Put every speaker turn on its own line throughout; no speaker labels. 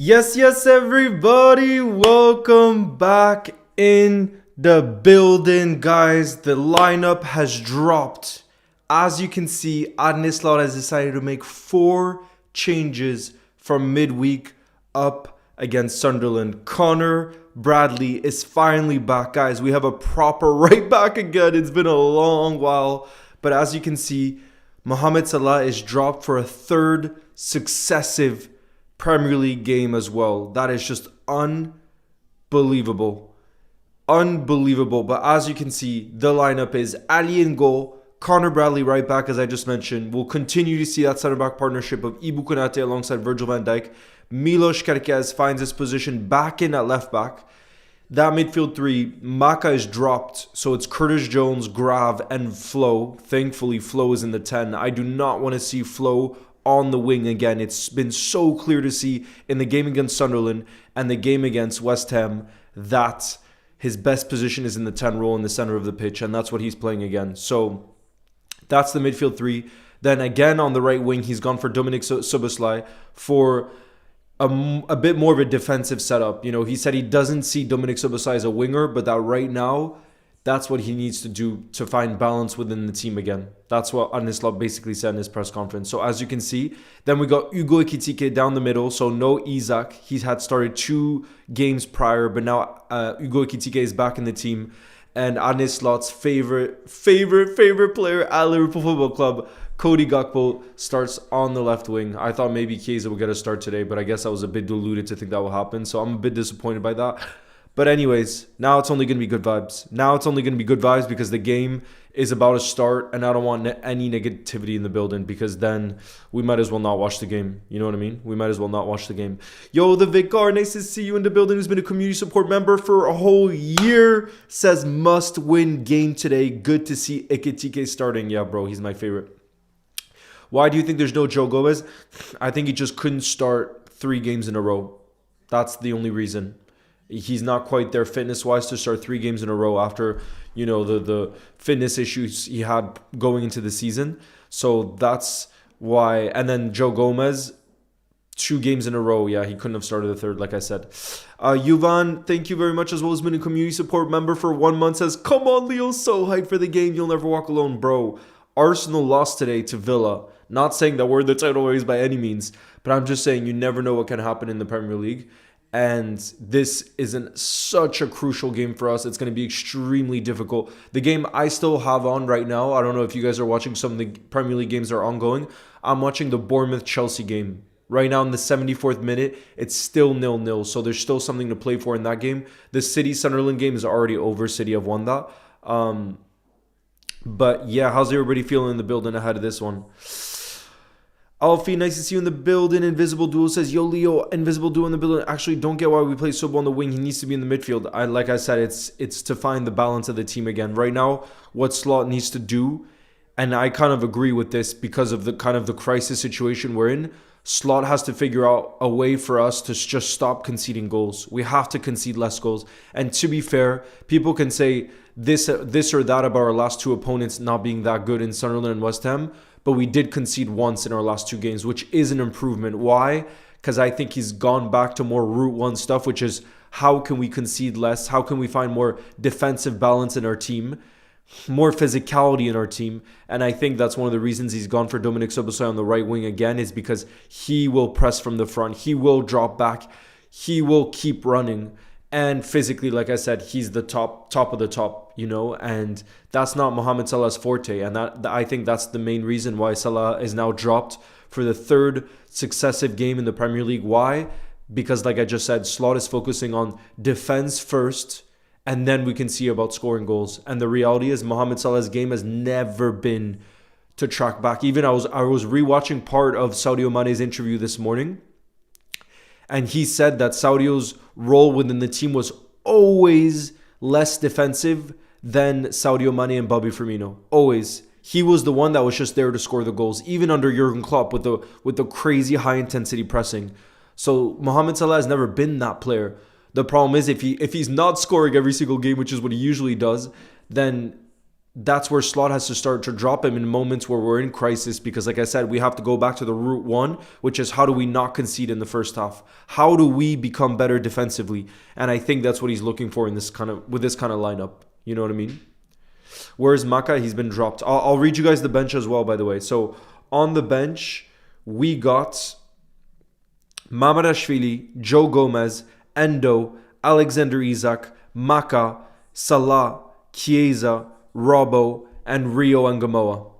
Yes, everybody. Welcome back in the building, guys. The lineup has dropped. As you can see, Arne Slot has decided to make 4 changes from midweek up against Sunderland. Connor Bradley is finally back, guys. We have a proper right back again. It's been a long while. But as you can see, Mohamed Salah is dropped for a 3rd successive Premier League game as well. That is just unbelievable. Unbelievable. But as you can see, the lineup is Ali in goal, Connor Bradley right back, as I just mentioned. We'll continue to see that centre back partnership of Ibu Konate alongside Virgil van Dijk. Milos Kerkez finds his position back in at left back. That midfield 3, Maka is dropped, so it's Curtis Jones, Grav, and Flo. Thankfully, Flo is in the 10. I do not want to see Flo on the wing again. It's been so clear to see in the game against Sunderland and the game against West Ham that his best position is in the 10 role in the center of the pitch, and that's what he's playing again. So that's the midfield 3. Then again on the right wing, he's gone for Dominic Szoboszlai for a bit more of a defensive setup. You know, he said he doesn't see Dominic Szoboszlai as a winger, but that right now, that's what he needs to do to find balance within the team again. That's what Arne Slot basically said in his press conference. So as you can see, then we got Ugo Ekitike down the middle. So no Isak. He had started 2 games prior, but now Ugo Ekitike is back in the team. And Arne Slot's favorite player at Liverpool Football Club, Cody Gakpo, starts on the left wing. I thought maybe Chiesa would get a start today, but I guess I was a bit deluded to think that will happen. So I'm a bit disappointed by that. But anyways, now it's only going to be good vibes. Now it's only going to be good vibes because the game is about to start and I don't want any negativity in the building because then we might as well not watch the game. You know what I mean? We might as well not watch the game. Yo, the Vicar, nice to see you in the building, who's been a community support member for a whole year. Says must win game today. Good to see Ekitike starting. Yeah, bro, he's my favorite. Why do you think there's no Joe Gomez? I think he just couldn't start 3 games in a row. That's the only reason. He's not quite there fitness-wise to start 3 games in a row after, you know, the fitness issues he had going into the season. So that's why. And then Joe Gomez, 2 games in a row. Yeah, he couldn't have started the 3rd, like I said. Yuvan, thank you very much, as well as been a community support member for 1 month. Says, come on, Leo, so hyped for the game. You'll never walk alone, bro. Arsenal lost today to Villa. Not saying that we're the title race by any means, but I'm just saying you never know what can happen in the Premier League. And this isn't such a crucial game for us. It's going to be extremely difficult. The game I still have on right now, I don't know if you guys are watching some of the Premier League games that are ongoing. I'm watching the Bournemouth-Chelsea game. Right now in the 74th minute, it's still 0-0. So there's still something to play for in that game. The City-Sunderland game is already over. City have won that. But yeah, how's everybody feeling in the building ahead of this one? Alfie, nice to see you in the building. Invisible Duo says, yo, Leo, Invisible Duo in the building. Actually, don't get why we play Sobo on the wing. He needs to be in the midfield. Like I said, it's to find the balance of the team again. Right now, what Slot needs to do, and I kind of agree with this because of the kind of the crisis situation we're in, Slot has to figure out a way for us to just stop conceding goals. We have to concede less goals. And to be fair, people can say this or that about our last 2 opponents not being that good in Sunderland and West Ham, but we did concede once in our last 2 games, which is an improvement. Why? Because I think he's gone back to more Route 1 stuff, which is how can we concede less? How can we find more defensive balance in our team? More physicality in our team. And I think that's one of the reasons he's gone for Dominic Szoboszlai on the right wing again, is because he will press from the front. He will drop back. He will keep running. And physically, like I said, he's the top of the top, you know, and that's not Mohamed Salah's forte. And that I think that's the main reason why Salah is now dropped for the 3rd successive game in the Premier League. Why? Because like I just said, Slot is focusing on defense first, and then we can see about scoring goals. And the reality is Mohamed Salah's game has never been to track back. Even I was rewatching part of Sadio Mane's interview this morning, and he said that Saudio's role within the team was always less defensive than Sadio Mane and Bobby Firmino. Always. He was the one that was just there to score the goals, even under Jurgen Klopp with the crazy high intensity pressing. So Mohamed Salah has never been that player. The problem is if he's not scoring every single game, which is what he usually does, then that's where Slot has to start to drop him in moments where we're in crisis. Because, like I said, we have to go back to the root one, which is how do we not concede in the first half? How do we become better defensively? And I think that's what he's looking for in this kind of with this kind of lineup. You know what I mean? Whereas Maka, he's been dropped. I'll read you guys the bench as well, by the way. So on the bench, we got Mamadashvili, Joe Gomez, Endo, Alexander Isak, Maka, Salah, Chiesa, Robbo, and Rio Angamoa.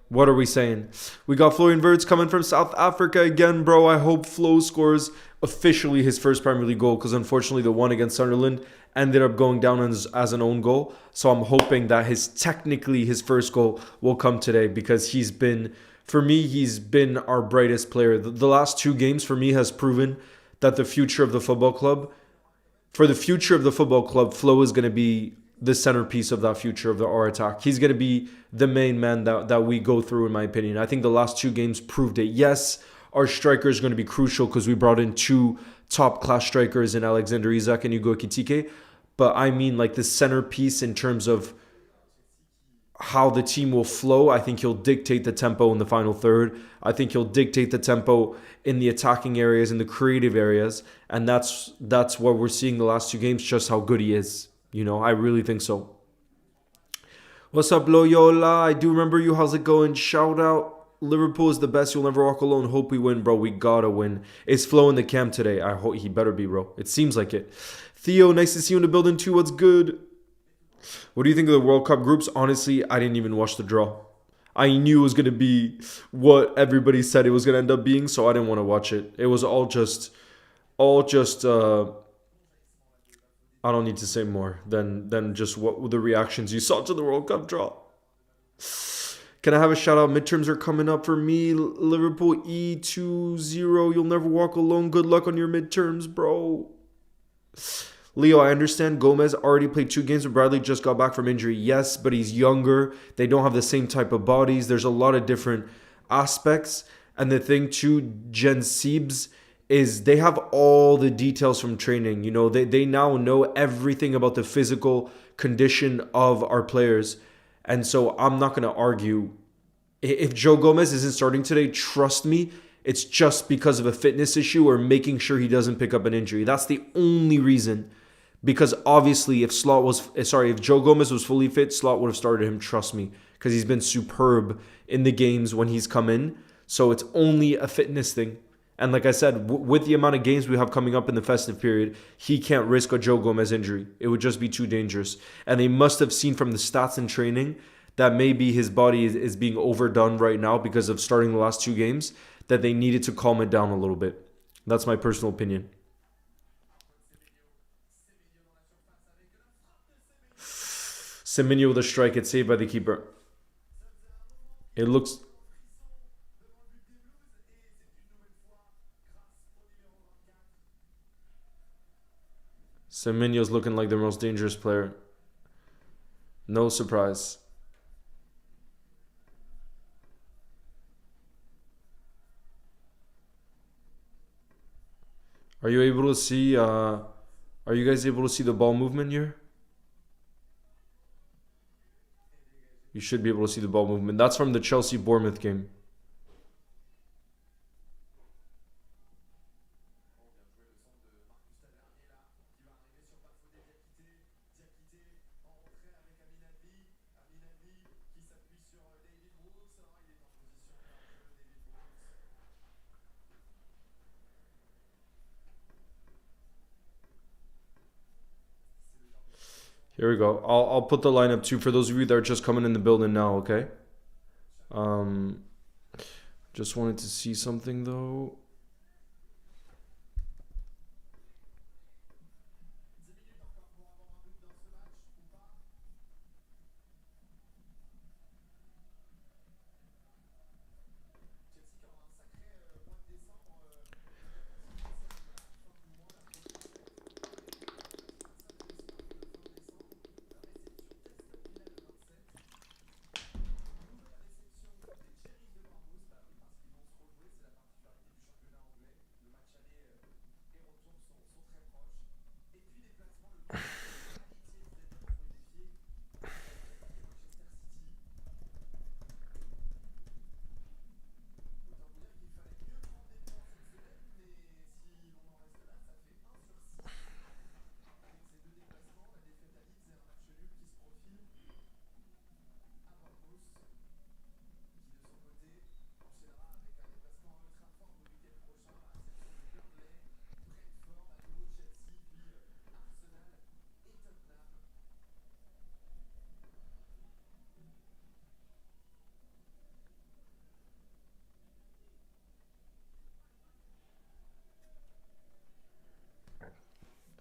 What are we saying? We got Florian Wirtz coming from South Africa again, bro. I hope Flo scores officially his first Premier League goal, because unfortunately the one against Sunderland ended up going down as an own goal. So I'm hoping that technically his first goal will come today, because he's been our brightest player. The last two games for me has proven that the future of the football club, Flo is going to be the centerpiece of that future of our attack. He's going to be the main man that we go through, in my opinion. I think the last two games proved it. Yes, our striker is going to be crucial because we brought in two top-class strikers in Alexander Isak and Hugo Ekitike. But I mean, like, the centerpiece in terms of how the team will flow. I think he'll dictate the tempo in the final third. I think he'll dictate the tempo in the attacking areas, in the creative areas. And that's what we're seeing the last two games, just how good he is. You know, I really think so. What's up, Loyola? I do remember you. How's it going? Shout out. Liverpool is the best. You'll never walk alone. Hope we win, bro. We gotta win. Is Flo in the camp today? I hope he better be, bro. It seems like it. Theo, nice to see you in the building too. What's good? What do you think of the World Cup groups? Honestly, I didn't even watch the draw. I knew it was going to be what everybody said it was going to end up being, so I didn't want to watch it. It was all just I don't need to say more than just what the reactions you saw to the World Cup draw. Can I have a shout out? Midterms are coming up for me. Liverpool E20. You'll never walk alone. Good luck on your midterms, bro. Leo, I understand Gomez already played 2 games, but Bradley just got back from injury. Yes, but he's younger. They don't have the same type of bodies. There's a lot of different aspects. And the thing too, Gen Siebes, is they have all the details from training. You know, they now know everything about the physical condition of our players. And so I'm not going to argue. If Joe Gomez isn't starting today, trust me, it's just because of a fitness issue or making sure he doesn't pick up an injury. That's the only reason. Because obviously, if Joe Gomez was fully fit, Slot would have started him, trust me. Because he's been superb in the games when he's come in. So it's only a fitness thing. And like I said, with the amount of games we have coming up in the festive period, he can't risk a Joe Gomez injury. It would just be too dangerous. And they must have seen from the stats and training that maybe his body is being overdone right now because of starting the last 2 games, that they needed to calm it down a little bit. That's my personal opinion. Semenyo with a strike. It's saved by the keeper. It looks... Semenyo's looking like the most dangerous player. No surprise. Are you able to see... are you guys able to see the ball movement here? You should be able to see the ball movement. That's from the Chelsea-Bournemouth game. Here we go. I'll put the lineup too for those of you that are just coming in the building now, okay? Just wanted to see something though.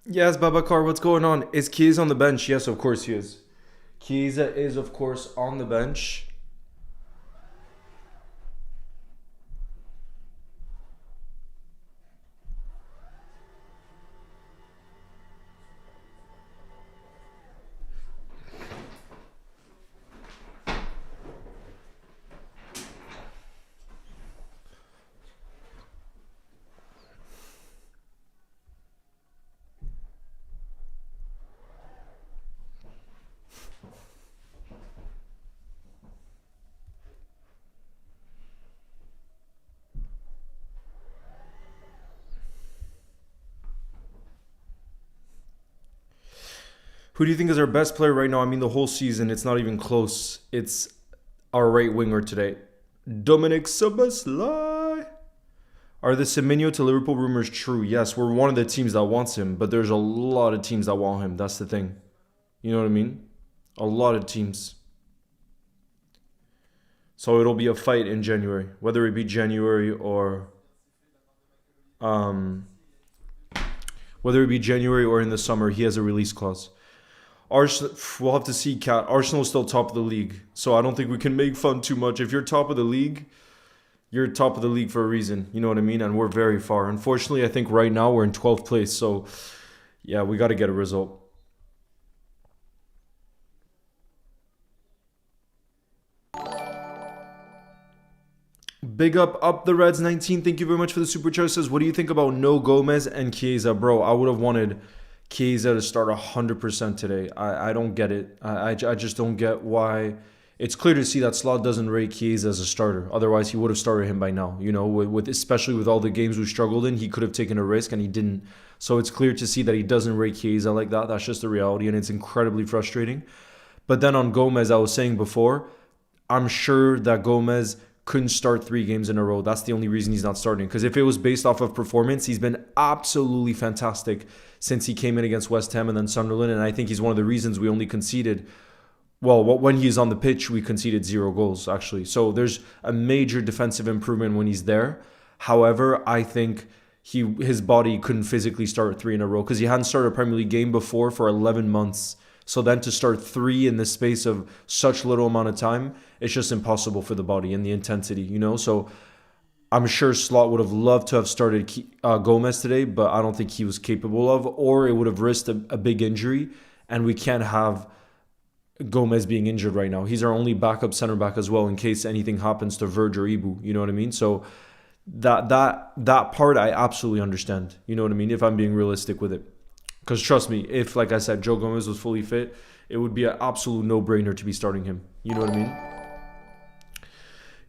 Yes, Babacar, what's going on? Is Chiesa on the bench? Yes, of course he is. Chiesa is, of course, on the bench. Who do you think is our best player right now? I mean, the whole season, it's not even close. It's our right winger today, Dominic Szoboszlai. Are the Semenyo to Liverpool rumors true? Yes, we're one of the teams that wants him, but there's a lot of teams that want him. That's the thing. You know what I mean? A lot of teams. So it'll be a fight in January, whether it be January or um, whether it be January or in the summer. He has a release clause. Arsenal, we'll have to see. Cat Arsenal is still top of the league, so I don't think we can make fun too much. If you're top of the league, you're top of the league for a reason. You know what I mean? And we're very far. Unfortunately, I think right now we're in 12th place. So yeah, we got to get a result. Big up the Reds 19. Thank you very much for the super chat. Says, what do you think about no Gomez and Chiesa, bro? I would have wanted Chiesa to start 100% today. I don't get it. I just don't get why. It's clear to see that Slot doesn't rate Chiesa as a starter. Otherwise, he would have started him by now. You know, with especially with all the games we struggled in, he could have taken a risk and he didn't. So it's clear to see that he doesn't rate Chiesa like that. That's just the reality, and it's incredibly frustrating. But then on Gomez, I was saying before, I'm sure that Gomez couldn't start 3 games in a row. That's the only reason he's not starting. Because if it was based off of performance, he's been absolutely fantastic since he came in against West Ham and then Sunderland. And I think he's one of the reasons we only conceded, well, when he's on the pitch, we conceded 0 goals, actually. So there's a major defensive improvement when he's there. However, I think his body couldn't physically start 3 in a row because he hadn't started a Premier League game before for 11 months. So then to start 3 in the space of such little amount of time, it's just impossible for the body and the intensity, you know? So I'm sure Slot would have loved to have started Gomez today, but I don't think he was capable of, or it would have risked a big injury, and we can't have Gomez being injured right now. He's our only backup center back as well in case anything happens to Verge or Ibu, you know what I mean? So that part I absolutely understand, you know what I mean, if I'm being realistic with it. Because trust me, if, like I said, Joe Gomez was fully fit, it would be an absolute no-brainer to be starting him. You know what I mean?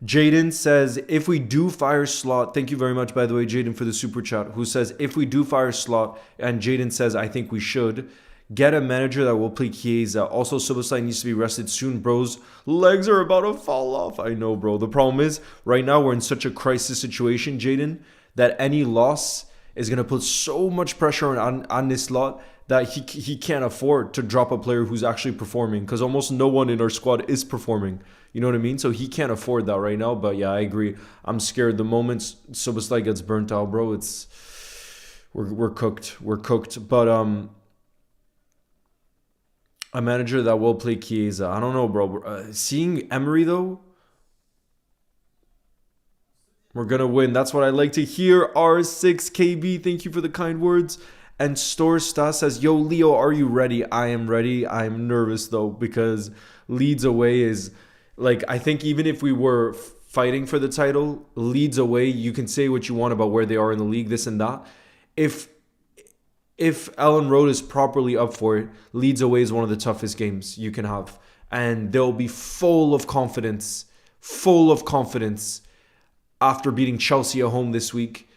Jaden says, if we do fire Slot, thank you very much, by the way, Jaden, for the super chat, who says, if we do fire Slot, and Jaden says, I think we should, get a manager that will play Chiesa. Also, Szoboszlai needs to be rested soon. Bro's legs are about to fall off. I know, bro. The problem is, right now, we're in such a crisis situation, Jaden, that any loss is going to put so much pressure on this Slot that he can't afford to drop a player who's actually performing, because almost no one in our squad is performing. You know what I mean? So he can't afford that right now. But yeah, I agree. I'm scared. The moment Szoboszlai gets burnt out, bro, we're cooked. We're cooked. But a manager that will play Chiesa, I don't know, bro. Seeing Emery though, we're going to win. That's what I like to hear. R6KB, thank you for the kind words. And Store Stas says, yo, Leo, are you ready? I am ready. I'm nervous, though, because Leeds away is, like, I think even if we were fighting for the title, Leeds away, you can say what you want about where they are in the league, this and that. If Ellen Road is properly up for it, Leeds away is one of the toughest games you can have. And they'll be full of confidence after beating Chelsea at home this week.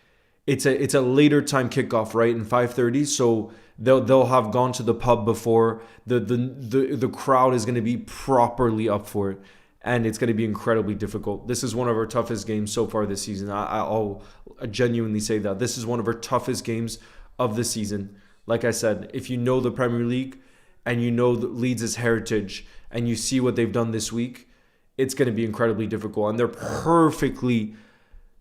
It's a later time kickoff, right, in 5:30. So they'll have gone to the pub before. The crowd is going to be properly up for it, and it's going to be incredibly difficult. This is one of our toughest games so far this season. I'll genuinely say that this is one of our toughest games of the season. Like I said, if you know the Premier League and you know Leeds' heritage and you see what they've done this week, it's going to be incredibly difficult, and they're perfectly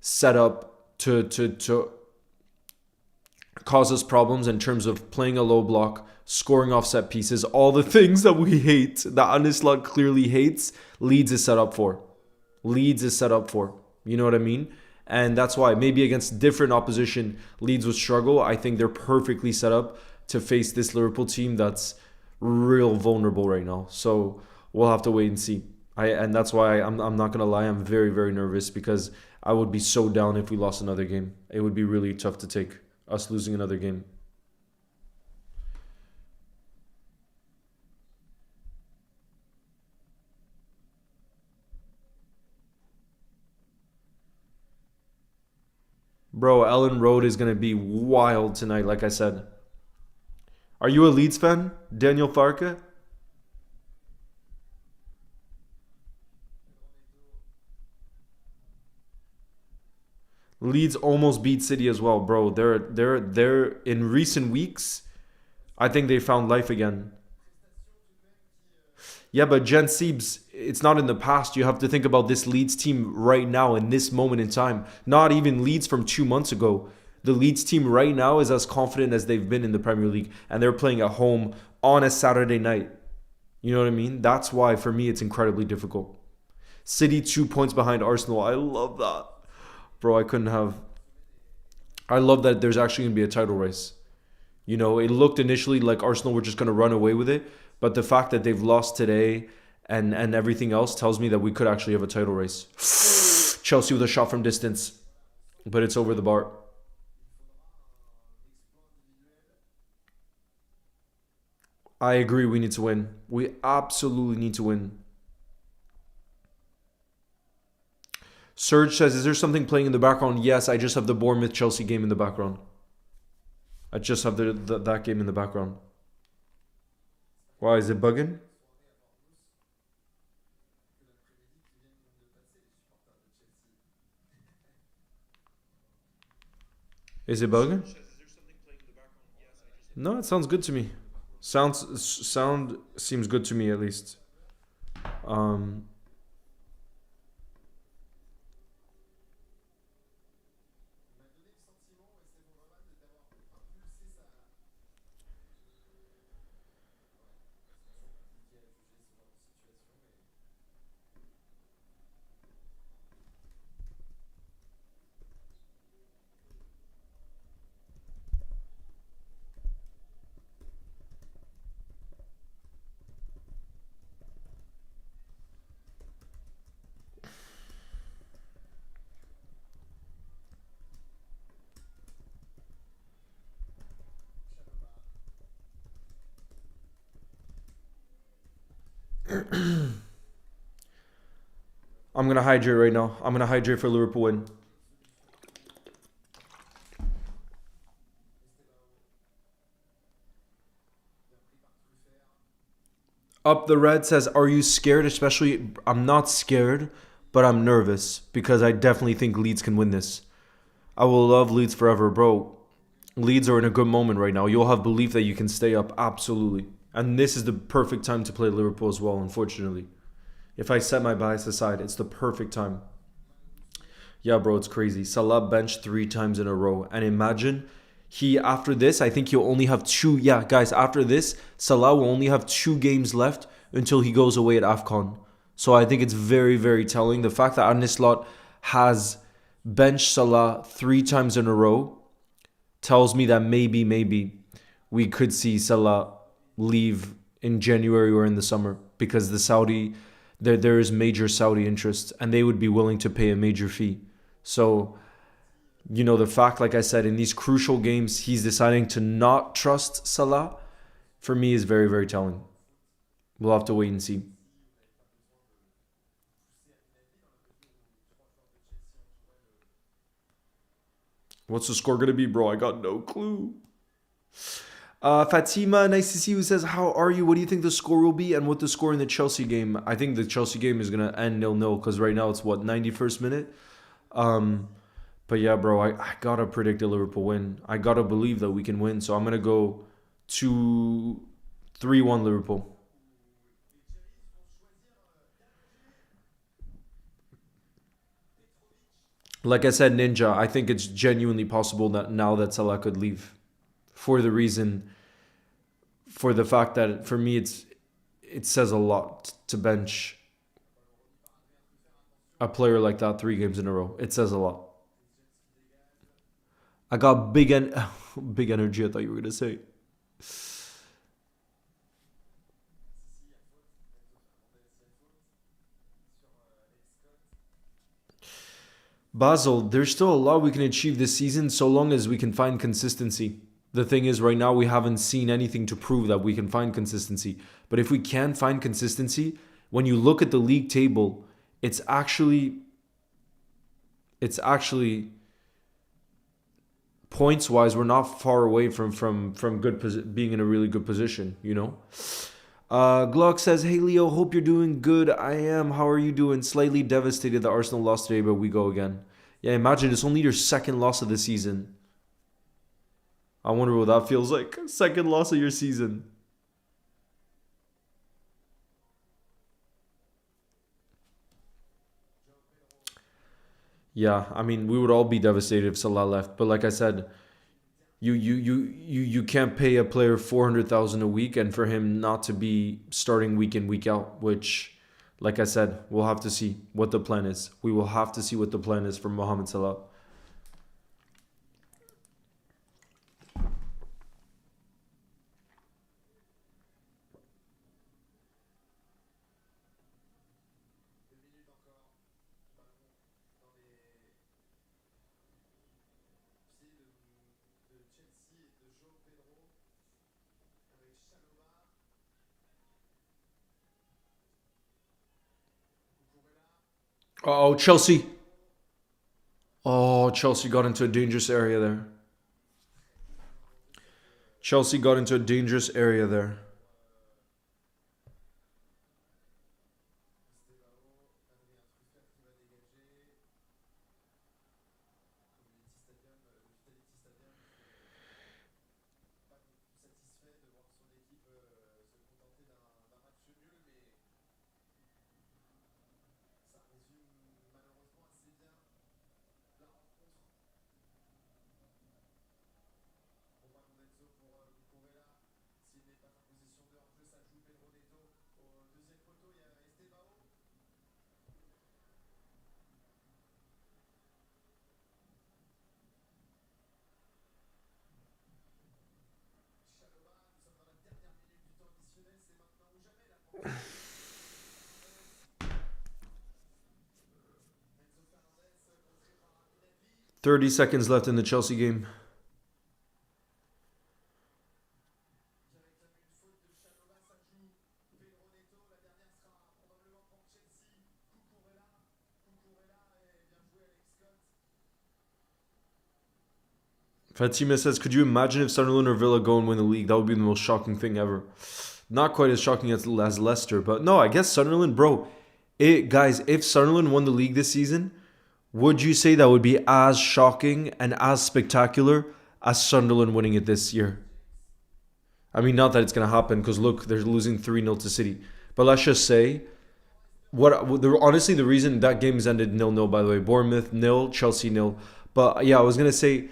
set up to cause us problems in terms of playing a low block, scoring off set pieces, all the things that we hate, that Anislot clearly hates, Leeds is set up for. Leeds is set up for. You know what I mean? And that's why maybe against different opposition, Leeds would struggle. I think they're perfectly set up to face this Liverpool team that's real vulnerable right now. So we'll have to wait and see. And that's why I'm not going to lie, I'm very, very nervous because I would be so down if we lost another game. It would be really tough to take us losing another game. Bro, Ellen Road is going to be wild tonight, like I said. Are you a Leeds fan, Daniel Farke? Leeds almost beat City as well, bro. They're in recent weeks. I think they found life again. Yeah, but Jen Siebes, it's not in the past. You have to think about this Leeds team right now in this moment in time. Not even Leeds from 2 months ago. The Leeds team right now is as confident as they've been in the Premier League, and they're playing at home on a Saturday night. You know what I mean? That's why for me it's incredibly difficult. City 2 points behind Arsenal. I love that. Bro, I couldn't have. I love that there's actually going to be a title race. You know, it looked initially like Arsenal were just going to run away with it, but the fact that they've lost today and everything else tells me that we could actually have a title race. Chelsea with a shot from distance, but it's over the bar. I agree, we need to win. We absolutely need to win. Serge says, is there something playing in the background? Yes, I just have the Bournemouth Chelsea game in the background. I just have that game in the background. Why, is it bugging? Is it bugging? No, it sounds good to me. Sound seems good to me at least. Um, I'm gonna hydrate right now. I'm gonna hydrate for Liverpool win. Up the Red says, are you scared? Especially, I'm not scared, but I'm nervous because I definitely think Leeds can win this. I will love Leeds forever, bro. Leeds are in a good moment right now. You'll have belief that you can stay up, absolutely. And this is the perfect time to play Liverpool as well, unfortunately. If I set my bias aside, it's the perfect time. Yeah, bro, it's crazy. Salah benched 3 times in a row. And imagine after this, I think he'll only have two. Yeah, guys, after this, Salah will only have 2 games left until he goes away at AFCON. So I think it's very, very telling. The fact that Arne Slot has benched Salah 3 times in a row tells me that maybe we could see Salah leave in January or in the summer because there is major Saudi interest and they would be willing to pay a major fee. So, the fact, like I said, in these crucial games, he's deciding to not trust Salah, for me is very, very telling. We'll have to wait and see. What's the score going to be, bro? I got no clue. Fatima, nice to see you, says, how are you? What do you think the score will be and what the score in the Chelsea game? I think the Chelsea game is going to end 0-0 because right now it's, 91st minute? But yeah, bro, I got to predict a Liverpool win. I got to believe that we can win. So I'm going to go 3-1 Liverpool. Like I said, Ninja, I think it's genuinely possible that now that Salah could leave. for the reason, for the fact that for me it says a lot to bench a player like that 3 games in a row. It says a lot. I got big energy. I thought you were gonna say. Basel, there's still a lot we can achieve this season so long as we can find consistency. The thing is, right now we haven't seen anything to prove that we can find consistency. But if we can find consistency, when you look at the league table, it's actually points wise, we're not far away from being in a really good position. Glock says, "Hey Leo, hope you're doing good. I am. How are you doing? Slightly devastated that Arsenal lost today, but we go again." Yeah, imagine it's only your second loss of the season. I wonder what that feels like. Second loss of your season. Yeah, I mean, we would all be devastated if Salah left. But like I said, you can't pay a player 400,000 a week and for him not to be starting week in week out, which, like I said, we'll have to see what the plan is. We will have to see what the plan is for Mohamed Salah. Oh, Chelsea. Oh, Chelsea got into a dangerous area there. Chelsea got into a dangerous area there. Thirty seconds left in the Chelsea game. Fatima says, "Could you imagine if Sunderland or Villa go and win the league? That would be the most shocking thing ever." Not quite as shocking as Leicester, but no, I guess Sunderland, bro. Guys, if Sunderland won the league this season, would you say that would be as shocking and as spectacular as Sunderland winning it this year? I mean, not that it's going to happen because look, they're losing 3-0 to City. But let's just say, honestly, the reason that game's ended 0-0, by the way. Bournemouth 0, Chelsea 0. But yeah, I was going to say,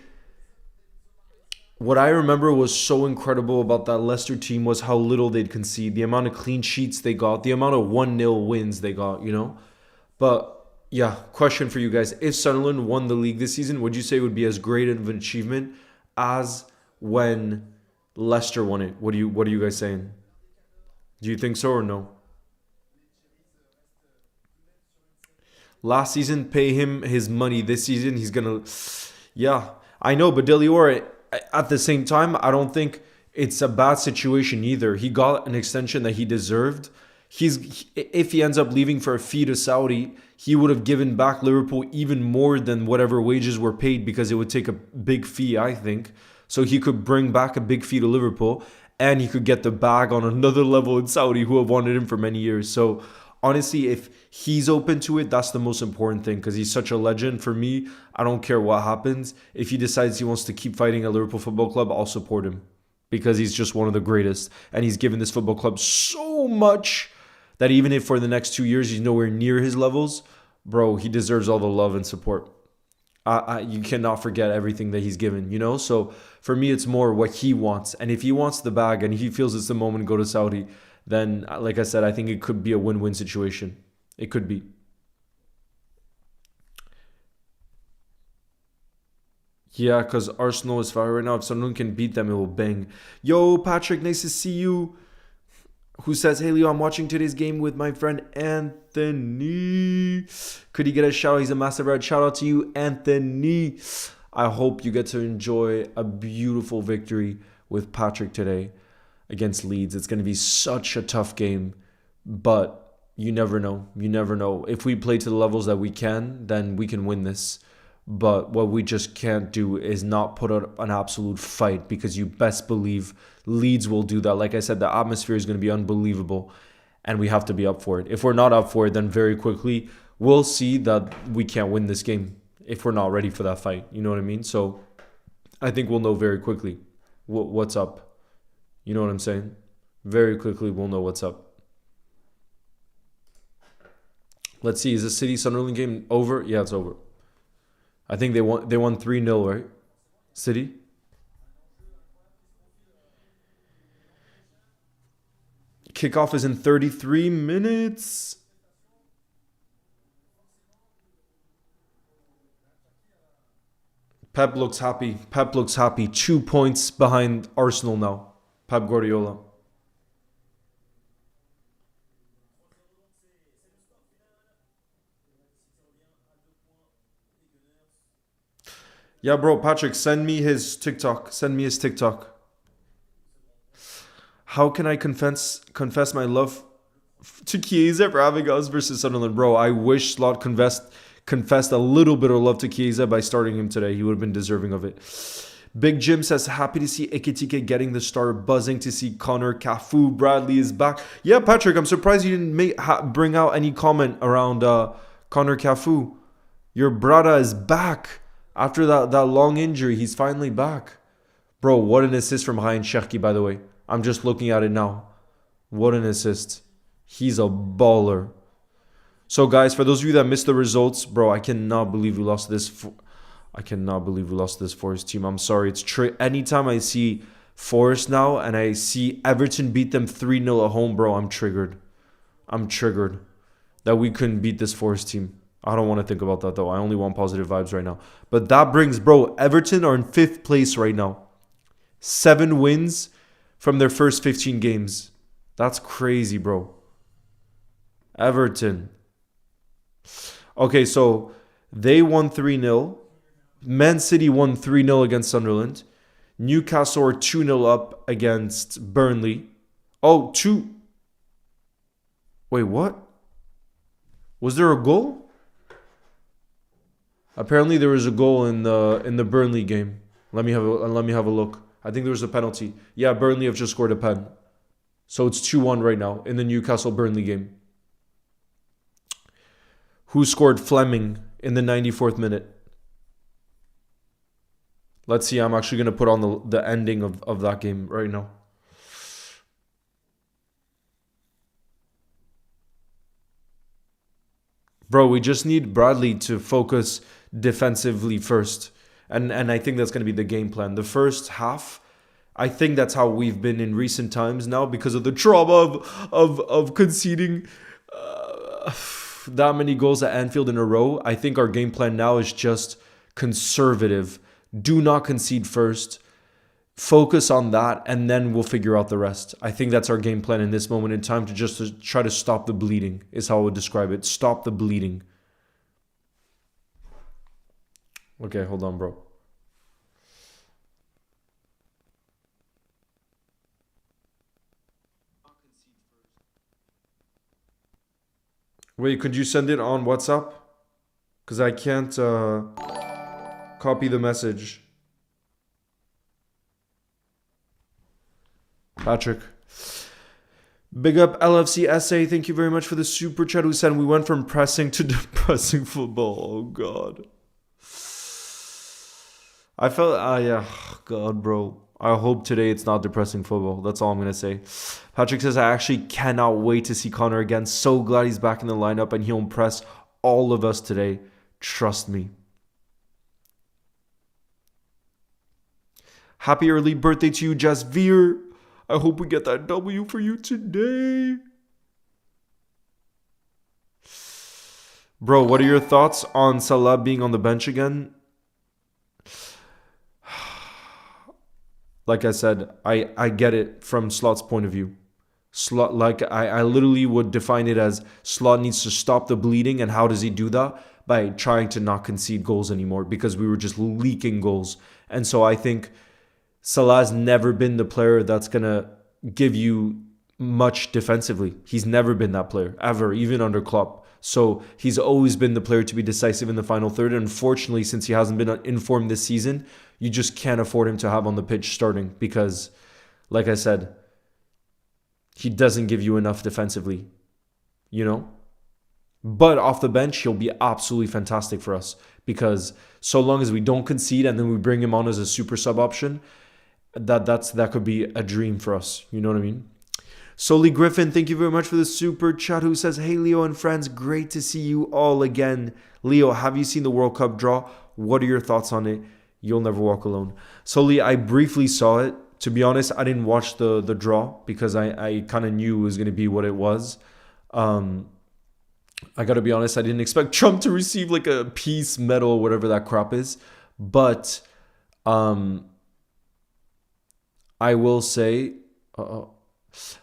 what I remember was so incredible about that Leicester team was how little they'd concede, the amount of clean sheets they got, the amount of 1-0 wins they got. But yeah, question for you guys. If Sunderland won the league this season, would you say it would be as great of an achievement as when Leicester won it? What are you guys saying? Do you think so or no? Last season, pay him his money. This season, he's gonna. Yeah, I know, but Delior, at the same time, I don't think it's a bad situation either. He got an extension that he deserved. If he ends up leaving for a fee to Saudi, he would have given back Liverpool even more than whatever wages were paid because it would take a big fee, I think. So he could bring back a big fee to Liverpool and he could get the bag on another level in Saudi who have wanted him for many years. So honestly, if he's open to it, that's the most important thing because he's such a legend. For me, I don't care what happens. If he decides he wants to keep fighting at Liverpool Football Club, I'll support him because he's just one of the greatest. And he's given this football club so much that even if for the next 2 years he's nowhere near his levels, bro, he deserves all the love and support. You cannot forget everything that he's given, you know? So for me, it's more what he wants. And if he wants the bag and he feels it's the moment to go to Saudi, then, like I said, I think it could be a win-win situation. It could be. Yeah, because Arsenal is fire right now. If someone can beat them, it will bang. Yo, Patrick, nice to see you. Who says, hey, Leo, I'm watching today's game with my friend Anthony. Could he get a shout out? He's a massive red. Shout out to you, Anthony. I hope you get to enjoy a beautiful victory with Patrick today against Leeds. It's going to be such a tough game, but you never know. You never know. If we play to the levels that we can, then we can win this. But what we just can't do is not put up an absolute fight, because you best believe Leeds will do that. Like I said, the atmosphere is going to be unbelievable and we have to be up for it. If we're not up for it, then very quickly we'll see that we can't win this game if we're not ready for that fight. You know what I mean? So I think we'll know very quickly what's up. You know what I'm saying? Very quickly we'll know what's up. Let's see. Is the City Sunderland game over? Yeah, it's over. I think they won 3-0, right? City? Kickoff is in 33 minutes. Pep looks happy. Pep looks happy. 2 points behind Arsenal now. Pep Guardiola. Yeah, bro, Patrick, send me his TikTok. Send me his TikTok. How can I confess my love to Chiesa for having us versus Sunderland? Bro, I wish Slot confessed a little bit of love to Chiesa by starting him today. He would have been deserving of it. Big Jim says, happy to see Ekitike getting the start. Buzzing to see Connor. Cafu. Bradley is back. Yeah, Patrick, I'm surprised you didn't bring out any comment around Connor Cafu. Your brother is back. After that long injury, he's finally back. Bro, what an assist from Ryan Cherki, by the way. I'm just looking at it now. What an assist. He's a baller. So, guys, for those of you that missed the results, bro, I cannot believe we lost this. I cannot believe we lost this Forest team. I'm sorry. It's anytime I see Forest now and I see Everton beat them 3-0 at home, bro, I'm triggered. I'm triggered that we couldn't beat this Forest team. I don't want to think about that, though. I only want positive vibes right now. But that brings, bro, Everton are in 5th place right now. 7 wins from their first 15 games. That's crazy, bro. Everton. Okay, so they won 3-0. Man City won 3-0 against Sunderland. Newcastle are 2-0 up against Burnley. Oh, 2. Wait, what? Was there a goal? Apparently there was a goal in the Burnley game. Let me have a look. I think there was a penalty. Yeah, Burnley have just scored a pen. So it's 2-1 right now in the Newcastle-Burnley game. Who scored? Fleming in the 94th minute. Let's see. I'm actually going to put on the ending of that game right now. Bro, we just need Bradley to focus defensively first. And I think that's going to be the game plan. The first half, I think that's how we've been in recent times now because of the trauma of conceding that many goals at Anfield in a row. I think our game plan now is just conservative. Do not concede first. Focus on that, and then we'll figure out the rest. I think that's our game plan in this moment in time, to try to stop the bleeding, is how I would describe it. Stop the bleeding. Okay, hold on, bro. Wait, could you send it on WhatsApp? Because I can't copy the message. Patrick. Big up LFC SA. Thank you very much for the super chat. Who said we went from pressing to depressing football. Oh, God. I felt, yeah, God, bro. I hope today it's not depressing football. That's all I'm going to say. Patrick says, I actually cannot wait to see Connor again. So glad he's back in the lineup and he'll impress all of us today. Trust me. Happy early birthday to you, Jasveer. I hope we get that W for you today. Bro, what are your thoughts on Salah being on the bench again? Like I said, I get it from Slot's point of view. Slot, like I literally would define it as Slot needs to stop the bleeding. And how does he do that? By trying to not concede goals anymore, because we were just leaking goals. And so I think Salah's never been the player that's going to give you much defensively. He's never been that player, ever, even under Klopp. So he's always been the player to be decisive in the final third. And unfortunately, since he hasn't been in form this season, you just can't afford him to have on the pitch starting because, like I said, he doesn't give you enough defensively, you know? But off the bench, he'll be absolutely fantastic for us because so long as we don't concede and then we bring him on as a super sub option, that could be a dream for us. You know what I mean? Soli Griffin, thank you very much for the super chat, who says, hey, Leo and friends, great to see you all again. Leo, have you seen the World Cup draw? What are your thoughts on it? You'll never walk alone. Soli, I briefly saw it. To be honest, I didn't watch the draw because I kind of knew it was going to be what it was. I got to be honest, I didn't expect Trump to receive like a peace medal or whatever that crap is. But I will say...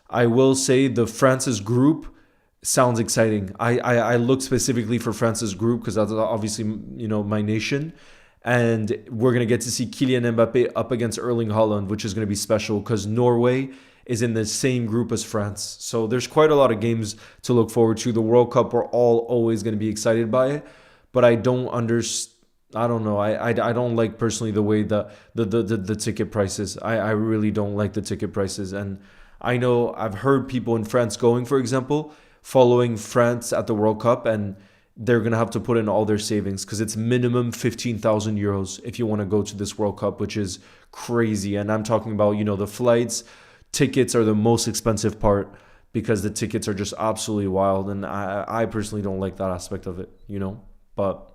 I will say the France's group sounds exciting. I look specifically for France's group because that's obviously, you know, my nation. And we're going to get to see Kylian Mbappe up against Erling Haaland, which is going to be special because Norway is in the same group as France. So there's quite a lot of games to look forward to. The World Cup, we're all always going to be excited by it. But I don't understand. I don't know. I don't like personally the way the ticket prices. I really don't like the ticket prices. And I know I've heard people in France going, for example, following France at the World Cup, and they're going to have to put in all their savings because it's minimum 15,000 euros if you want to go to this World Cup, which is crazy. And I'm talking about, you know, the flights, tickets are the most expensive part because the tickets are just absolutely wild. And I personally don't like that aspect of it, you know, but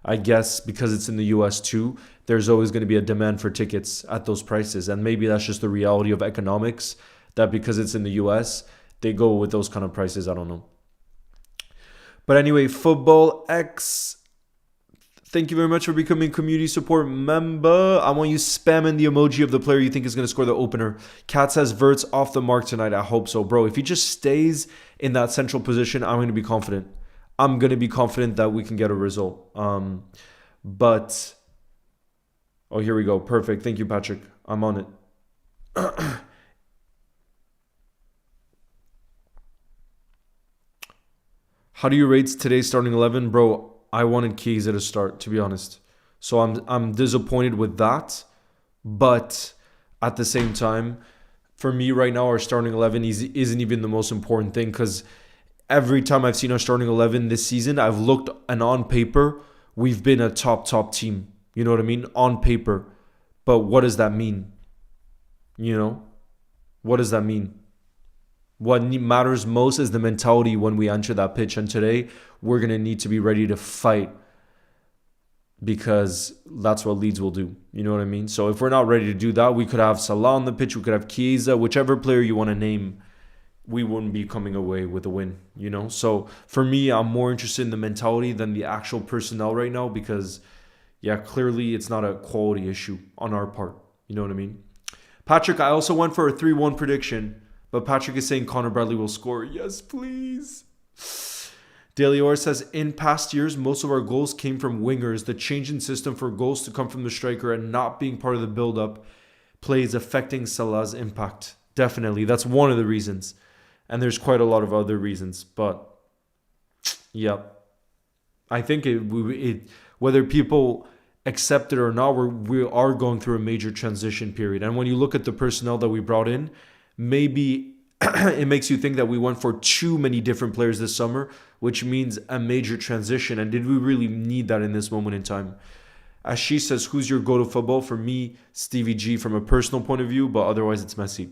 I guess because it's in the US too, there's always going to be a demand for tickets at those prices. And maybe that's just the reality of economics, that because it's in the US, they go with those kind of prices. I don't know. But anyway, Football X, thank you very much for becoming a community support member. I want you spamming the emoji of the player you think is going to score the opener. Kat says Vert's off the mark tonight. I hope so. Bro, if he just stays in that central position, I'm going to be confident. I'm going to be confident that we can get a result. But, oh, here we go. Perfect. Thank you, Patrick. I'm on it. How do you rate today's starting 11? Bro, I wanted Chiesa to start, to be honest. So I'm disappointed with that. But at the same time, for me right now, our starting 11 isn't even the most important thing because every time I've seen our starting 11 this season, I've looked, and on paper, we've been a top team. You know what I mean? On paper. But what does that mean? You know? What does that mean? What matters most is the mentality when we enter that pitch. And today, we're going to need to be ready to fight because that's what Leeds will do. You know what I mean? So if we're not ready to do that, we could have Salah on the pitch. We could have Chiesa, whichever player you want to name. We wouldn't be coming away with a win, you know? So for me, I'm more interested in the mentality than the actual personnel right now because, yeah, clearly it's not a quality issue on our part. You know what I mean? Patrick, I also went for a 3-1 prediction. But Patrick is saying Connor Bradley will score. Yes, please. Delior says, in past years, most of our goals came from wingers. The change in system for goals to come from the striker and not being part of the build-up play is affecting Salah's impact. Definitely. That's one of the reasons. And there's quite a lot of other reasons. But, yeah. I think whether people accept it or not, we are going through a major transition period. And when you look at the personnel that we brought in, maybe it makes you think that we went for too many different players this summer, which means a major transition. And did we really need that in this moment in time? As she says, who's your go-to football? For me, Stevie G from a personal point of view, but otherwise it's Messi.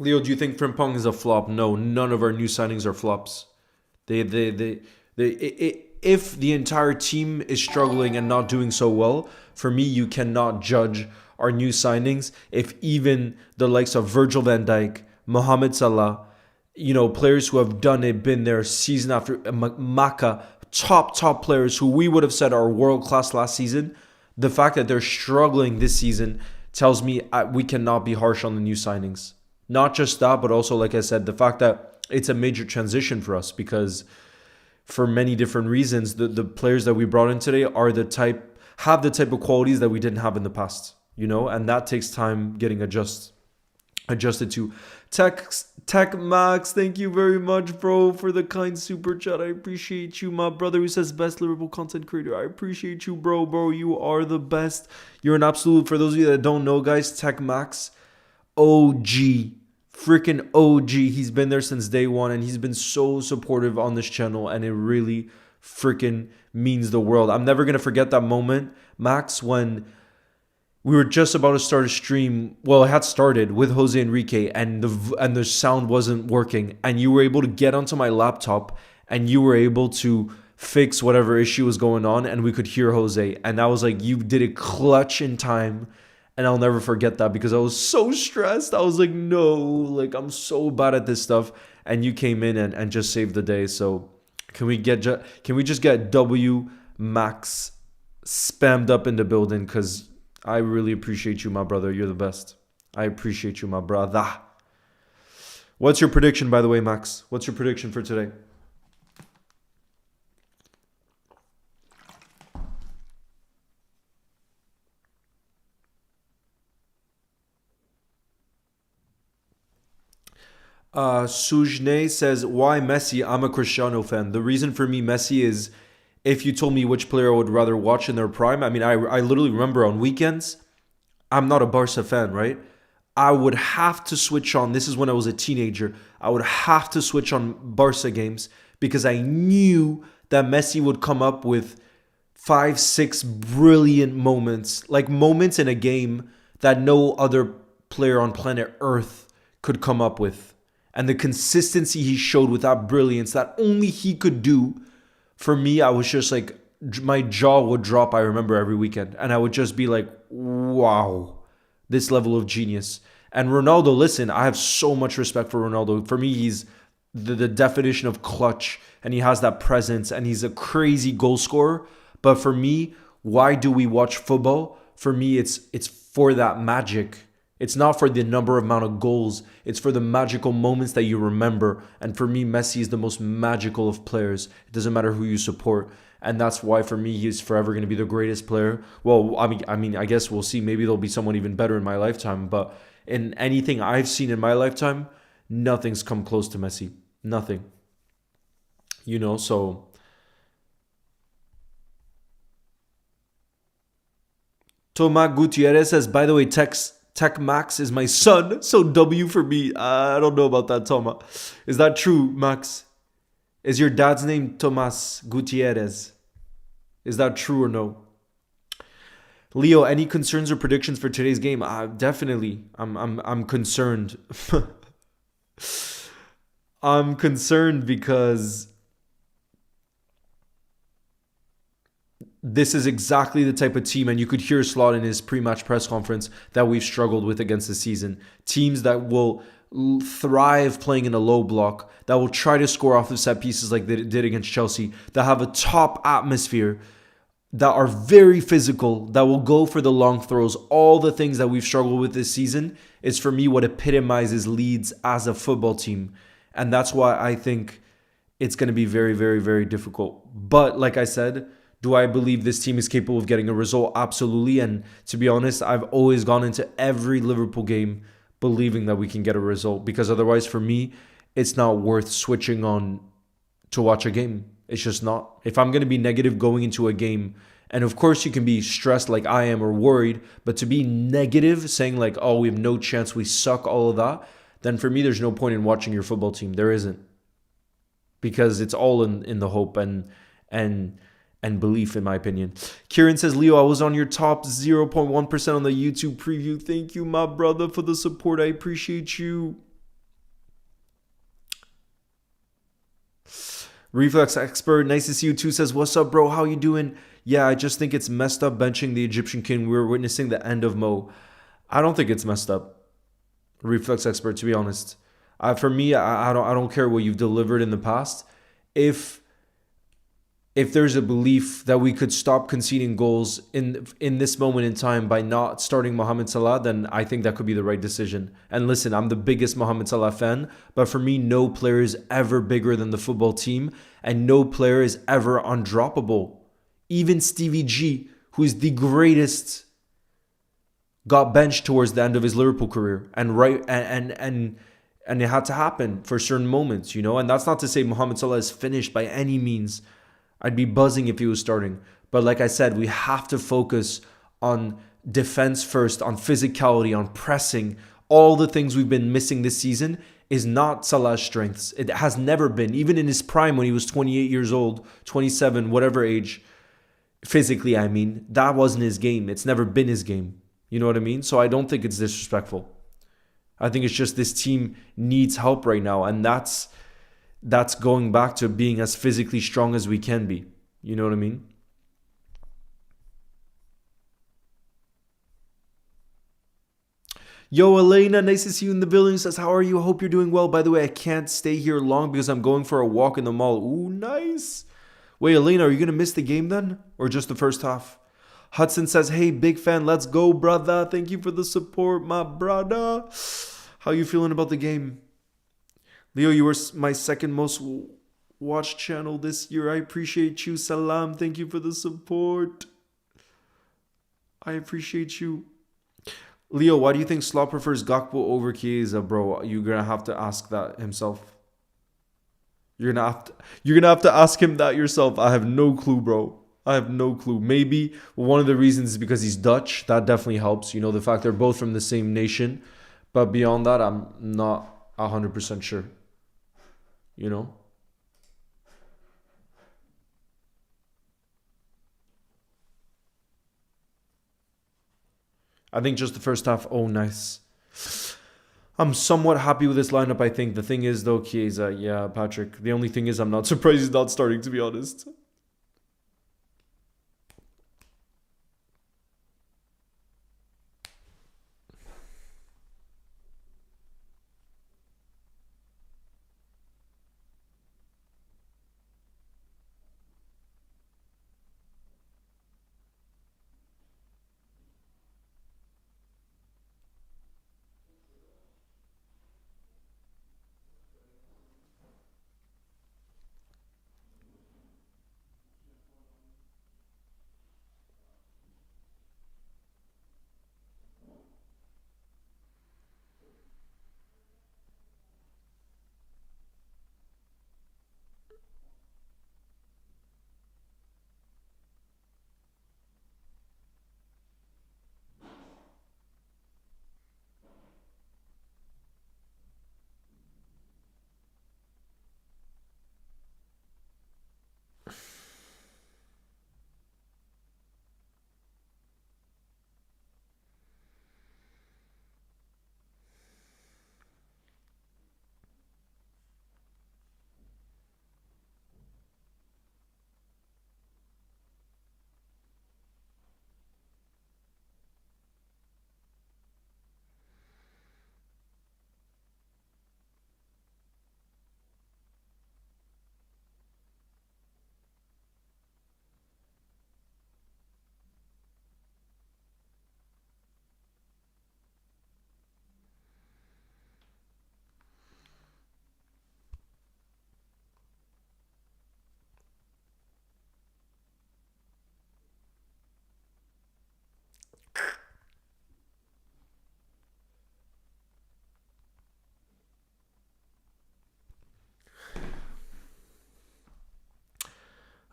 Leo, do you think Frimpong is a flop? No, none of our new signings are flops. If the entire team is struggling and not doing so well, for me, you cannot judge our new signings. If even the likes of Virgil van Dijk, Mohamed Salah, players who have done it, been there season after Maka, top players who we would have said are world class last season, the fact that they're struggling this season tells me we cannot be harsh on the new signings. Not just that, but also, like I said, the fact that it's a major transition for us because for many different reasons, the players that we brought in today have the type of qualities that we didn't have in the past, and that takes time getting adjusted to. Tech Max, thank you very much, bro, for the kind super chat. I appreciate you, my brother who says best Liverpool content creator. I appreciate you, bro. You are the best. You're an absolute, for those of you that don't know, guys, Tech Max, OG, freaking OG. He's been there since day one and he's been so supportive on this channel and it really freaking means the world. I'm never going to forget that moment, Max, when we were just about to start a stream. Well, it had started with Jose Enrique and the sound wasn't working and you were able to get onto my laptop and you were able to fix whatever issue was going on and we could hear Jose. And I was like, you did it clutch in time. And I'll never forget that because I was so stressed. I was like, no, like I'm so bad at this stuff. And you came in and just saved the day. So can we just get W Max spammed up in the building? Because I really appreciate you, my brother. You're the best. I appreciate you, my brother. What's your prediction, by the way, Max? What's your prediction for today? Sujne says, why Messi? I'm a Cristiano fan. The reason for me, Messi, is if you told me which player I would rather watch in their prime, I mean, I literally remember on weekends, I'm not a Barca fan, right? I would have to switch on, this is when I was a teenager, I would have to switch on Barca games because I knew that Messi would come up with 5-6 brilliant moments, like moments in a game that no other player on planet Earth could come up with. And the consistency he showed with that brilliance that only he could do, for me, I was just like, my jaw would drop, I remember, every weekend. And I would just be like, wow, this level of genius. And Ronaldo, listen, I have so much respect for Ronaldo. For me, he's the definition of clutch. And he has that presence. And he's a crazy goal scorer. But for me, why do we watch football? For me, it's for that magic. It's not for the amount of goals. It's for the magical moments that you remember. And for me, Messi is the most magical of players. It doesn't matter who you support. And that's why, for me, he's forever going to be the greatest player. Well, I mean, I guess we'll see. Maybe there'll be someone even better in my lifetime. But in anything I've seen in my lifetime, nothing's come close to Messi. Nothing. So... Tomas Gutierrez says, by the way, Tech Max is my son, so W for me. I don't know about that, Toma. Is that true, Max? Is your dad's name Tomas Gutierrez? Is that true or no? Leo, any concerns or predictions for today's game? Definitely. I'm concerned. I'm concerned because this is exactly the type of team, and you could hear Slot in his pre-match press conference, that we've struggled with against this season. Teams that will thrive playing in a low block, that will try to score off of set pieces like they did against Chelsea, that have a top atmosphere, that are very physical, that will go for the long throws. All the things that we've struggled with this season is, for me, what epitomizes Leeds as a football team. And that's why I think it's going to be very, very, very difficult. But like I said, do I believe this team is capable of getting a result? Absolutely. And to be honest, I've always gone into every Liverpool game believing that we can get a result, because otherwise, for me, it's not worth switching on to watch a game. It's just not. If I'm going to be negative going into a game, and of course you can be stressed like I am or worried, but to be negative, saying like, oh, we have no chance, we suck, all of that, then for me, there's no point in watching your football team. There isn't. Because it's all in the hope and belief, in my opinion. Kieran says, Leo, I was on your top 0.1% on the YouTube preview. Thank you, my brother, for the support. I appreciate you. Reflex Expert, nice to see you too, says, what's up, bro? How you doing? Yeah, I just think it's messed up benching the Egyptian king. We're witnessing the end of Mo. I don't think it's messed up. Reflex Expert, to be honest. For me, I don't care what you've delivered in the past. If there's a belief that we could stop conceding goals in this moment in time by not starting Mohamed Salah, then I think that could be the right decision. And listen, I'm the biggest Mohamed Salah fan, but for me, no player is ever bigger than the football team, and no player is ever undroppable. Even Stevie G, who is the greatest, got benched towards the end of his Liverpool career, and it had to happen for certain moments, And that's not to say Mohamed Salah is finished by any means. I'd be buzzing if he was starting. But like I said, we have to focus on defense first, on physicality, on pressing. All the things we've been missing this season is not Salah's strengths. It has never been. Even in his prime when he was 28 years old, 27, whatever age, physically, I mean, that wasn't his game. It's never been his game. You know what I mean? So I don't think it's disrespectful. I think it's just this team needs help right now. And that's going back to being as physically strong as we can be. You know what I mean? Yo, Elena, nice to see you in the building. Says, how are you? I hope you're doing well. By the way, I can't stay here long because I'm going for a walk in the mall. Ooh, nice. Wait, Elena, are you going to miss the game then? Or just the first half? Hudson says, hey, big fan. Let's go, brother. Thank you for the support, my brother. How you feeling about the game? Leo, you were my second most watched channel this year. I appreciate you. Salam. Thank you for the support. I appreciate you. Leo, why do you think Slaw prefers Gakpo over Chiesa, bro? You're going to have to ask that himself. You're gonna have to ask him that yourself. I have no clue, bro. I have no clue. Maybe one of the reasons is because he's Dutch. That definitely helps. The fact they're both from the same nation. But beyond that, I'm not 100% sure. I think just the first half. Oh, nice. I'm somewhat happy with this lineup, I think. The thing is, though, Chiesa, yeah, Patrick. The only thing is I'm not surprised he's not starting, to be honest.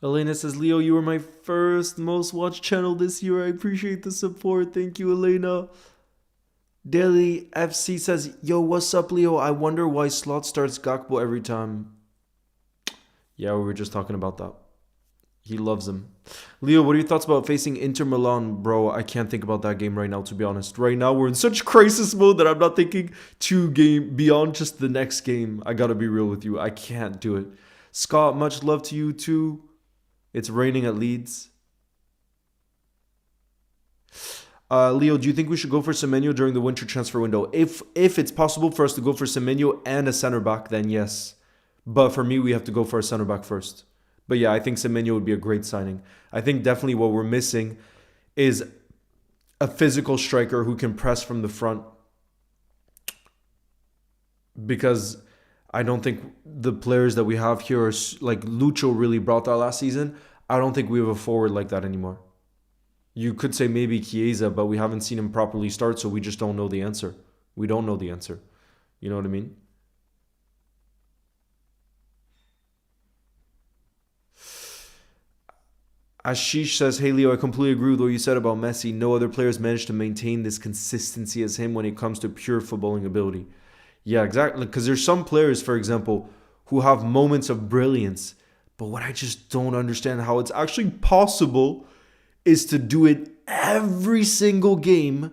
Elena says, Leo, you were my first most watched channel this year. I appreciate the support. Thank you, Elena. Daily FC says, yo, what's up, Leo? I wonder why Slot starts Gakpo every time. Yeah, we were just talking about that. He loves him. Leo, what are your thoughts about facing Inter Milan? Bro, I can't think about that game right now, to be honest. Right now, we're in such crisis mode that I'm not thinking beyond just the next game. I gotta be real with you. I can't do it. Scott, much love to you too. It's raining at Leeds. Leo, do you think we should go for Semenyo during the winter transfer window? If it's possible for us to go for Semenyo and a center back, then yes. But for me, we have to go for a center back first. But yeah, I think Semenyo would be a great signing. I think definitely what we're missing is a physical striker who can press from the front. Because I don't think the players that we have here are like Lucho really brought that last season. I don't think we have a forward like that anymore. You could say maybe Chiesa, but we haven't seen him properly start, so we just don't know the answer. We don't know the answer. You know what I mean? Ashish says, hey Leo, I completely agree with what you said about Messi. No other players managed to maintain this consistency as him when it comes to pure footballing ability. Yeah, exactly. Because there's some players, for example, who have moments of brilliance. But what I just don't understand how it's actually possible is to do it every single game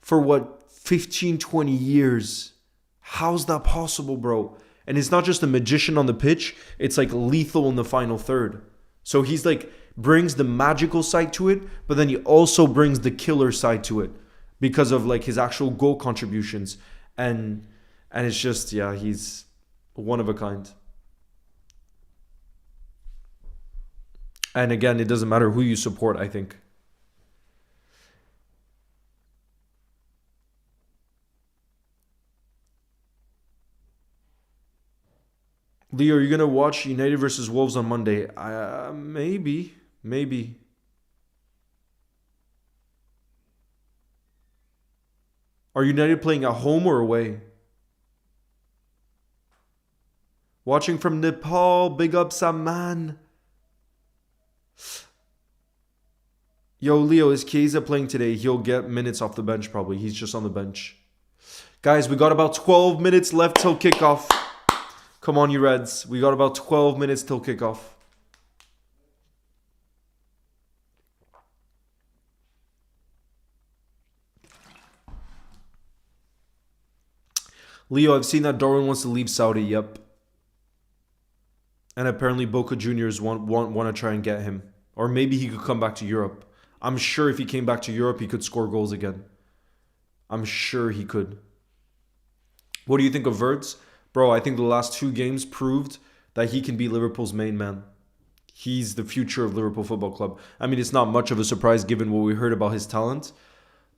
for what, 15, 20 years. How's that possible, bro? And it's not just a magician on the pitch. It's like lethal in the final third. So he's like, brings the magical side to it, but then he also brings the killer side to it because of like his actual goal contributions. And it's just, yeah, he's one of a kind. And again, it doesn't matter who you support, I think. Leo, are you going to watch United versus Wolves on Monday? Maybe. Are United playing at home or away? Watching from Nepal, big up Saman. Yo, Leo, is Chiesa playing today? He'll get minutes off the bench probably. He's just on the bench. Guys, we got about 12 minutes left till kickoff. Come on, you Reds. We got about 12 minutes till kickoff. Leo, I've seen that Darwin wants to leave Saudi. Yep. And apparently Boca Juniors want to try and get him. Or maybe he could come back to Europe. I'm sure if he came back to Europe, he could score goals again. I'm sure he could. What do you think of Wirtz? Bro, I think the last 2 games proved that he can be Liverpool's main man. He's the future of Liverpool Football Club. I mean, it's not much of a surprise given what we heard about his talent.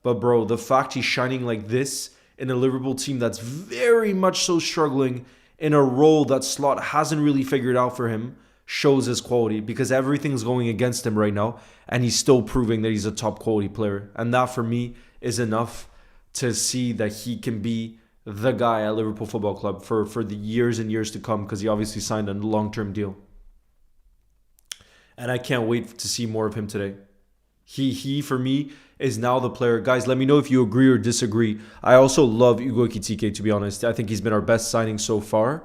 But bro, the fact he's shining like this in a Liverpool team that's very much so struggling in a role that Slot hasn't really figured out for him shows his quality because everything's going against him right now and he's still proving that he's a top quality player. And that for me is enough to see that he can be the guy at Liverpool Football Club for the years and years to come because he obviously signed a long-term deal. And I can't wait to see more of him today. He for me is now the player. Guys, let me know if you agree or disagree. I also love Hugo Ekitike, to be honest. I think he's been our best signing so far,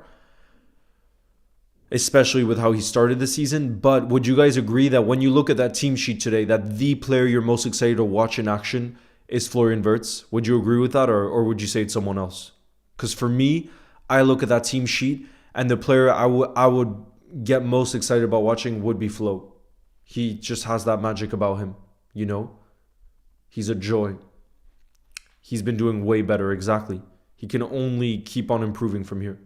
especially with how he started the season. But would you guys agree that when you look at that team sheet today, that the player you're most excited to watch in action is Florian Wirtz? Would you agree with that, or would you say it's someone else? Because for me, I look at that team sheet, and the player I would get most excited about watching would be Flo. He just has that magic about him, you know? He's a joy. He's been doing way better, exactly. He can only keep on improving from here.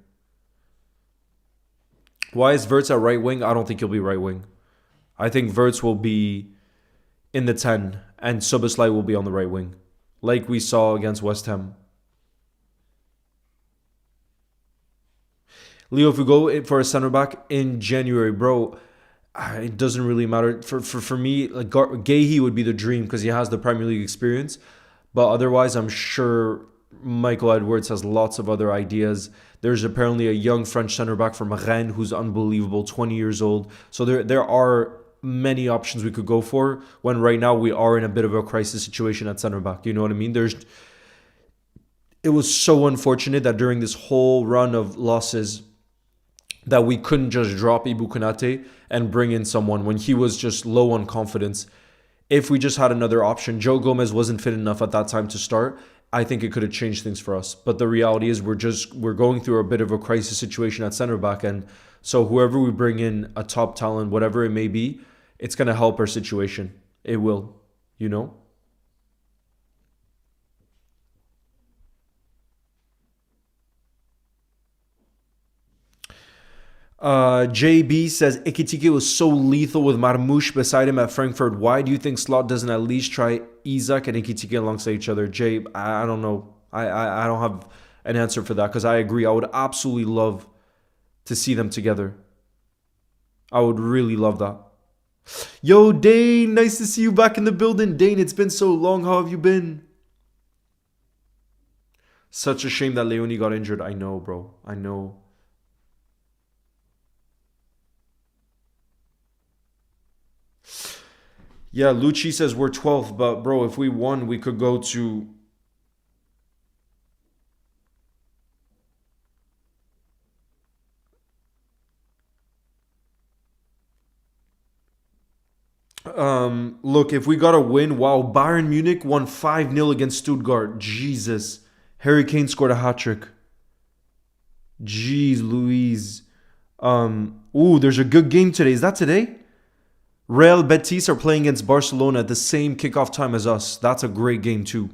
Why is Wirtz at right wing? I don't think he'll be right wing. I think Wirtz will be in the 10 and Soboslai will be on the right wing, like we saw against West Ham. Leo, if we go for a center back in January, bro, it doesn't really matter. For me, like Gahey would be the dream because he has the Premier League experience. But otherwise, I'm sure Michael Edwards has lots of other ideas. There's apparently a young French center back from Rennes who's unbelievable, 20 years old. So there are many options we could go for when right now we are in a bit of a crisis situation at center back. You know what I mean? It was so unfortunate that during this whole run of losses that we couldn't just drop Ibou Konate and bring in someone when he was just low on confidence. If we just had another option, Joe Gomez wasn't fit enough at that time to start. I think it could have changed things for us. But the reality is we're going through a bit of a crisis situation at center back, and So whoever we bring in, a top talent, whatever it may be, it's going to help our situation. It will, you know? JB says Ekitike was so lethal with Marmoush beside him at Frankfurt. Why do you think Slot doesn't at least try Isak and Ekitike alongside each other? Jay, I don't know. I don't have an answer for that because I agree. I would absolutely love to see them together. I would really love that. Yo, Dane, nice to see you back in the building. Dane, it's been so long. How have you been? Such a shame that Leone got injured. I know, bro. I know. Yeah, Lucci says we're 12th, but bro, if we won, we could go to... Look, if we got a win, wow, Bayern Munich won 5-0 against Stuttgart. Jesus. Harry Kane scored a hat-trick. Jeez Louise. There's a good game today. Is that today? Real Betis are playing against Barcelona at the same kickoff time as us. That's a great game too.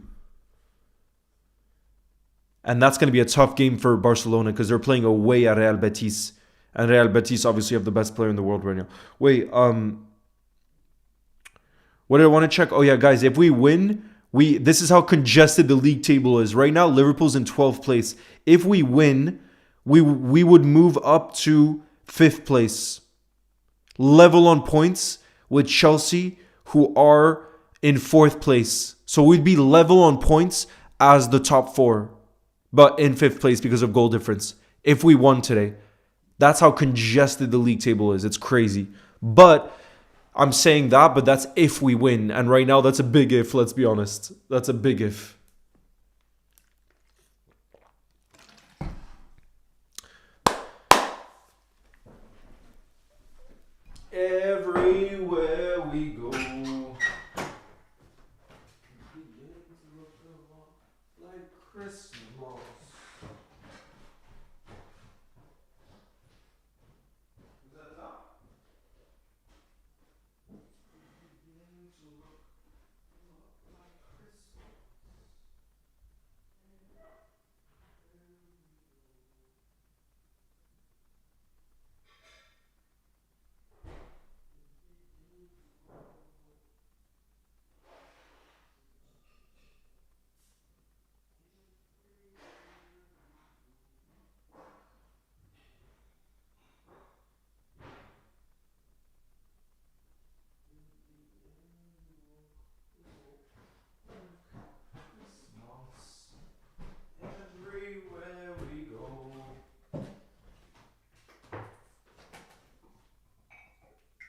And that's going to be a tough game for Barcelona because they're playing away at Real Betis. And Real Betis obviously have the best player in the world right now. Wait, what did I want to check? Oh yeah, guys, if we win, this is how congested the league table is. Right now, Liverpool's in 12th place. If we win, we would move up to 5th place. Level on points with Chelsea, who are in 4th place. So we'd be level on points as the top 4, but in 5th place because of goal difference. If we won today. That's how congested the league table is. It's crazy. But I'm saying that, but that's if we win. And right now, that's a big if, let's be honest. That's a big if. Everywhere we go. Like Christmas.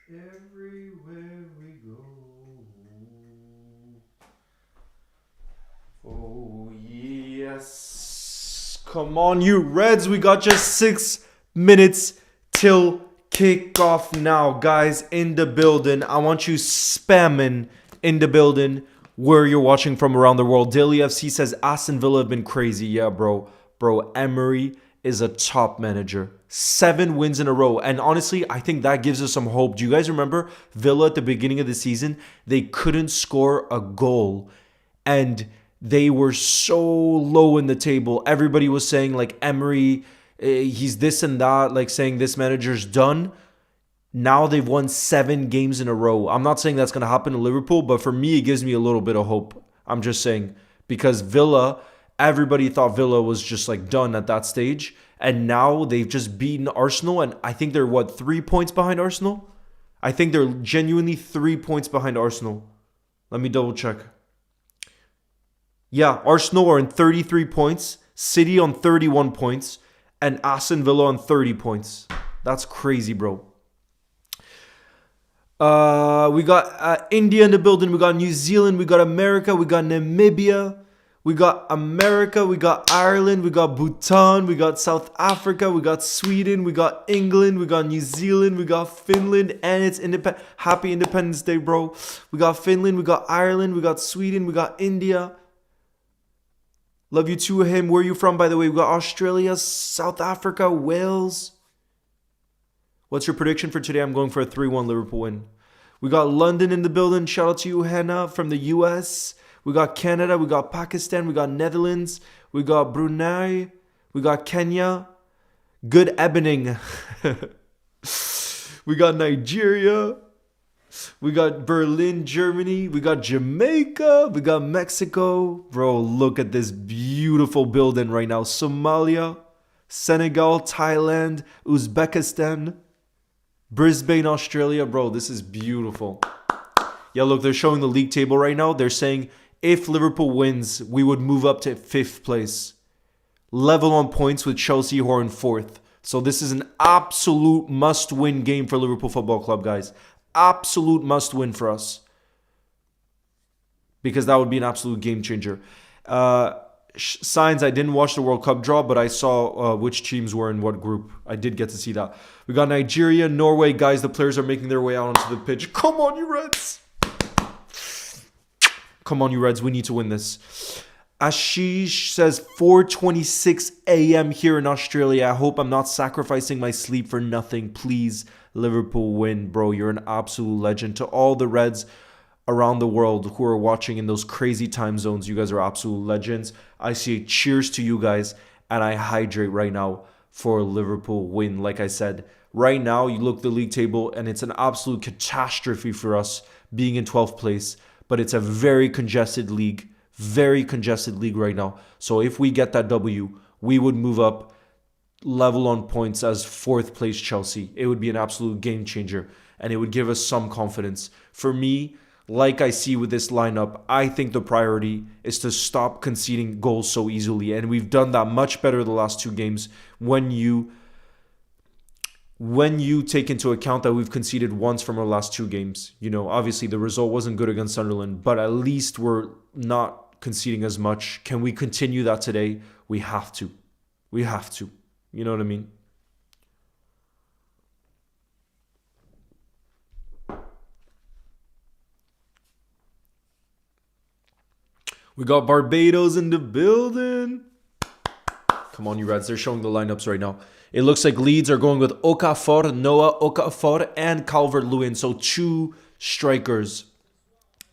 Everywhere we go. Oh, yes. Come on, you Reds. We got just 6 minutes till kickoff now. Guys, in the building. I want you spamming in the building where you're watching from around the world. Daily FC says Aston Villa have been crazy. Yeah, bro. Bro, Emery is a top manager. 7 wins in a row. And honestly, I think that gives us some hope. Do you guys remember Villa at the beginning of the season? They couldn't score a goal. And they were so low in the table. Everybody was saying like Emery, he's this and that, like saying this manager's done. Now they've won 7 games in a row. I'm not saying that's going to happen to Liverpool, but for me, it gives me a little bit of hope. I'm just saying because Villa, everybody thought Villa was just like done at that stage. And now they've just beaten Arsenal. And I think they're, 3 points behind Arsenal? I think they're genuinely 3 points behind Arsenal. Let me double check. Yeah, Arsenal are in 33 points. City on 31 points. And Aston Villa on 30 points. That's crazy, bro. We got India in the building. We got New Zealand. We got America. We got Namibia. We got America, we got Ireland, we got Bhutan, we got South Africa, we got Sweden, we got England, we got New Zealand, we got Finland, and it's Happy Independence Day, bro. We got Finland, we got Ireland, we got Sweden, we got India. Love you too, him. Where are you from, by the way? We got Australia, South Africa, Wales. What's your prediction for today? I'm going for a 3-1 Liverpool win. We got London in the building. Shout out to you, Hannah, from the US. We got Canada. We got Pakistan. We got Netherlands. We got Brunei. We got Kenya. Good evening. We got Nigeria. We got Berlin, Germany. We got Jamaica. We got Mexico. Bro, look at this beautiful building right now. Somalia, Senegal, Thailand, Uzbekistan, Brisbane, Australia. Bro, this is beautiful. Yeah, look, they're showing the league table right now. They're saying if Liverpool wins, we would move up to 5th place. Level on points with Chelsea, who are in 4th. So this is an absolute must-win game for Liverpool Football Club, guys. Absolute must-win for us. Because that would be an absolute game changer. Signs, I didn't watch the World Cup draw, but I saw which teams were in what group. I did get to see that. We got Nigeria, Norway. Guys, the players are making their way out onto the pitch. Come on, you Reds. Come on, you Reds. We need to win this. Ashish says 4:26 a.m. here in Australia. I hope I'm not sacrificing my sleep for nothing. Please, Liverpool win, bro. You're an absolute legend. To all the Reds around the world who are watching in those crazy time zones, you guys are absolute legends. I say cheers to you guys, and I hydrate right now for a Liverpool win. Like I said, right now you look at the league table, and it's an absolute catastrophe for us being in 12th place. But it's a very congested league. Very congested league right now. So if we get that W, we would move up level on points as 4th place Chelsea. It would be an absolute game changer, and it would give us some confidence. For me, like I see with this lineup, I think the priority is to stop conceding goals so easily, and we've done that much better the last 2 games when you take into account that we've conceded once from our last 2 games. You know, obviously the result wasn't good against Sunderland, but at least we're not conceding as much. Can we continue that today? We have to. We have to. You know what I mean? We got Barbados in the building. Come on, you Reds. They're showing the lineups right now. It looks like Leeds are going with Okafor, Noah Okafor, and Calvert-Lewin. So 2 strikers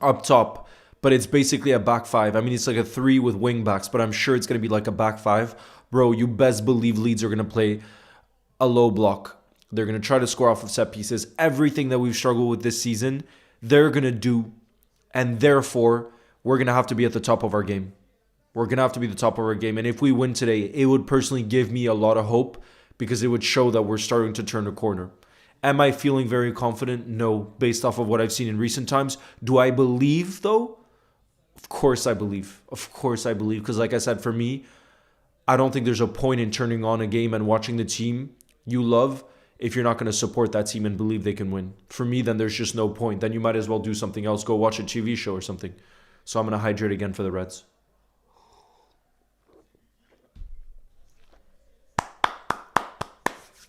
up top. But it's basically a back 5. I mean, it's like a 3 with wing backs, but I'm sure it's going to be like a back 5. Bro, you best believe Leeds are going to play a low block. They're going to try to score off of set pieces. Everything that we've struggled with this season, they're going to do. And therefore, we're going to have to be at the top of our game. We're going to have to be the top of our game. And if we win today, it would personally give me a lot of hope because it would show that we're starting to turn the corner. Am I feeling very confident? No, based off of what I've seen in recent times. Do I believe, though? Of course I believe. Of course I believe. Because like I said, for me, I don't think there's a point in turning on a game and watching the team you love if you're not going to support that team and believe they can win. For me, then there's just no point. Then you might as well do something else. Go watch a TV show or something. So I'm going to hydrate again for the Reds.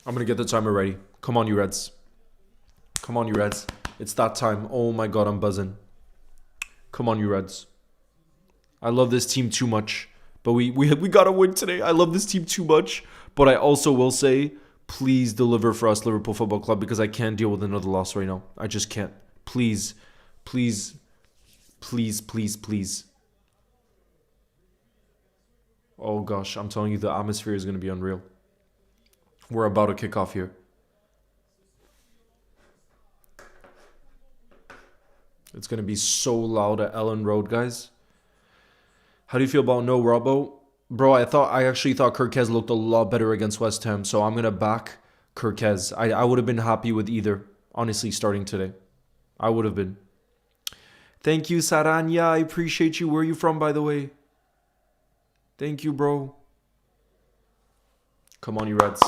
I'm going to get the timer ready. Come on, you Reds. Come on, you Reds. It's that time. Oh my God, I'm buzzing. Come on, you Reds. I love this team too much. But we got to win today. I love this team too much. But I also will say, please deliver for us, Liverpool Football Club, because I can't deal with another loss right now. I just can't. Please, please, please, please, please. Oh gosh, I'm telling you, the atmosphere is going to be unreal. We're about to kick off here. It's going to be so loud at Ellen Road, guys. How do you feel about no Robbo? Bro, I actually thought Kirkez looked a lot better against West Ham, so I'm going to back Kirkez. I would have been happy with either, honestly, starting today. I would have been. Thank you, Saranya. I appreciate you. Where are you from, by the way? Thank you, bro. Come on, you Reds.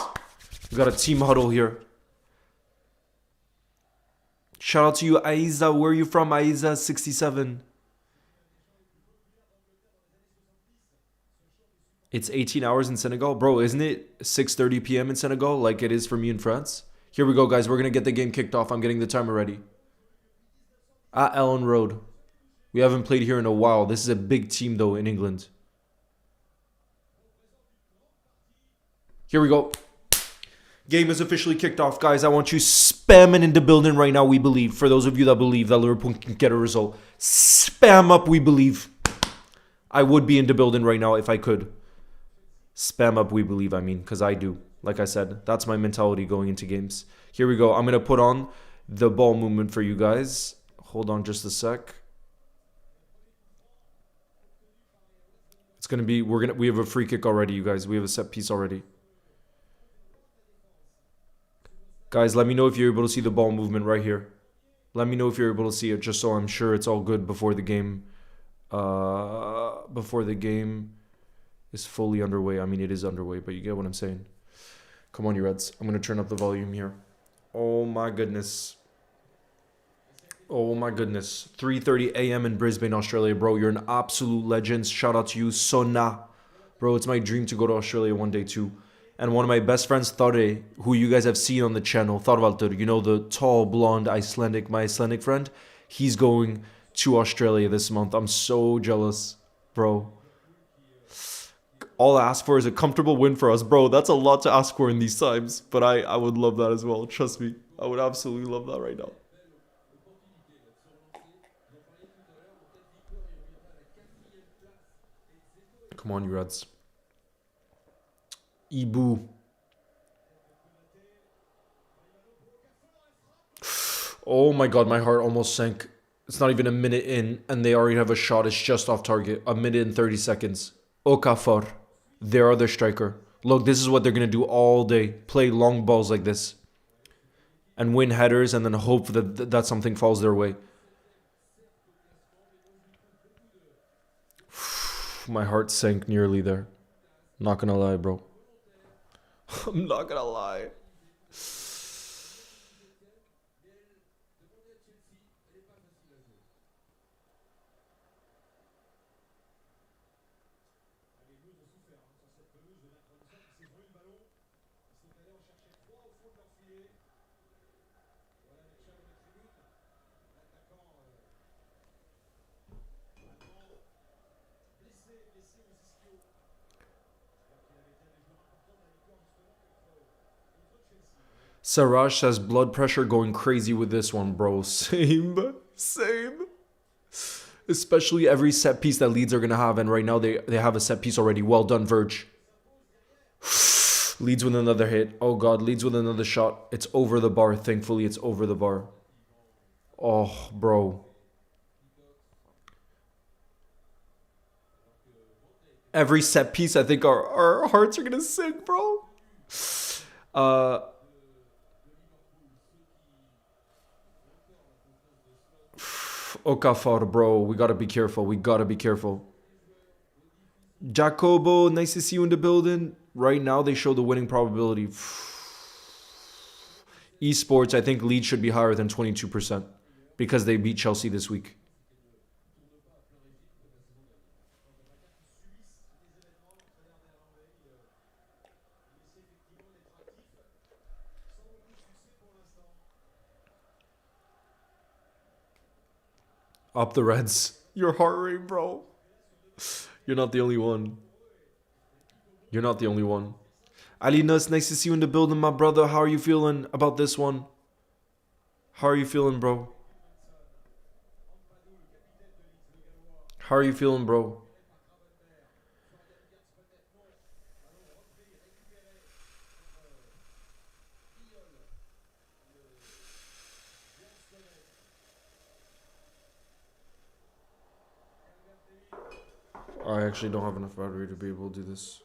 We got a team huddle here. Shout out to you, Aiza. Where are you from, Aiza67? It's 18 hours in Senegal. Bro, isn't it 6:30 p.m. in Senegal like it is for me in France? Here we go, guys. We're going to get the game kicked off. I'm getting the timer ready. At Ellen Road. We haven't played here in a while. This is a big team, though, in England. Here we go. Game is officially kicked off, guys. I want you spamming into building right now, we believe. For those of you that believe that Liverpool can get a result, spam up, we believe. I would be into building right now if I could. Spam up, we believe, I mean, because I do. Like I said, that's my mentality going into games. Here we go. I'm going to put on the ball movement for you guys. Hold on just a sec. It's going to be, we have a free kick already, you guys. We have a set piece already. Guys, let me know if you're able to see the ball movement right here. Let me know if you're able to see it, just so I'm sure it's all good before the game. Before the game is fully underway. I mean, it is underway, but you get what I'm saying. Come on, you Reds. I'm going to turn up the volume here. Oh, my goodness. Oh, my goodness. 3:30 a.m. in Brisbane, Australia. Bro, you're an absolute legend. Shout out to you, Sona. Bro, it's my dream to go to Australia one day, too. And one of my best friends, Tare, who you guys have seen on the channel, Thorvaldur, you know, the tall, blonde, my Icelandic friend, he's going to Australia this month. I'm so jealous, bro. All I ask for is a comfortable win for us, bro. That's a lot to ask for in these times, but I would love that as well. Trust me. I would absolutely love that right now. Come on, you Reds. Ibu. Oh my god, my heart almost sank. It's not even a minute in, and they already have a shot. It's just off target. A minute and 30 seconds. Okafor, their other striker. Look, this is what they're going to do all day. Play long balls like this. And win headers, and then hope that something falls their way. My heart sank nearly there. Not going to lie, bro. I'm not going to lie. Sarash says blood pressure going crazy with this one, bro. Same. Especially every set piece that Leeds are going to have. And right now they have a set piece already. Well done, Verge. Leeds with another hit. Oh, God. Leeds with another shot. It's over the bar. Thankfully, it's over the bar. Oh, bro. Every set piece, I think our hearts are going to sink, bro. Okafor, bro. We got to be careful. Jacobo, nice to see you in the building. Right now, they show the winning probability. Esports, I think Leeds should be higher than 22% because they beat Chelsea this week. Up the Reds. Your heart rate, bro. You're not the only one. Alinas, nice to see you in the building, my brother. How are you feeling about this one? How are you feeling, bro? I actually don't have enough battery to be able to do this.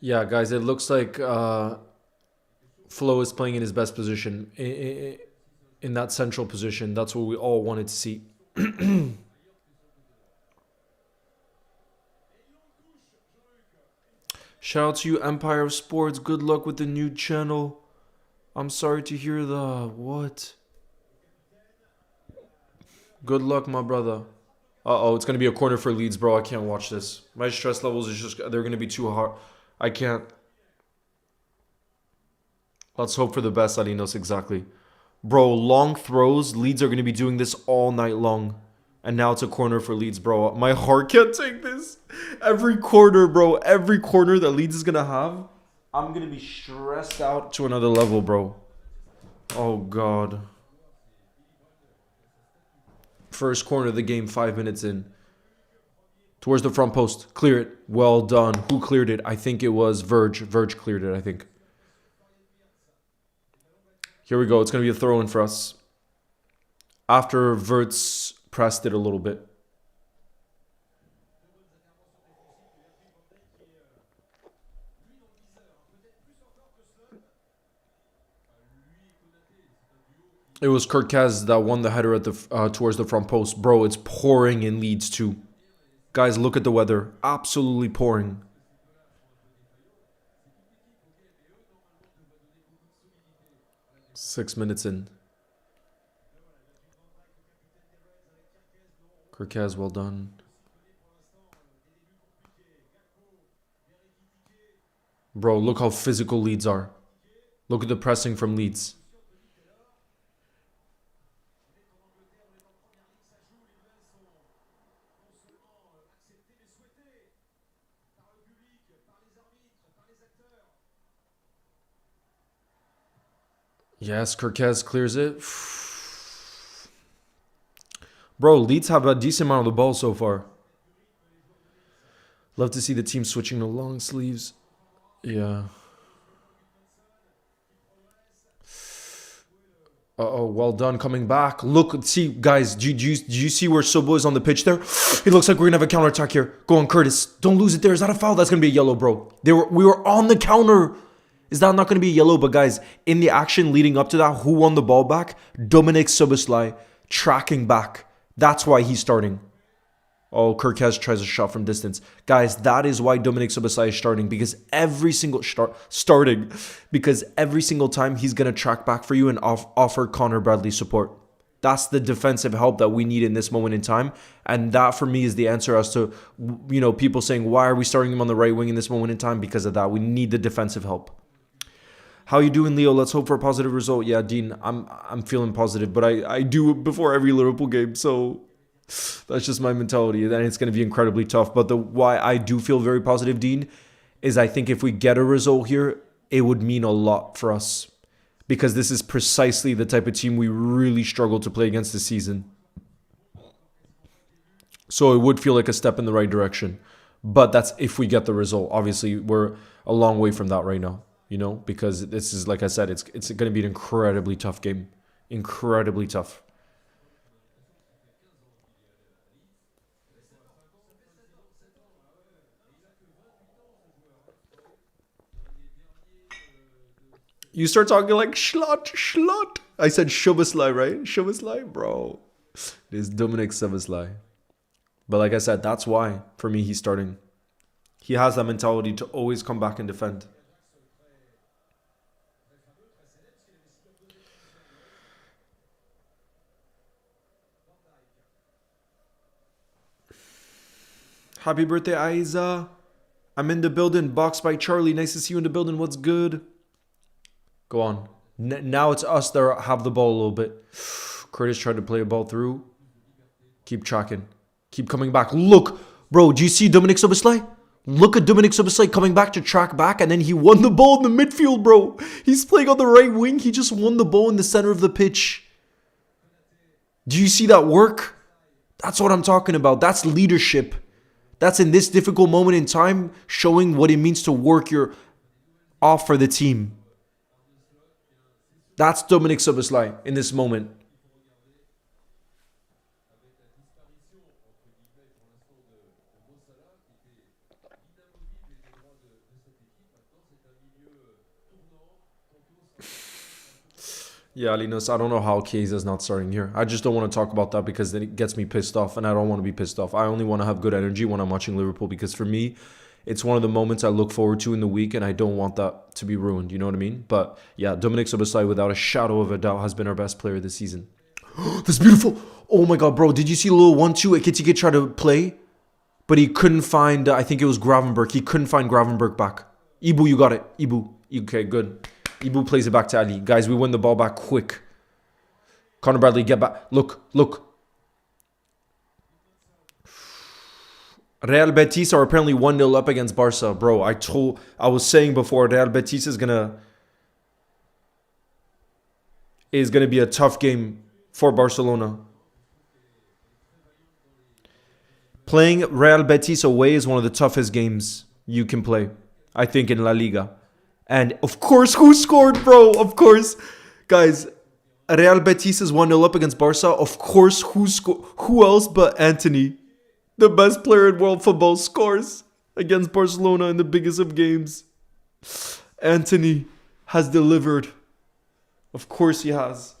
Yeah, guys, it looks like Flo is playing in his best position, in that central position. That's what we all wanted to see. Shout out to you, Empire of Sports. Good luck with the new channel. I'm sorry to hear the... What? Good luck, my brother. Uh-oh, it's going to be a corner for Leeds, bro. I can't watch this. My stress levels is just... They're going to be too hard. I can't. Let's hope for the best, Alinos, exactly. Bro, long throws. Leeds are going to be doing this all night long. And now it's a corner for Leeds, bro. My heart can't take this. Every corner, bro. Every corner that Leeds is going to have, I'm going to be stressed out to another level, bro. Oh, God. First corner of the game, 5 minutes in. Towards the front post. Clear it. Well done. Who cleared it? I think it was Verge. Verge cleared it, I think. Here we go. It's going to be a throw-in for us. After Verts pressed it a little bit. It was Kirkaz that won the header at the towards the front post. Bro, it's pouring in Leeds too. Guys, look at the weather. Absolutely pouring. Six minutes in. Kirkaz, well done. Bro, look how physical Leeds are. Look at the pressing from Leeds. Yes, Kirkaz clears it. Bro, Leeds have a decent amount of the ball so far. Love to see the team switching to long sleeves. Yeah. Uh-oh, well done coming back. Look, see, guys, do you see where Sobo is on the pitch there? It looks like we're going to have a counter-attack here. Go on, Curtis. Don't lose it there. Is that a foul? That's going to be a yellow, bro. We were on the counter. Is that not going to be a yellow? But guys, in the action leading up to that, who won the ball back? Dominic Soboslai tracking back. That's why he's starting. Oh, Kirkaz tries a shot from distance. Guys, that is why Dominic Soboslai is starting. Because every single time he's going to track back for you and offer Connor Bradley support. That's the defensive help that we need in this moment in time. And that for me is the answer as to, you know, people saying, why are we starting him on the right wing in this moment in time? Because of that. We need the defensive help. How you doing, Leo? Let's hope for a positive result. Yeah, Dean, I'm feeling positive, but I do it before every Liverpool game, so that's just my mentality. And it's going to be incredibly tough. But the why I do feel very positive, Dean, is I think if we get a result here, it would mean a lot for us. Because this is precisely the type of team we really struggle to play against this season. So it would feel like a step in the right direction. But that's if we get the result. Obviously, we're a long way from that right now. You know, because this is, like I said, it's going to be an incredibly tough game. Incredibly tough. You start talking like Schlot. I said Szoboszlai, right? Szoboszlai, bro. It is Dominic Szoboszlai. But like I said, that's why, for me, he's starting. He has that mentality to always come back and defend. Happy birthday, Aiza. I'm in the building. Boxed by Charlie. Nice to see you in the building. What's good? Go on. Now it's us that have the ball a little bit. Curtis tried to play a ball through. Keep tracking. Keep coming back. Look, bro, do you see Dominic Szoboszlai? Look at Dominic Szoboszlai coming back to track back, and then he won the ball in the midfield, bro. He's playing on the right wing. He just won the ball in the center of the pitch. Do you see that work? That's what I'm talking about. That's leadership. That's in this difficult moment in time, showing what it means to work your off for the team. That's Dominic Szoboszlai in this moment. Yeah, Linus, I don't know how Kiesa's not starting here. I just don't want to talk about that because then it gets me pissed off, and I don't want to be pissed off. I only want to have good energy when I'm watching Liverpool because for me, it's one of the moments I look forward to in the week, and I don't want that to be ruined. You know what I mean? But yeah, Dominic Szoboszlai, without a shadow of a doubt, has been our best player this season. That's beautiful. Oh my God, bro. Did you see a little 1-2? Ekitike tried to play, but he couldn't find, I think it was Gravenberg. He couldn't find Gravenberg back. Ibu, you got it. Ibu. Okay, good. Ibu plays it back to Ali. Guys, we win the ball back quick. Conor Bradley, get back. Look. Real Betis are apparently 1-0 up against Barca. Bro, I was saying before, Real Betis is gonna be a tough game for Barcelona. Playing Real Betis away is one of the toughest games you can play, I think, in La Liga. And of course, who scored, bro? Of course. Guys, Real Betis is 1-0 up against Barca. Of course, who else but Anthony, the best player in world football, scores against Barcelona in the biggest of games. Anthony has delivered. Of course he has.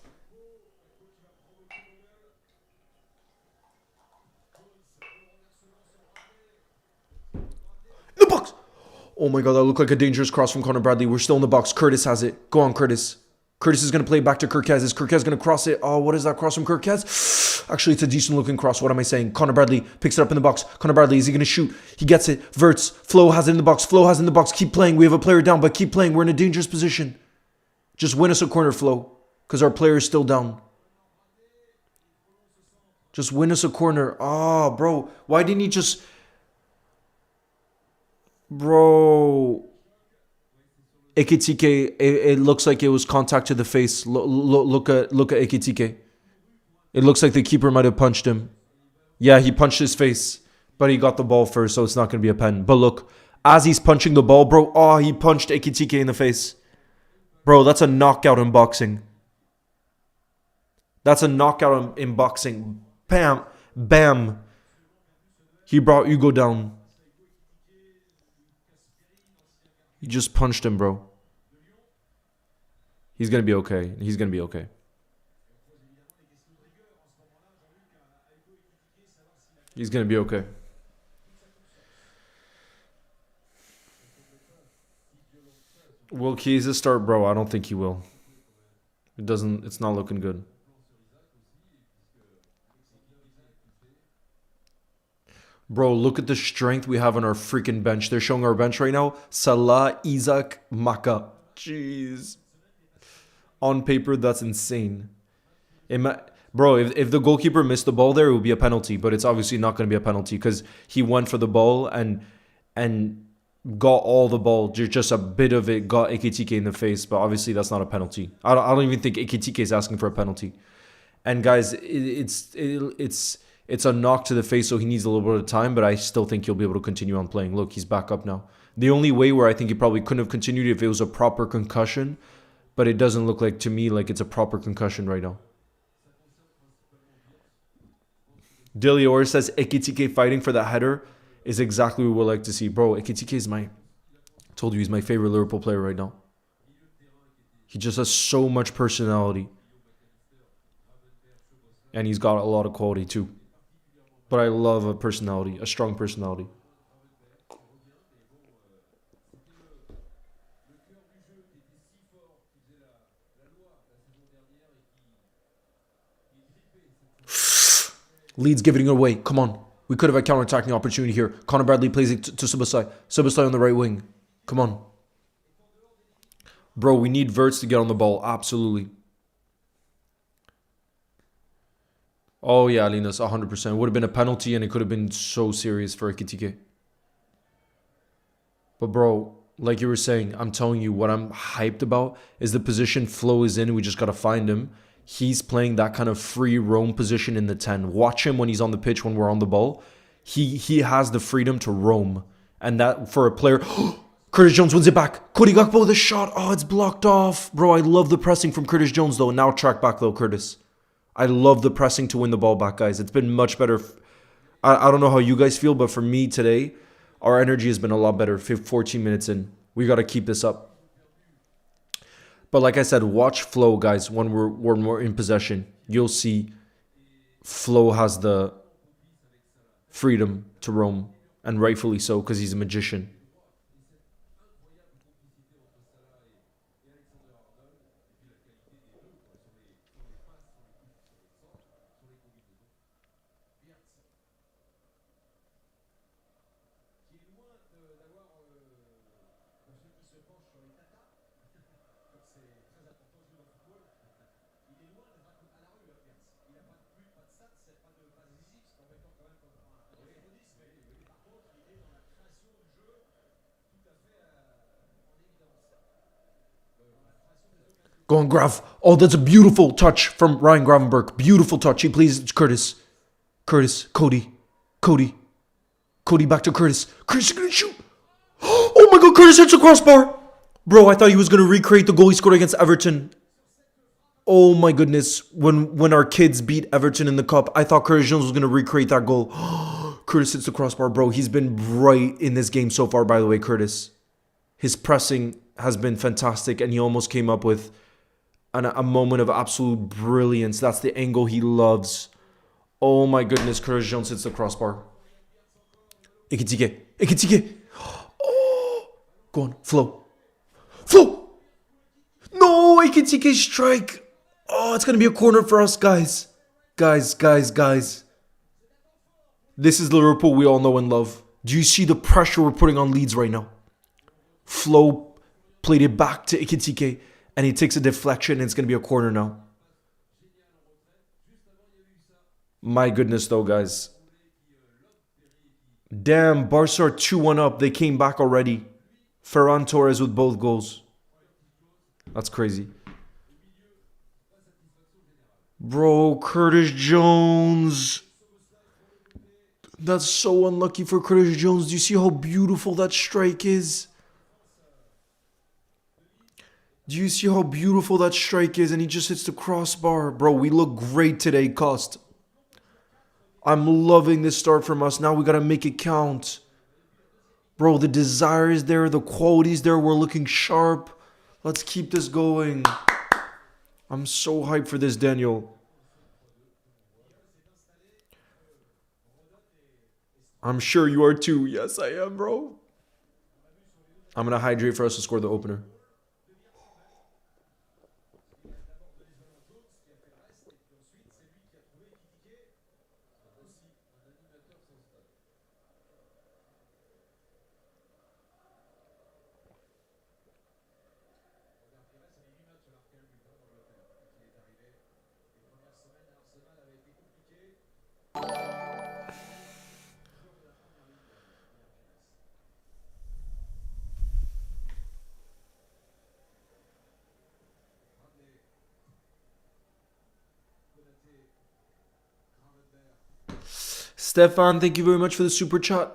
The box. Oh my god, that looked like a dangerous cross from Conor Bradley. We're still in the box. Curtis has it. Go on, Curtis. Curtis is going to play it back to Kirkez. Is Kirkez going to cross it? Oh, what is that cross from Kirkez? Actually, it's a decent looking cross. What am I saying? Conor Bradley picks it up in the box. Conor Bradley, is he going to shoot? He gets it. Verts. Flo has it in the box. Flo has it in the box. Keep playing. We have a player down, but keep playing. We're in a dangerous position. Just win us a corner, Flo, because our player is still down. Just win us a corner. Oh, bro. Why didn't he just... Bro... Ekitike, it looks like it was contact to the face. Look at Ekitike. It looks like the keeper might have punched him. Yeah, he punched his face, but he got the ball first, so it's not going to be a pen. But look, as he's punching the ball, bro, oh, he punched Ekitike in the face. Bro, that's a knockout in boxing. That's a knockout in boxing. Bam, bam. He brought Hugo down. He just punched him, bro. He's going to be okay. He's going to be okay. He's going to be okay. Will Chiesa start, bro? I don't think he will. It's not looking good. Bro, look at the strength we have on our freaking bench. They're showing our bench right now. Salah, Isaac, Maka. Jeez. On paper, that's insane. Bro, if the goalkeeper missed the ball there, it would be a penalty. But it's obviously not going to be a penalty because he went for the ball and got all the ball. Just a bit of it got Ekitike in the face. But obviously, that's not a penalty. I don't even think Ekitike is asking for a penalty. And guys, it's a knock to the face, so he needs a little bit of time, but I still think he'll be able to continue on playing. Look, he's back up now. The only way where I think he probably couldn't have continued if it was a proper concussion, but it doesn't look like to me like it's a proper concussion right now. Dilior says Ekitike fighting for the header is exactly what we would like to see. Bro, Ekitike is he's my favorite Liverpool player right now. He just has so much personality. And he's got a lot of quality too. But I love a personality, a strong personality. Leeds giving it away. Come on. We could have a counter-attacking opportunity here. Conor Bradley plays it to Subasai. Subasai on the right wing. Come on. Bro, we need Verts to get on the ball. Absolutely. Oh, yeah, Linus, 100%. It would have been a penalty, and it could have been so serious for Ekitike. But, bro, like you were saying, I'm telling you, what I'm hyped about is the position Flo is in. We just got to find him. He's playing that kind of free roam position in the 10. Watch him when he's on the pitch, when we're on the ball. He has the freedom to roam. And that, for a player... Curtis Jones wins it back. Cody Gakpo with a shot. Oh, it's blocked off. Bro, I love the pressing from Curtis Jones, though. Now track back, though, Curtis. I love the pressing to win the ball back, guys. It's been much better. I don't know how you guys feel, but for me today, our energy has been a lot better. 14 minutes in. We got to keep this up. But like I said, watch Flo, guys, when we're in possession. You'll see Flo has the freedom to roam, and rightfully so, because he's a magician. Go on, Grav. Oh, that's a beautiful touch from Ryan Gravenberch. Beautiful touch. He plays Curtis. Curtis. Cody. Cody. Cody back to Curtis. Curtis is going to shoot. Oh my god, Curtis hits the crossbar. Bro, I thought he was going to recreate the goal he scored against Everton. Oh my goodness. When our kids beat Everton in the cup, I thought Curtis Jones was going to recreate that goal. Curtis hits the crossbar. Bro, he's been bright in this game so far, by the way, Curtis. His pressing has been fantastic, and he almost came up with a moment of absolute brilliance. That's the angle he loves. Oh my goodness, Curtis Jones hits the crossbar. Ekitike. Oh, go on, Flo. No, Ekitike strike. Oh, it's going to be a corner for us, guys. Guys. This is Liverpool we all know and love. Do you see the pressure we're putting on Leeds right now? Flo played it back to Ekitike, and he takes a deflection, and it's going to be a corner now. My goodness, though, guys. Damn, Barca are 2-1 up. They came back already. Ferran Torres with both goals. That's crazy. Bro, Curtis Jones. That's so unlucky for Curtis Jones. Do you see how beautiful that strike is? Do you see how beautiful that strike is? And he just hits the crossbar. Bro, we look great today, Cost. I'm loving this start from us. Now we got to make it count. Bro, the desire is there. The quality is there. We're looking sharp. Let's keep this going. I'm so hyped for this, Daniel. I'm sure you are too. Yes, I am, bro. I'm going to hydrate for us to score the opener. Stefan, thank you very much for the super chat.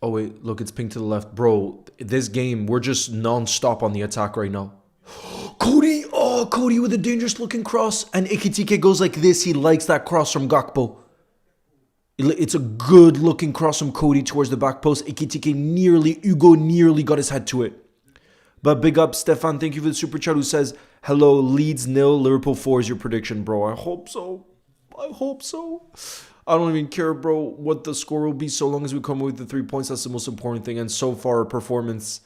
Oh, wait. Look, it's pink to the left. Bro, this game, we're just non-stop on the attack right now. Cody! Oh, Cody with a dangerous looking cross. And Ekitike goes like this. He likes that cross from Gakpo. It's a good looking cross from Cody towards the back post. Hugo nearly got his head to it. But big up, Stefan. Thank you for the super chat who says, hello, Leeds 0, Liverpool 4 is your prediction, bro. I hope so. I don't even care, bro, what the score will be so long as we come with the 3 points. That's the most important thing. And so far, our performance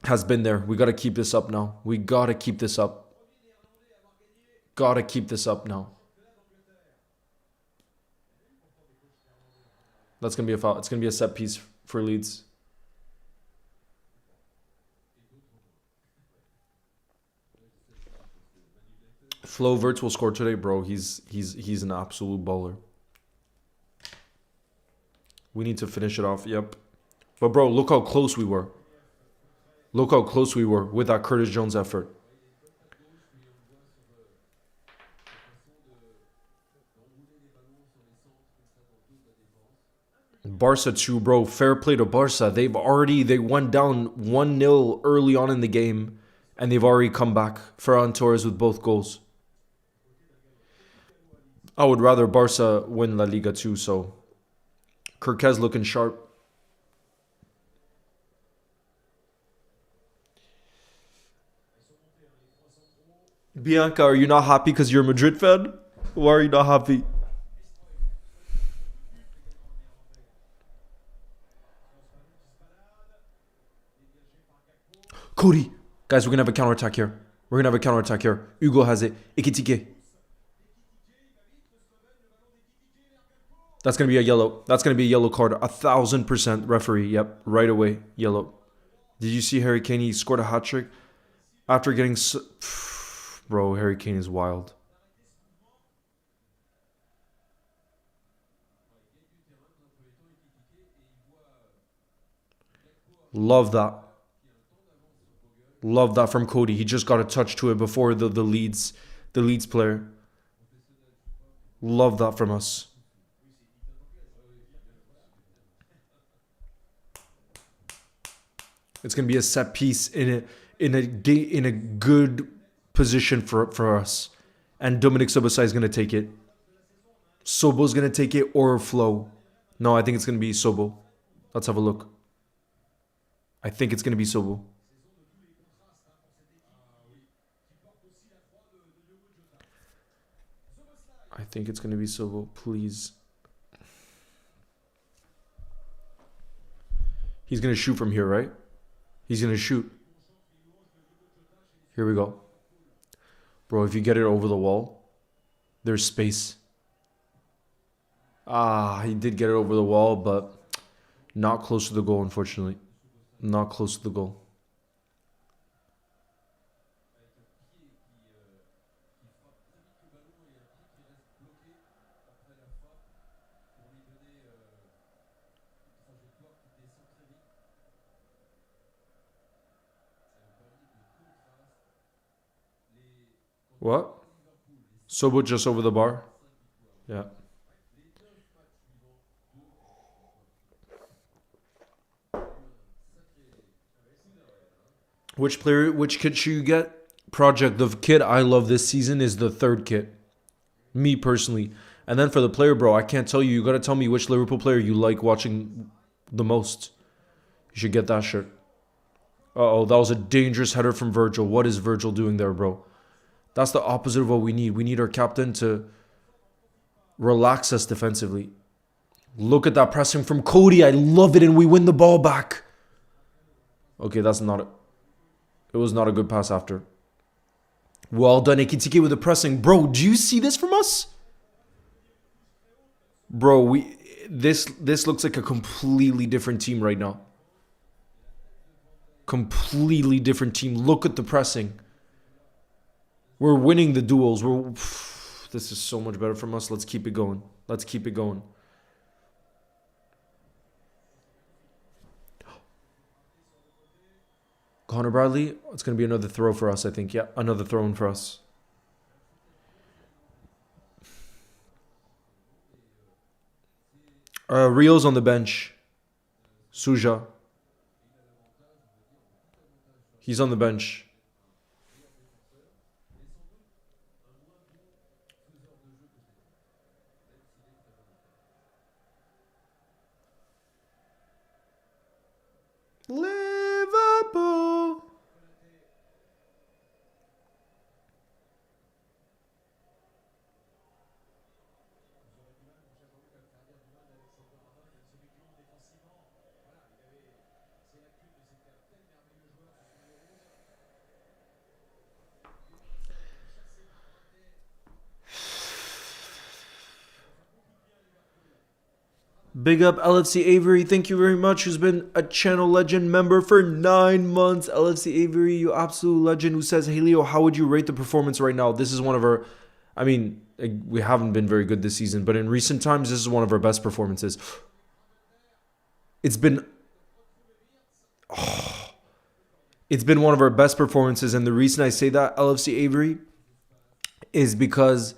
has been there. We got to keep this up now. We got to keep this up. Now. That's going to be a foul. It's going to be a set piece for Leeds. Flo Wirtz will score today, bro. He's an absolute baller. We need to finish it off. Yep. But bro, look how close we were. Look how close we were with that Curtis Jones effort. Barca too, bro. Fair play to Barca. They went down 1-0 early on in the game, and they've already come back. Ferran Torres with both goals. I would rather Barca win La Liga too, so Kirkez looking sharp. Bianca, are you not happy because you're a Madrid fan? Why are you not happy? Cody. Guys, we're going to have a counterattack here. Hugo has it. Ekitike. That's going to be a yellow. That's going to be a yellow card. 1,000% referee. Yep, right away. Yellow. Did you see Harry Kane? He scored a hat-trick after getting... Bro, Harry Kane is wild. Love that. Love that from Cody. He just got a touch to it before the Leeds player. Love that from us. It's gonna be a set piece in a good position for us, and Dominic Szoboszlai is gonna take it. Sobo's gonna take it or Flo. No, I think it's gonna be Sobo. Let's have a look. I think it's gonna be Sobo. I think it's gonna be Sobo. Please. He's gonna shoot from here, right? He's gonna shoot. Here we go. Bro, if you get it over the wall, there's space. Ah, he did get it over the wall, but not close to the goal, unfortunately. Not close to the goal. What? Sobo just over the bar? Yeah. Which kit should you get? Project. The kit I love this season is the third kit. Me personally. And then for the player, bro, I can't tell you. You got to tell me which Liverpool player you like watching the most. You should get that shirt. Uh-oh, that was a dangerous header from Virgil. What is Virgil doing there, bro? That's the opposite of what we need. We need our captain to relax us defensively. Look at that pressing from Cody. I love it, and we win the ball back. Okay, that's not it. It was not a good pass after. Well done, Ekitike with the pressing. Bro, do you see this from us? Bro, this looks like a completely different team right now. Completely different team. Look at the pressing. We're winning the duels. This is so much better from us. Let's keep it going. Let's keep it going. Connor Bradley. It's going to be another throw for us, I think. Yeah, another throw in for us. Rio's on the bench. Suja. He's on the bench. Liverpool. Big up LFC Avery, thank you very much, who's been a channel legend member for 9 months. LFC Avery, you absolute legend, who says, hey Leo, how would you rate the performance right now? This is one of our, I mean, we haven't been very good this season, but in recent times, this is one of our best performances. It's been one of our best performances, and the reason I say that, LFC Avery, is because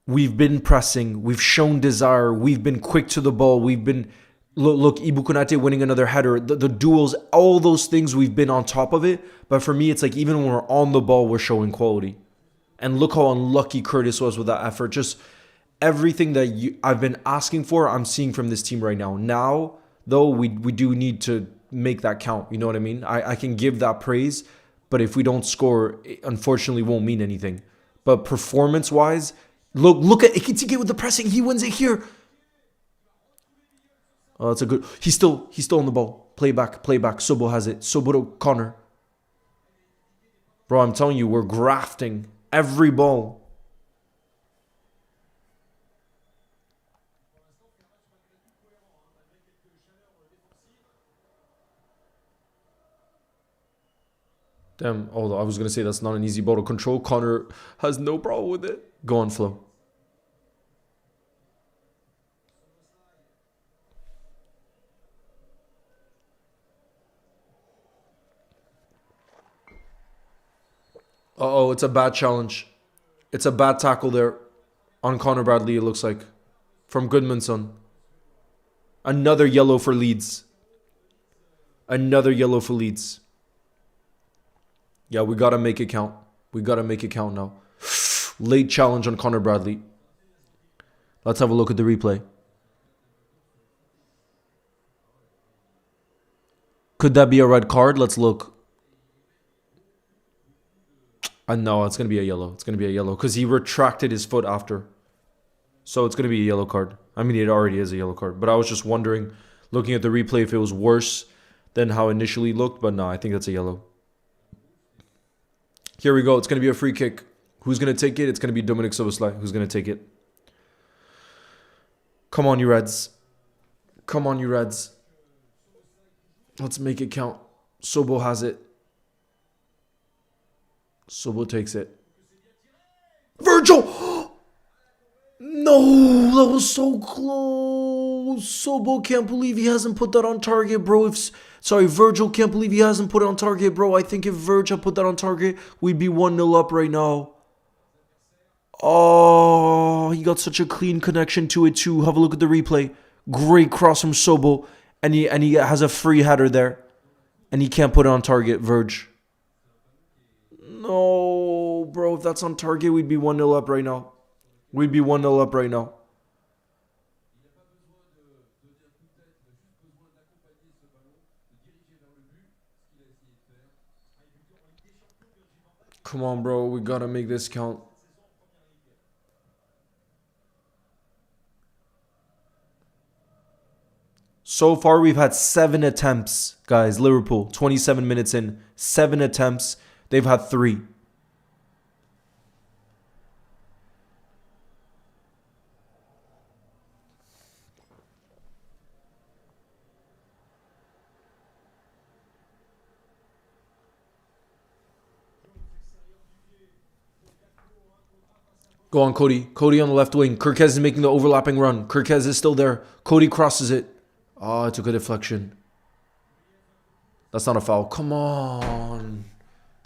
we've been pressing, we've shown desire, we've been quick to the ball, we've been, look Ibu Konate winning another header, the duels, all those things, we've been on top of it. But for me, it's like even when we're on the ball, we're showing quality. And look how unlucky Curtis was with that effort. Just everything that I've been asking for, I'm seeing from this team right now. Now, though, we do need to make that count. You know what I mean? I can give that praise, but if we don't score, it unfortunately won't mean anything. But performance-wise, look at Ekitike with the pressing. He wins it here. Oh, that's a good. He's still on the ball. Play back. Sobo has it. Sobo to Connor. Bro, I'm telling you, we're grafting every ball. Damn, although I was going to say that's not an easy ball to control. Connor has no problem with it. Go on, Flo. Uh-oh, it's a bad challenge. It's a bad tackle there on Connor Bradley, it looks like. From Goodmanson. Another yellow for Leeds. Another yellow for Leeds. Yeah, we got to make it count. We got to make it count now. Late challenge on Connor Bradley. Let's have a look at the replay. Could that be a red card? Let's look. No, it's going to be a yellow. It's going to be a yellow because he retracted his foot after. So it's going to be a yellow card. I mean, it already is a yellow card. But I was just wondering, looking at the replay, if it was worse than how it initially looked. But no, I think that's a yellow. Here we go. It's going to be a free kick. Who's going to take it? It's going to be Dominic Soboslai who's going to take it. Come on, you Reds. Come on, you Reds. Let's make it count. Sobo has it. Sobo takes it. Virgil! No, that was so close. Sobo can't believe he hasn't put that on target, bro. Virgil can't believe he hasn't put it on target, bro. I think if Virgil put that on target, we'd be 1-0 up right now. Oh, he got such a clean connection to it too. Have a look at the replay. Great cross from Sobo. And he has a free header there. And he can't put it on target, Verge. No, bro. If that's on target, we'd be 1-0 up right now. We'd be 1-0 up right now. Come on, bro. We gotta make this count. So far, we've had 7 attempts, guys. Liverpool, 27 minutes in. 7 attempts. They've had 3. Go on, Cody. Cody on the left wing. Kirkez is making the overlapping run. Kirkez is still there. Cody crosses it. Oh, it took a deflection. That's not a foul. Come on.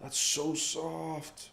That's so soft.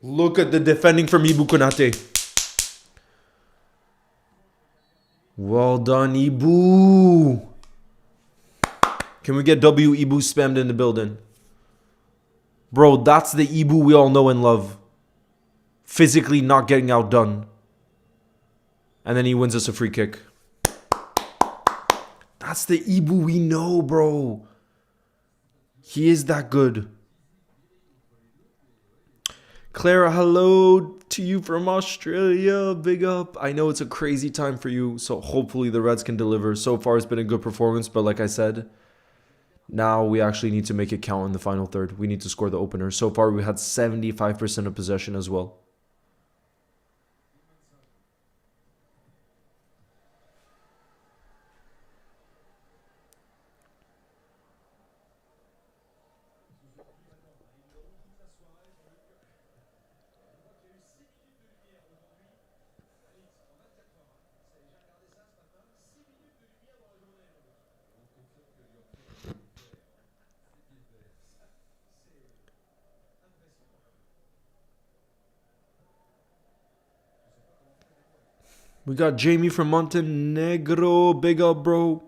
Look at the defending from Ibu Konate. Well done, Ibu. Can we get W Ibu spammed in the building? Bro, that's the Ibu we all know and love. Physically not getting outdone. And then he wins us a free kick. That's the Ibu we know, bro. He is that good. Clara, hello to you from Australia. Big up. I know it's a crazy time for you, so hopefully the Reds can deliver. So far, it's been a good performance, but like I said, now we actually need to make it count in the final third. We need to score the opener. So far, we had 75% of possession as well. We got Jamie from Montenegro. Big up, bro.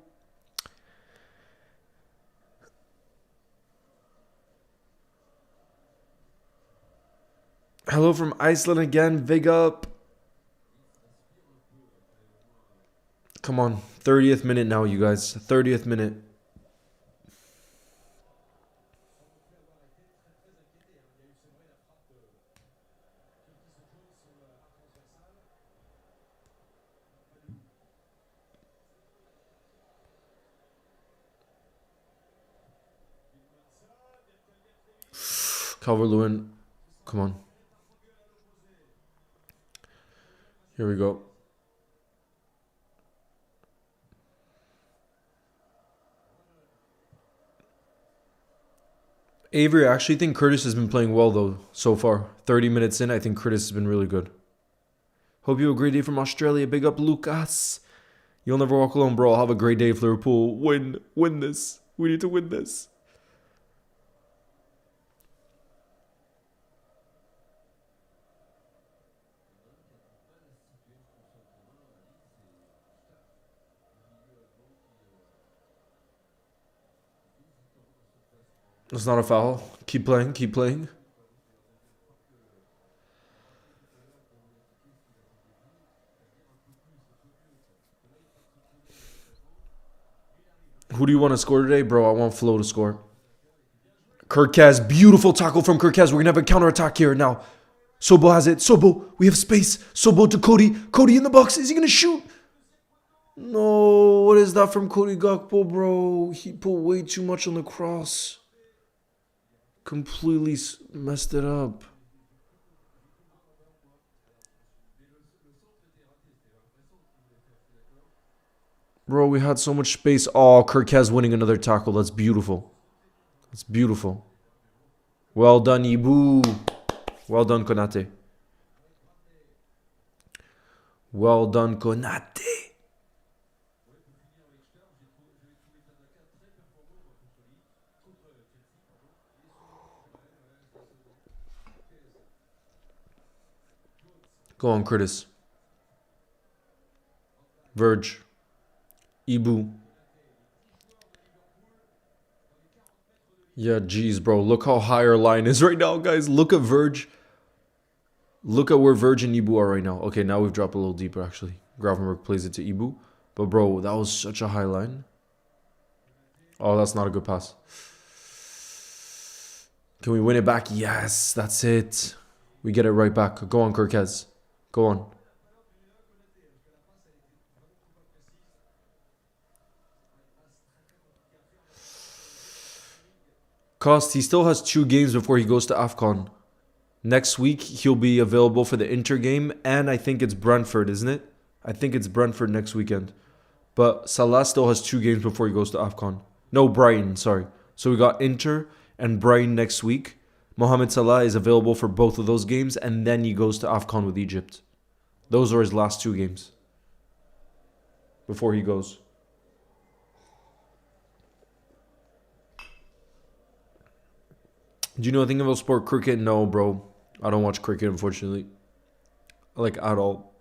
Hello from Iceland again. Big up. Come on. 30th minute now, you guys. 30th minute. Calvert-Lewin. Come on. Here we go. Avery, I actually think Curtis has been playing well, though, so far. 30 minutes in, I think Curtis has been really good. Hope you have a great day from Australia. Big up, Lucas. You'll never walk alone, bro. I'll have a great day if Liverpool win. Win this. We need to win this. It's not a foul. Keep playing. Keep playing. Who do you want to score today? Bro, I want Flo to score. Kirkaz, beautiful tackle from Kirkaz. We're going to have a counter-attack here now. Sobo has it. Sobo, we have space. Sobo to Cody. Cody in the box. Is he going to shoot? No, what is that from Cody Gakpo, bro? He put way too much on the cross. Completely messed it up. Bro, we had so much space. Oh, Kirkaz winning another tackle. That's beautiful. That's beautiful. Well done, Ibu. Well done, Konate. Well done, Konate. Go on, Curtis. Verge. Ibu. Yeah, geez, bro. Look how high our line is right now, guys. Look at Verge. Look at where Verge and Ibu are right now. Okay, now we've dropped a little deeper, actually. Gravenberg plays it to Ibu. But, bro, that was such a high line. Oh, that's not a good pass. Can we win it back? Yes, that's it. We get it right back. Go on, Kirkaz. Go on. Cost, he still has 2 games before he goes to AFCON. Next week, he'll be available for the Inter game, and I think it's Brentford, isn't it? I think it's Brentford next weekend. But Salah still has 2 games before he goes to AFCON. No, Brighton, sorry. So we got Inter and Brighton next week. Mohamed Salah is available for both of those games, and then he goes to AFCON with Egypt. Those are his last 2 games before he goes. Do you know anything about sport? Cricket? No, bro. I don't watch cricket, unfortunately. Like, at all.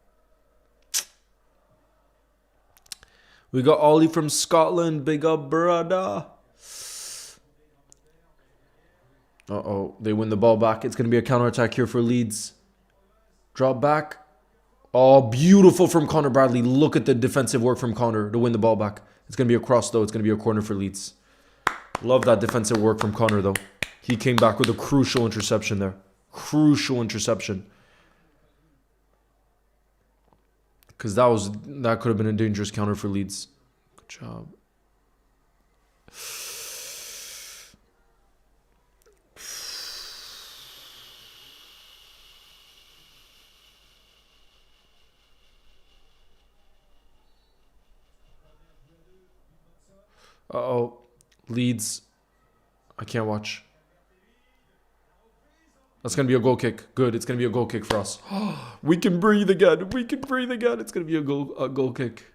We got Ollie from Scotland. Big up, brother. Uh-oh. They win the ball back. It's going to be a counter-attack here for Leeds. Drop back. Oh, beautiful from Connor Bradley. Look at the defensive work from Connor to win the ball back. It's going to be a cross, though. It's going to be a corner for Leeds. Love that defensive work from Connor, though. He came back with a crucial interception there. Crucial interception. Because that could have been a dangerous counter for Leeds. Good job. Uh-oh. Leeds. I can't watch. That's going to be a goal kick. Good. It's going to be a goal kick for us. We can breathe again. We can breathe again. It's going to be a goal kick.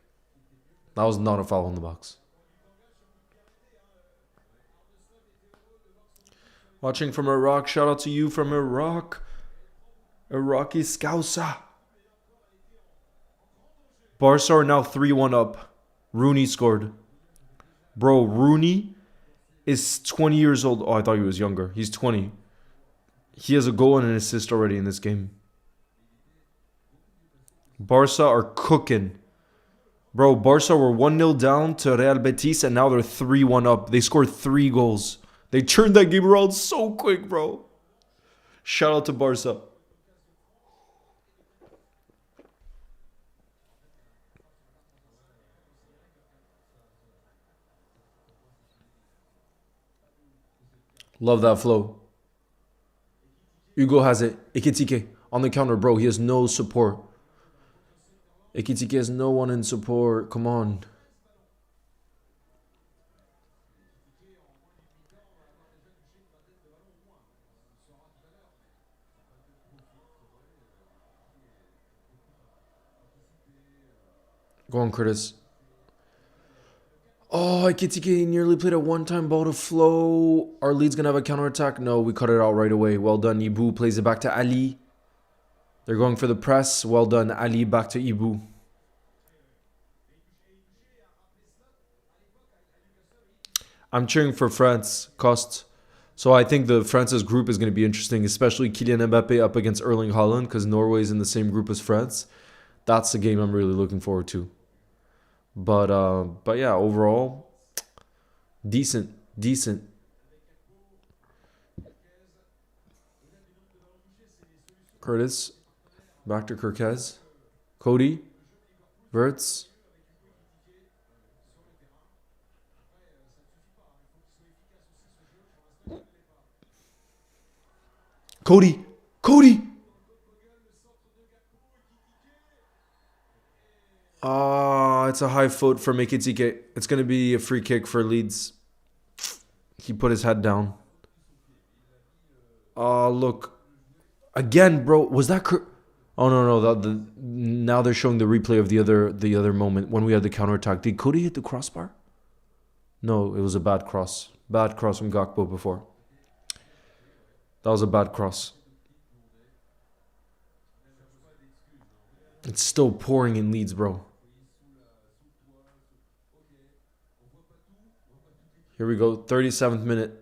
That was not a foul in the box. Watching from Iraq. Shout out to you from Iraq. Iraqi Scouser. Barca are now 3-1 up. Rooney scored. Bro, Rooney is 20 years old. Oh, I thought he was younger. He's 20. He has a goal and an assist already in this game. Barca are cooking. Bro, Barca were 1-0 down to Real Betis and now they're 3-1 up. They scored 3 goals. They turned that game around so quick, bro. Shout out to Barca. Love that flow. Hugo has it. Ekitike on the counter, bro. He has no support. Ekitike has no one in support. Come on. Go on, Curtis. Oh, Ekitike nearly played a one-time ball to Flo. Our Leeds gonna have a counter-attack? No, we cut it out right away. Well done. Ibu plays it back to Ali. They're going for the press. Well done. Ali back to Ibu. I'm cheering for France. Cost. So I think the France's group is going to be interesting, especially Kylian Mbappe up against Erling Haaland because Norway's in the same group as France. That's the game I'm really looking forward to. But yeah, overall, decent. Curtis, back to Kirkez. Cody, Verts. Cody. Ah, it's a high foot for Ekitike. It's going to be a free kick for Leeds. He put his head down. Oh, look. Again, bro. Was that... Oh, no. Now they're showing the replay of the other moment when we had the counterattack. Did Cody hit the crossbar? No, it was a bad cross. Bad cross from Gakpo before. That was a bad cross. It's still pouring in Leeds, bro. Here we go. 37th minute.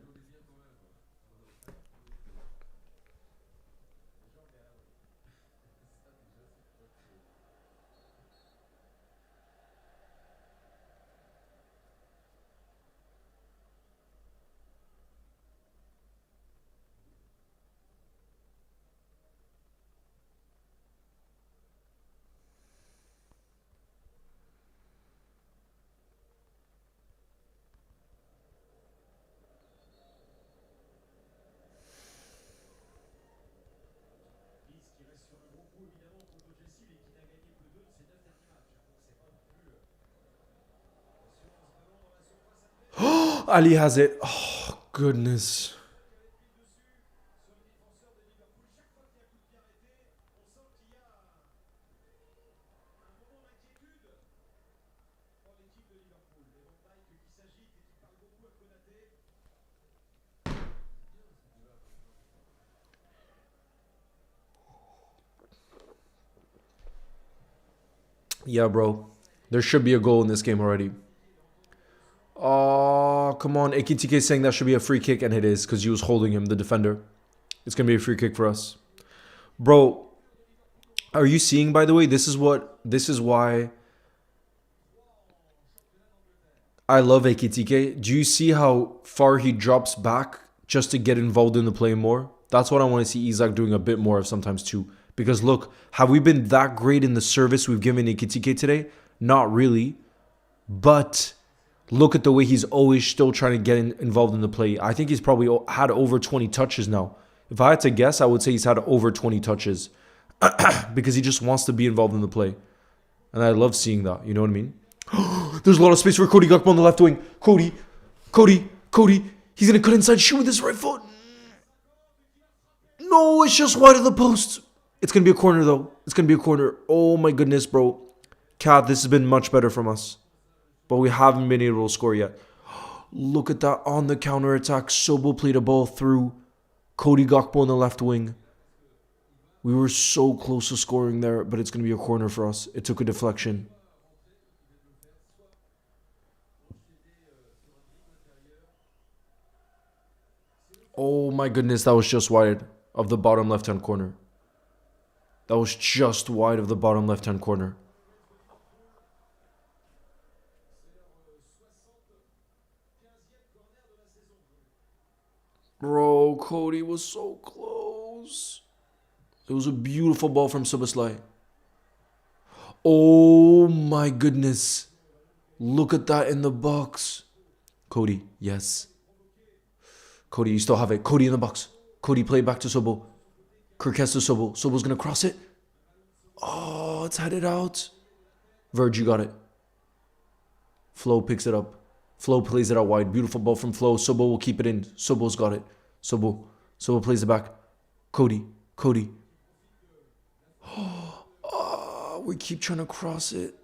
Ali has it. Oh, goodness. Yeah, bro. There should be a goal in this game already. Oh, come on. Ekitike is saying that should be a free kick, and it is because he was holding him, the defender. It's going to be a free kick for us. Bro, are you seeing, by the way, this is why I love Ekitike. Do you see how far he drops back just to get involved in the play more? That's what I want to see Isak doing a bit more of sometimes too. Because look, have we been that great in the service we've given Ekitike today? Not really. But look at the way he's always still trying to get involved in the play. I think he's probably had over 20 touches now. If I had to guess, I would say he's had over 20 touches. Because he just wants to be involved in the play. And I love seeing that. You know what I mean? There's a lot of space for Cody Gakpo on the left wing. Cody. He's going to cut inside, shoot with his right foot. No, it's just wide of the post. It's going to be a corner, though. It's going to be a corner. Oh, my goodness, bro. Cat, this has been much better from us. But we haven't been able to score yet. Look at that on the counter-attack. Sobo played a ball through. Cody Gakpo on the left wing. We were so close to scoring there, but it's going to be a corner for us. It took a deflection. Oh, my goodness. That was just wide of the bottom left-hand corner. That was just wide of the bottom left-hand corner. Bro, Cody was so close. It was a beautiful ball from Soboslai. Oh my goodness. Look at that in the box. Cody, yes. Cody, you still have it. Cody in the box. Cody, play back to Sobo. Kirkes to Sobel. Sobel's going to cross it. Oh, it's headed out. Verge, you got it. Flo picks it up. Flo plays it out wide. Beautiful ball from Flo. Sobel will keep it in. Sobel's got it. Sobel plays it back. Cody. Oh, we keep trying to cross it.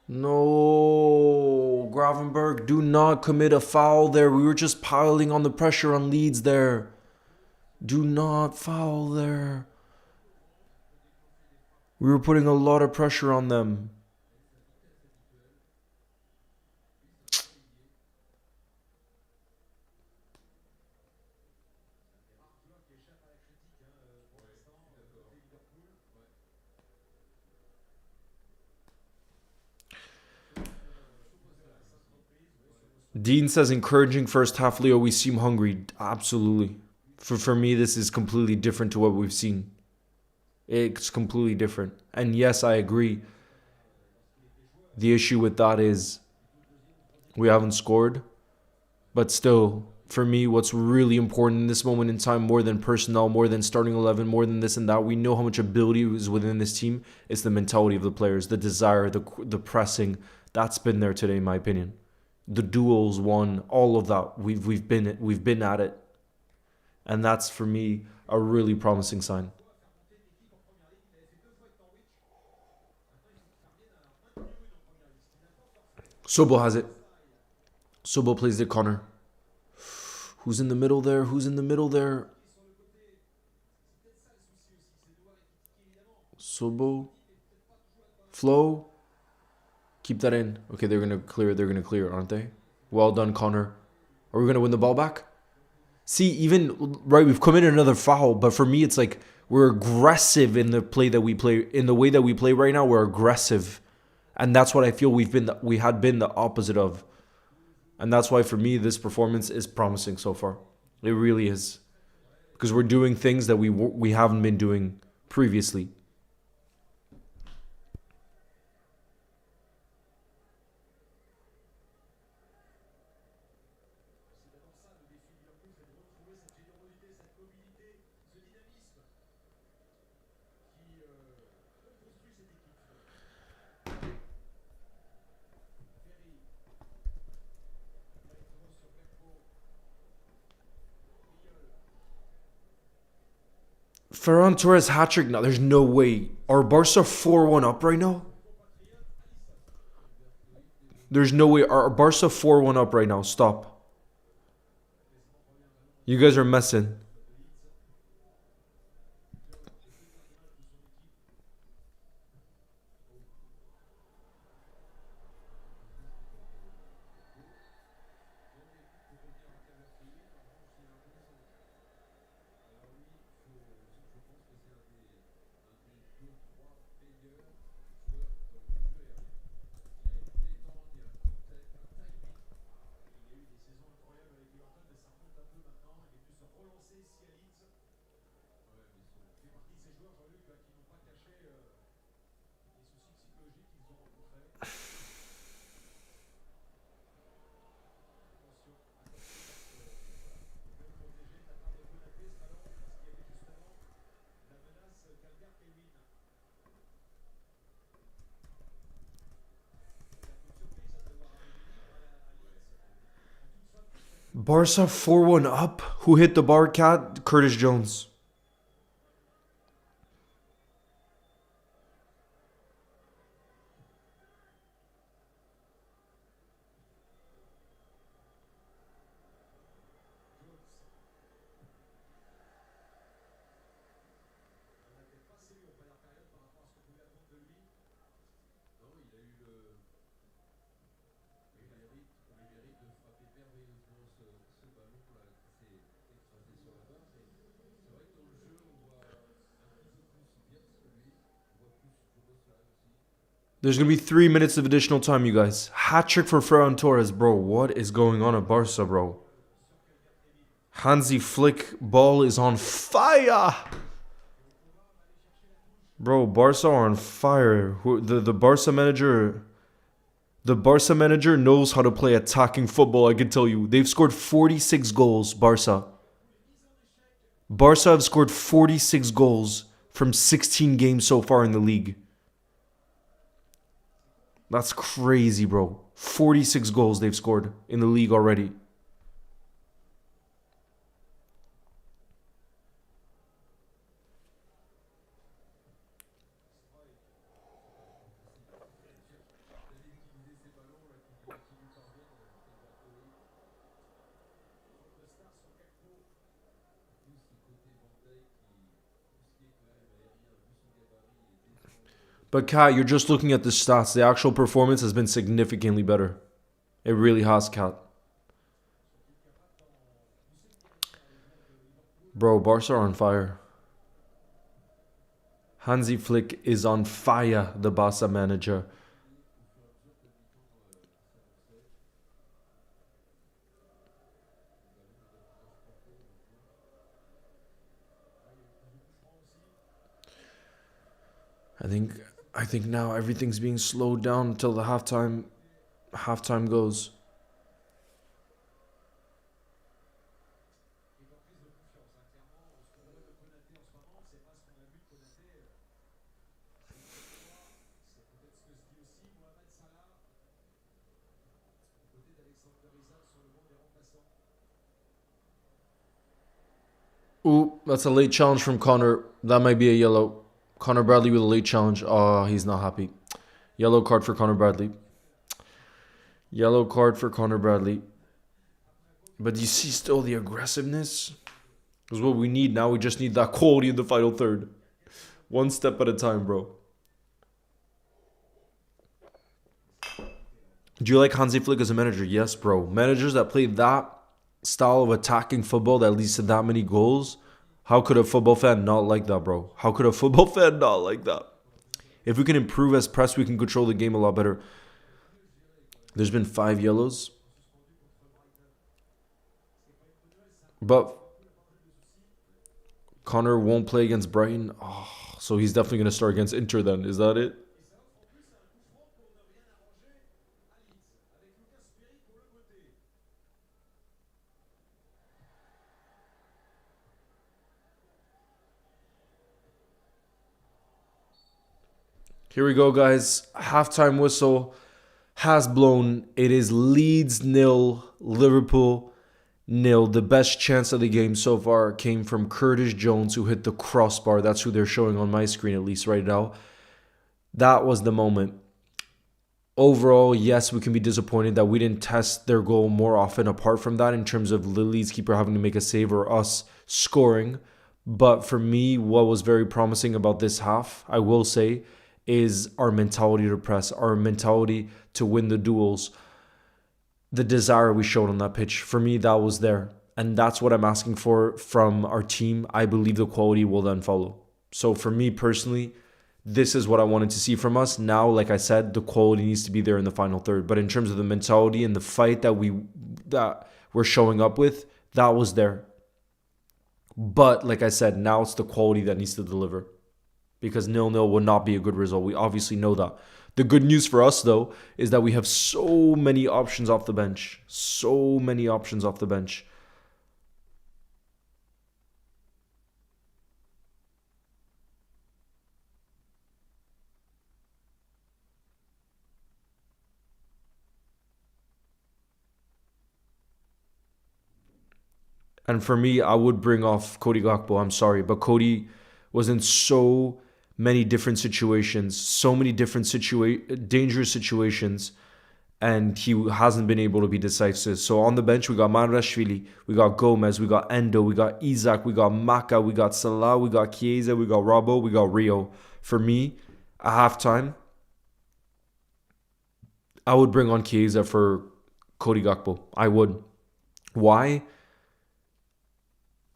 No, Gravenberg, do not commit a foul there. We were just piling on the pressure on Leeds there. Do not foul there. We were putting a lot of pressure on them. Dean says encouraging first half, Leo. We seem hungry. Absolutely. For me, this is completely different to what we've seen. It's completely different. And yes, I agree. The issue with that is we haven't scored. But still, for me, what's really important in this moment in time, more than personnel, more than starting 11, more than this and that, we know how much ability is within this team. It's the mentality of the players, the desire, the pressing. That's been there today, in my opinion. The duels won, all of that. We've been at it. And that's, for me, a really promising sign. Sobel has it. Sobel plays to Connor. Who's in the middle there? Sobel. Flo. Keep that in. Okay, they're going to clear, aren't they? Well done, Connor. Are we going to win the ball back? See, even, right, we've committed another foul, but for me, it's like we're aggressive in the play that we play. In the way that we play right now, we're aggressive. And that's what I feel we had been the opposite of. And that's why, for me, this performance is promising so far. It really is. Because we're doing things that we haven't been doing previously. Ferran Torres hat-trick now. There's no way. Are Barca 4-1 up right now? There's no way. Are Barca 4-1 up right now? Stop. You guys are messing. Barca 4-1 up. Who hit the bar, Cat? Curtis Jones. There's going to be 3 minutes of additional time, you guys. Hat-trick for Ferran Torres, bro. What is going on at Barca, bro? Hansi Flick ball is on fire. Bro, Barca are on fire. The Barca manager, The Barca manager knows how to play attacking football, I can tell you. They've scored 46 goals, Barca. Barca have scored 46 goals from 16 games so far in the league. That's crazy, bro. 46 goals they've scored in the league already. But Kat, you're just looking at the stats. The actual performance has been significantly better. It really has, Kat. Bro, Barca are on fire. Hansi Flick is on fire, the Barca manager. I think now everything's being slowed down until the halftime goes. Ooh, that's a late challenge from Connor. That might be a yellow. Connor Bradley with a late challenge. Oh, he's not happy. Yellow card for Connor Bradley. Yellow card for Connor Bradley. But you see still the aggressiveness? Because what we need now, we just need that quality in the final third. One step at a time, bro. Do you like Hansi Flick as a manager? Yes, bro. Managers that play that style of attacking football that leads to that many goals, how could a football fan not like that, bro? How could a football fan not like that? If we can improve as press, we can control the game a lot better. There's been 5 yellows. But Connor won't play against Brighton. Oh, so he's definitely going to start against Inter then. Is that it? Here we go, guys. Halftime whistle has blown. It is Leeds 0, Liverpool 0. The best chance of the game so far came from Curtis Jones, who hit the crossbar. That's who they're showing on my screen, at least right now. That was the moment. Overall, yes, we can be disappointed that we didn't test their goal more often apart from that in terms of the Leeds keeper having to make a save or us scoring. But for me, what was very promising about this half, I will say, is our mentality to press, our mentality to win the duels, the desire we showed on that pitch. For me, that was there. And that's what I'm asking for from our team. I believe the quality will then follow. So for me personally, this is what I wanted to see from us. Now, like I said, the quality needs to be there in the final third. But in terms of the mentality and the fight that we're showing up with, that was there. But like I said, now it's the quality that needs to deliver. Because 0-0 would not be a good result. We obviously know that. The good news for us, though, is that we have so many options off the bench. So many options off the bench. And for me, I would bring off Cody Gakpo. I'm sorry, but Cody was in so many different situations, so many different dangerous situations, and he hasn't been able to be decisive. So on the bench, we got Marashvili, we got Gomez, we got Endo, we got Isaac, we got Maka, we got Salah, we got Chiesa, we got Robbo, we got Rio. For me, at halftime, I would bring on Chiesa for Cody Gakpo. I would. Why?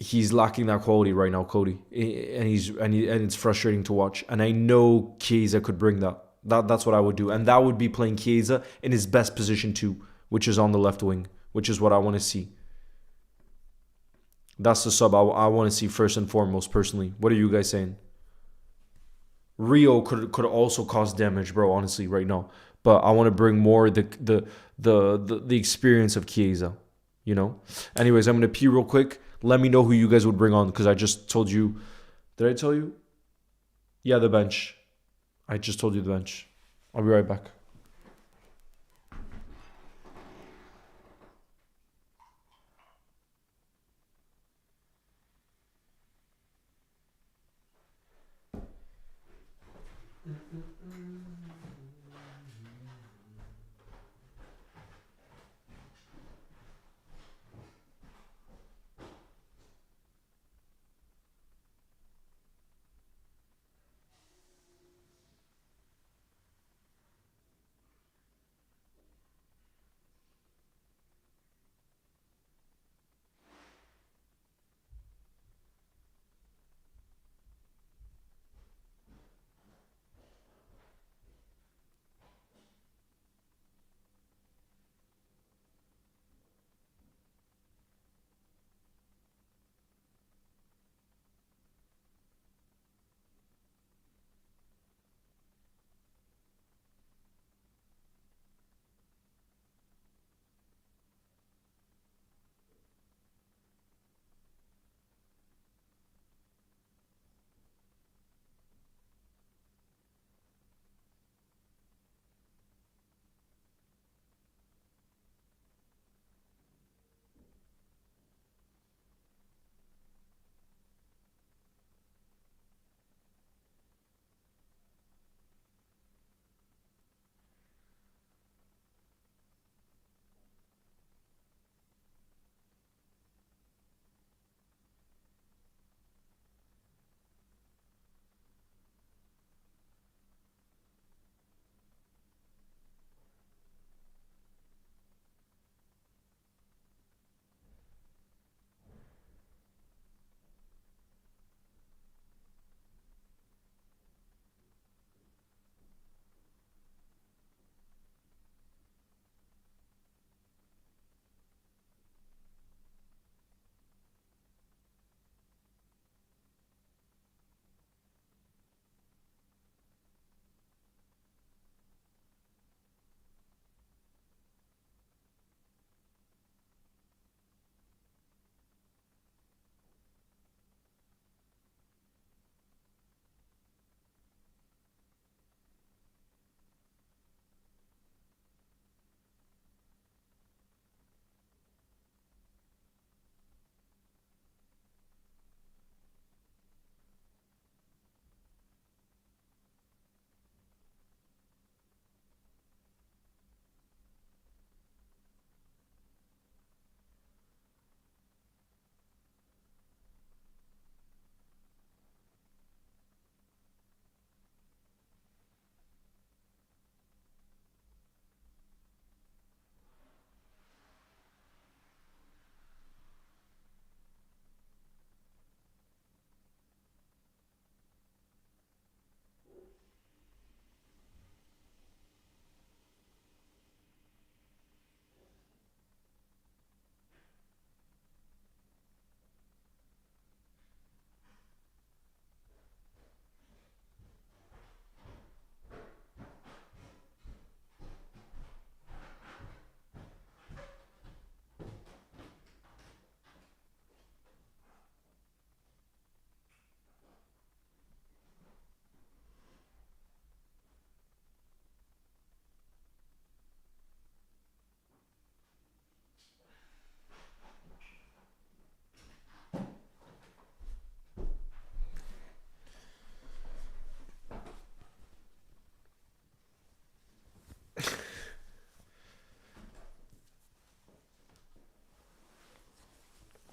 He's lacking that quality right now, Cody, and it's frustrating to watch. And I know Chiesa could bring that. That's what I would do, and that would be playing Chiesa in his best position too, which is on the left wing, which is what I want to see. That's the sub I want to see first and foremost, personally. What are you guys saying? Rio could also cause damage, bro, honestly, right now. but I want to bring more the experience of Chiesa, you know? Anyways, I'm going to pee real quick. Let me know who you guys would bring on because I just told you. Did I tell you? Yeah, the bench. I just told you the bench. I'll be right back.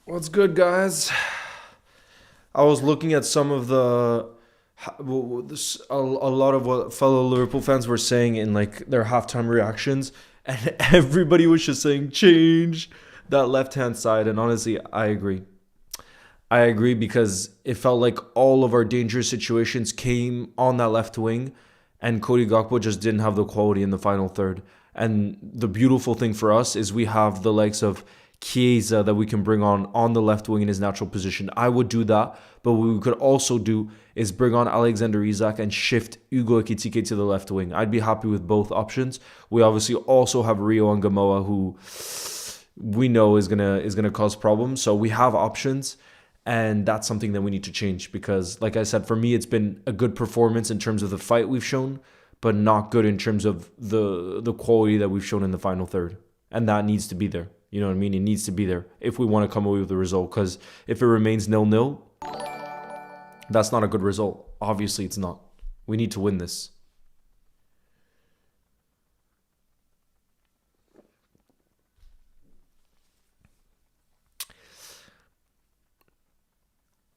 What's good, guys? I was looking at some of a lot of what fellow Liverpool fans were saying in like their halftime reactions, and everybody was just saying change that left hand side. And honestly, I agree. I agree because it felt like all of our dangerous situations came on that left wing, and Cody Gakpo just didn't have the quality in the final third. And the beautiful thing for us is we have the likes of Chiesa that we can bring on the left wing in his natural position. I would do that. But what we could also do is bring on Alexander Isak and shift Ugo Ekitike to the left wing. I'd be happy with both options. We obviously also have Rio and Gamoa, who we know is gonna cause problems. So we have options, and that's something that we need to change because, like I said, for me, it's been a good performance in terms of the fight we've shown, but not good in terms of the quality that we've shown in the final third. And that needs to be there. You know what I mean? It needs to be there if we want to come away with the result. Because if it remains 0-0, that's not a good result. Obviously, it's not. We need to win this.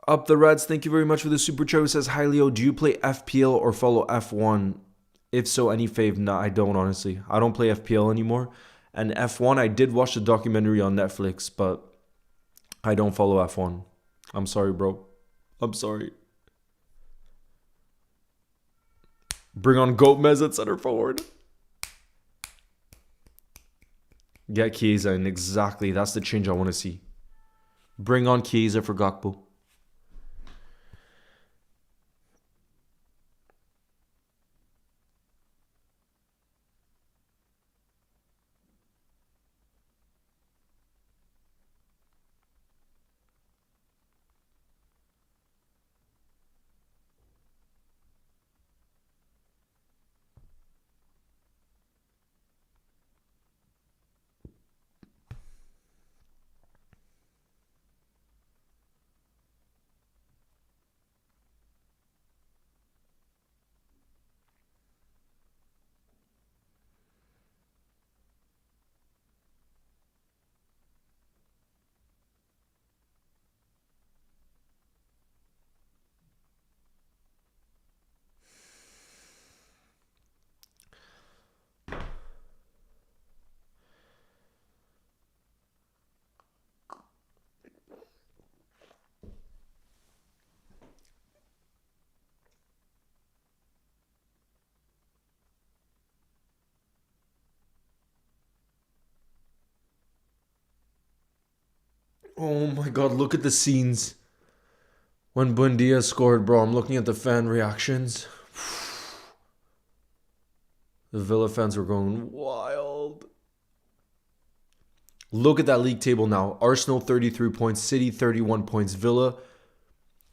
Up the Reds, thank you very much for the super chat. Who says, hi Leo, do you play FPL or follow F1? If so, any fave? Nah, I don't, honestly. I don't play FPL anymore. And F1, I did watch the documentary on Netflix, but I don't follow F1. I'm sorry, bro. I'm sorry. Bring on Gomez at center forward. Get Chiesa in, exactly. That's the change I want to see. Bring on Chiesa for Gakpo. Oh my god, look at the scenes. When Buendia scored, bro, I'm looking at the fan reactions. The Villa fans were going wild. Look at that league table now. Arsenal 33 points, City 31 points, Villa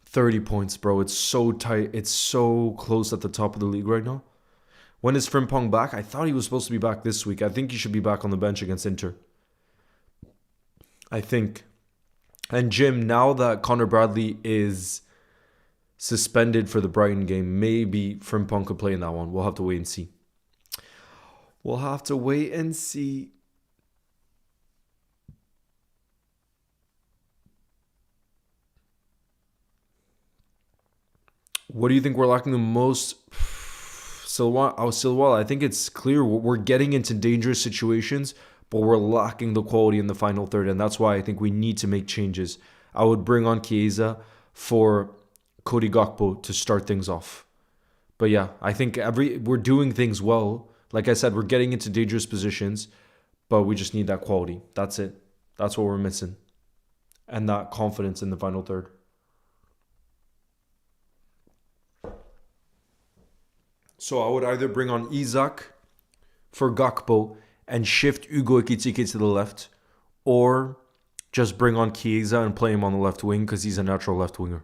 30 points, bro. It's so tight. It's so close at the top of the league right now. When is Frimpong back? I thought he was supposed to be back this week. I think he should be back on the bench against Inter. I think. And Jim, now that Connor Bradley is suspended for the Brighton game, maybe Frimpong could play in that one. We'll have to wait and see. We'll have to wait and see. What do you think we're lacking the most? Silwal, I think it's clear we're getting into dangerous situations, but we're lacking the quality in the final third, and that's why I think we need to make changes. I would bring on Chiesa for Cody Gakpo to start things off. But yeah, I think we're doing things well. Like I said, we're getting into dangerous positions, but we just need that quality. That's it. That's what we're missing. And that confidence in the final third. So I would either bring on Isak for Gakpo and shift Ugo Ekitike to the left, or just bring on Chiesa and play him on the left wing because he's a natural left winger.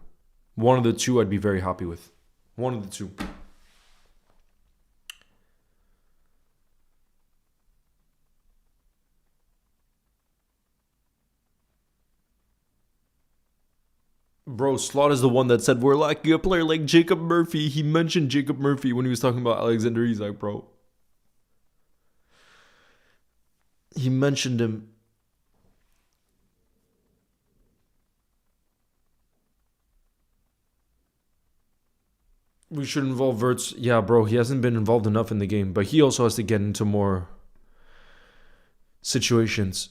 One of the two I'd be very happy with. One of the two. Bro, Slot is the one that said we're lacking a player like Jacob Murphy. He mentioned Jacob Murphy when he was talking about Alexander Isak, bro. He mentioned him. We should involve Verts. Yeah, bro, he hasn't been involved enough in the game, but he also has to get into more situations.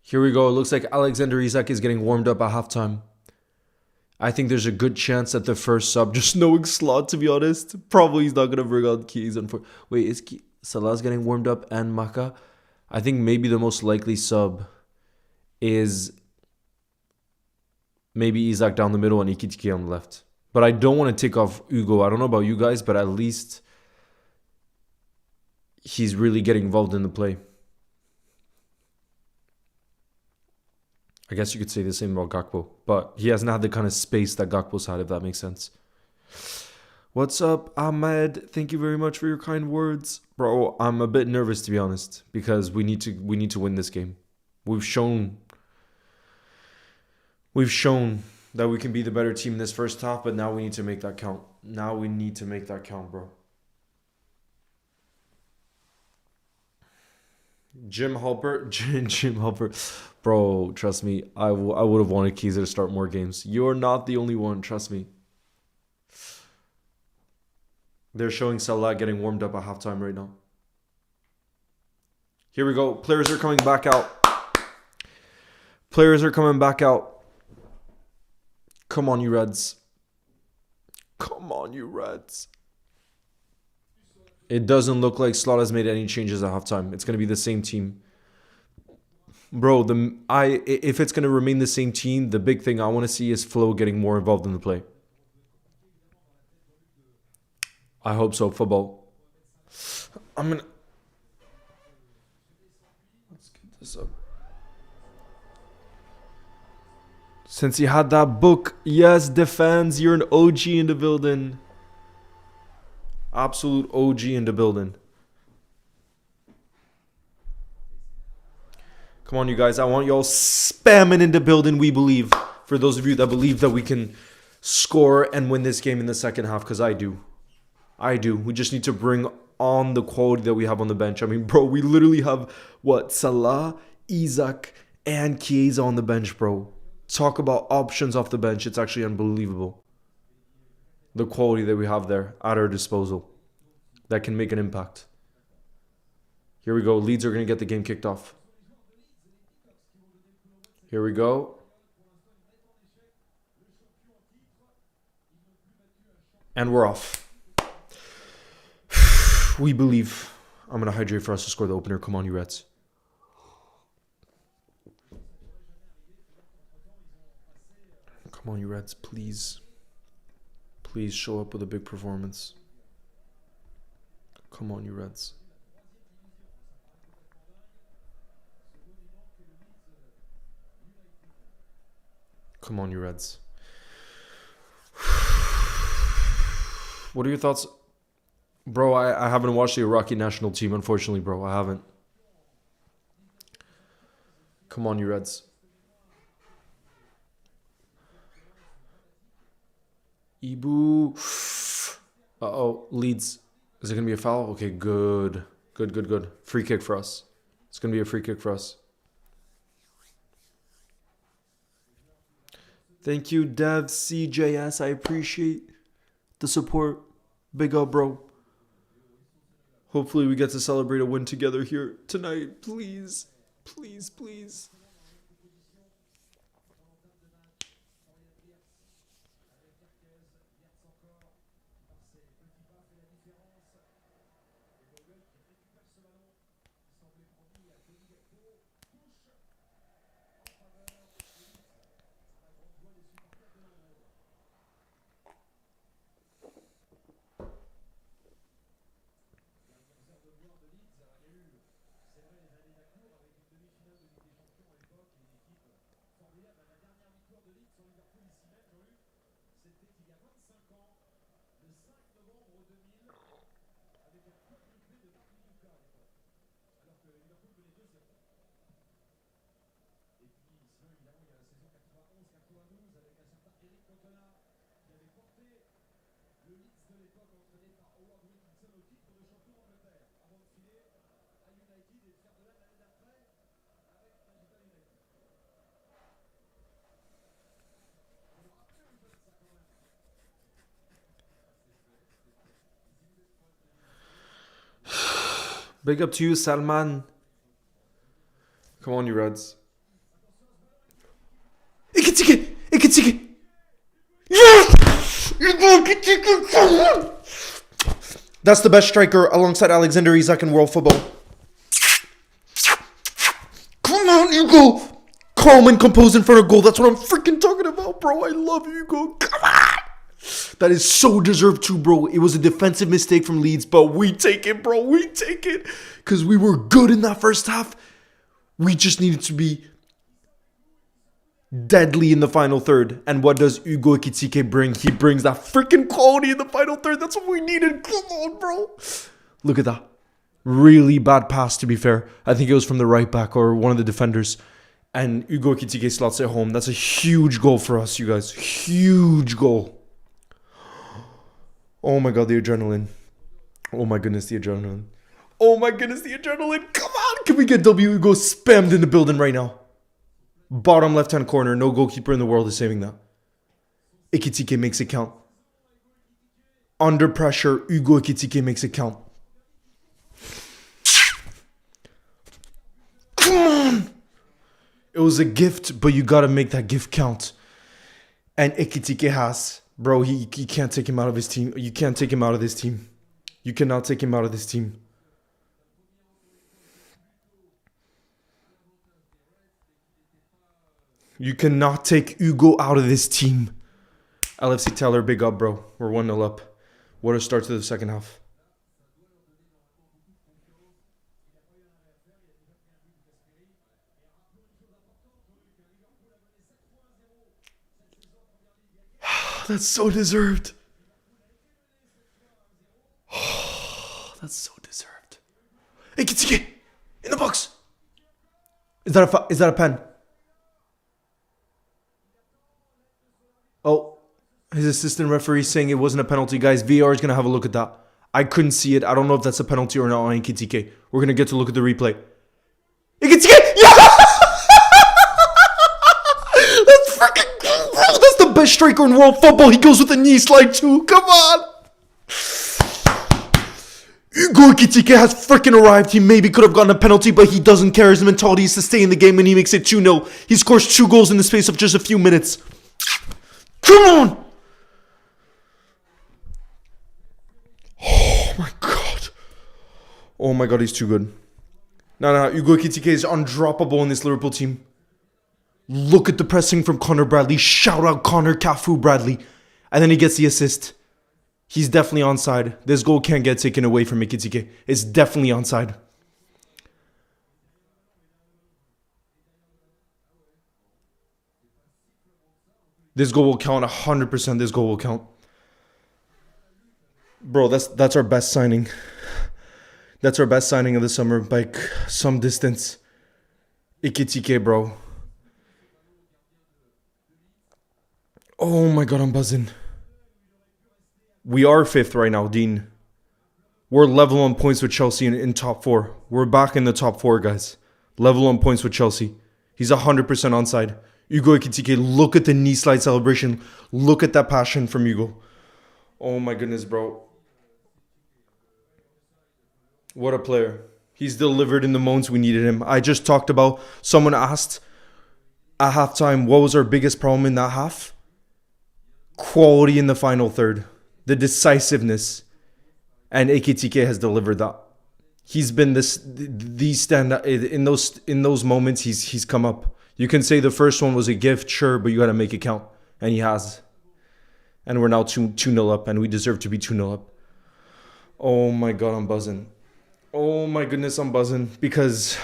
Here we go. It looks like Alexander Isak is getting warmed up at halftime. I think there's a good chance that the first sub, just knowing Slot, to be honest, probably he's not going to bring on Keys. Wait, is Salah's getting warmed up and Maka? I think maybe the most likely sub is maybe Isak down the middle and Ikitike on the left. But I don't want to take off Hugo. I don't know about you guys, but at least he's really getting involved in the play. I guess you could say the same about Gakpo, but he hasn't had the kind of space that Gakpo's had, if that makes sense. What's up, Ahmed? Thank you very much for your kind words. Bro, I'm a bit nervous, to be honest, because we need to win this game. We've shown that we can be the better team in this first half, but now we need to make that count. Now we need to make that count, bro. Jim Halpert. Bro, trust me, I would have wanted Kiza to start more games. You're not the only one, trust me. They're showing Salah getting warmed up at halftime right now. Here we go. Players are coming back out. Players are coming back out. Come on, you Reds. Come on, you Reds. It doesn't look like Slot has made any changes at halftime. It's going to be the same team. Bro, if it's going to remain the same team, the big thing I want to see is Flo getting more involved in the play. I hope so, football. Let's get this up. Since you had that book, yes, defense, you're an OG in the building. Absolute OG in the building. Come on, you guys. I want y'all spamming in the building. We believe. For those of you that believe that we can score and win this game in the second half, because I do. I do. We just need to bring on the quality that we have on the bench. I mean, bro, we literally have, Salah, Isak, and Chiesa on the bench, bro. Talk about options off the bench. It's actually unbelievable. The quality that we have there at our disposal that can make an impact. Here we go. Leeds are going to get the game kicked off. Here we go. And we're off. We believe. I'm going to hydrate for us to score the opener. Come on, you Reds. Come on, you Reds, please. Please show up with a big performance. Come on, you Reds. Come on, you Reds. What are your thoughts? Bro, I haven't watched the Iraqi national team, unfortunately, bro. I haven't. Come on, you Reds. Ibu. Uh-oh, Leeds. Is it going to be a foul? Okay, good. Good. Free kick for us. It's going to be a free kick for us. Thank you, Dev CJS. I appreciate the support. Big up, bro. Hopefully we get to celebrate a win together here tonight. Please. Please. Big up to you, Salman. Come on, you Reds. Ekitike. Yes! Ugo Ekitike, come on! That's the best striker alongside Alexander Isak in world football. Come on, Ugo! Calm and composed in front of goal. That's what I'm freaking talking about, bro. I love Ugo. Come on! That is so deserved too, bro. It was a defensive mistake from Leeds, but we take it, bro. We take it. Because we were good in that first half. We just needed to be deadly in the final third. And what does Ugo Ekitike bring? He brings that freaking quality in the final third. That's what we needed. Come on, bro. Look at that. Really bad pass, to be fair. I think it was from the right back or one of the defenders. And Ugo Ekitike slots it home. That's a huge goal for us, you guys. Huge goal. Oh my god, the adrenaline. Oh my goodness, the adrenaline. Oh my goodness, the adrenaline. Come on. Can we get W Ugo spammed in the building right now? Bottom left-hand corner. No goalkeeper in the world is saving that. Ekitike makes it count. Under pressure, Ugo Ekitike makes it count. Come on. It was a gift, but you got to make that gift count. And Ekitike has... Bro, you can't take him out of his team. You can't take him out of this team. You cannot take him out of this team. You cannot take Ugo out of this team. LFC Teller, big up, bro. We're 1-0 up. What a start to the second half. That's so deserved. Oh, that's so deserved. Hey, Ekitike! In the box! Is that a pen? Oh, his assistant referee saying it wasn't a penalty. Guys, VAR is going to have a look at that. I couldn't see it. I don't know if that's a penalty or not on Ekitike. We're going to get to look at the replay. Ekitike! Yeah! That's freaking cool, bro. That's the best striker in world football. He goes with a knee slide too. Come on! Ugo Ekitike has freaking arrived. He maybe could have gotten a penalty, but he doesn't care. His mentality is to stay in the game, and he makes it 2-0. He scores 2 goals in the space of just a few minutes. Come on! Oh my god. Oh my god, he's too good. No, Ugo Ekitike is undroppable in this Liverpool team. Look at the pressing from Connor Bradley. Shout out Connor Cafu Bradley. And then he gets the assist. He's definitely onside. This goal can't get taken away from Ekitike. It's definitely onside. This goal will count 100%. This goal will count. Bro, that's our best signing. That's our best signing of the summer by some distance. Ekitike, bro. Oh my god, I'm buzzing. We are 5th right now, Dean. We're level on points with Chelsea in top 4. We're back in the top 4, guys. Level on points with Chelsea. He's 100% onside. Ugo Ekitike, look at the knee slide celebration. Look at that passion from Ugo. Oh my goodness, bro. What a player. He's delivered in the moments we needed him. I just talked about, someone asked at halftime, what was our biggest problem in that half? Quality in the final third. The decisiveness. And Ekitike has delivered that. He's been the stand in those moments. He's come up. You can say the first one was a gift, sure, but you got to make it count, and he has. And we're now 2-0 up, and we deserve to be 2-0 up. Oh my god, I'm buzzing. Oh my goodness, I'm buzzing because,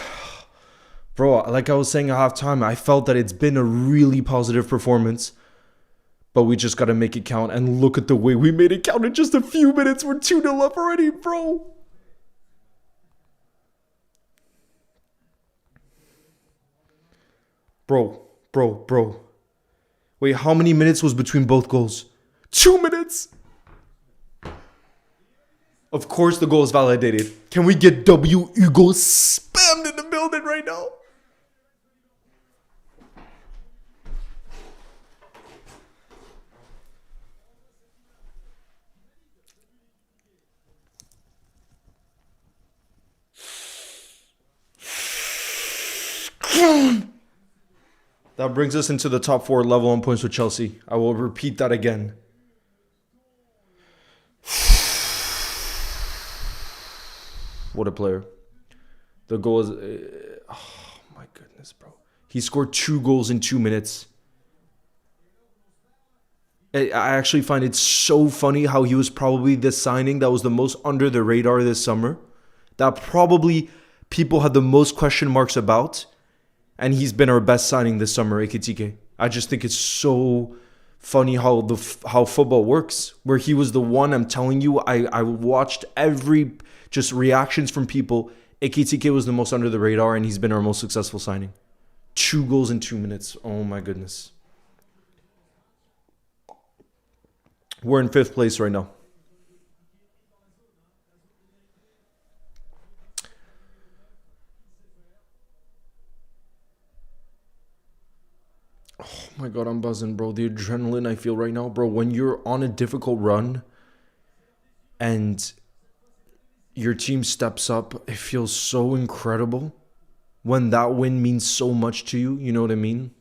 bro, like I was saying at halftime, I felt that it's been a really positive performance. But we just got to make it count. And look at the way we made it count in just a few minutes. We're 2-0 up already, bro. Bro. Wait, how many minutes was between both goals? 2 minutes. Of course the goal is validated. Can we get W Ugo spammed in the building right now? That brings us into the top 4 level on points with Chelsea. I will repeat that again. What a player. The goal is... oh, my goodness, bro. He scored 2 goals in 2 minutes. I actually find it so funny how he was probably the signing that was the most under the radar this summer. That probably people had the most question marks about. And he's been our best signing this summer, Ekitike. I just think it's so funny how football works. Where he was the one, I'm telling you, I watched every just reactions from people. Ekitike was the most under the radar and he's been our most successful signing. 2 goals in 2 minutes. Oh my goodness. We're in 5th place right now. Oh my God, I'm buzzing, bro. The adrenaline I feel right now, bro. When you're on a difficult run and your team steps up, it feels so incredible. When that win means so much to you, you know what I mean?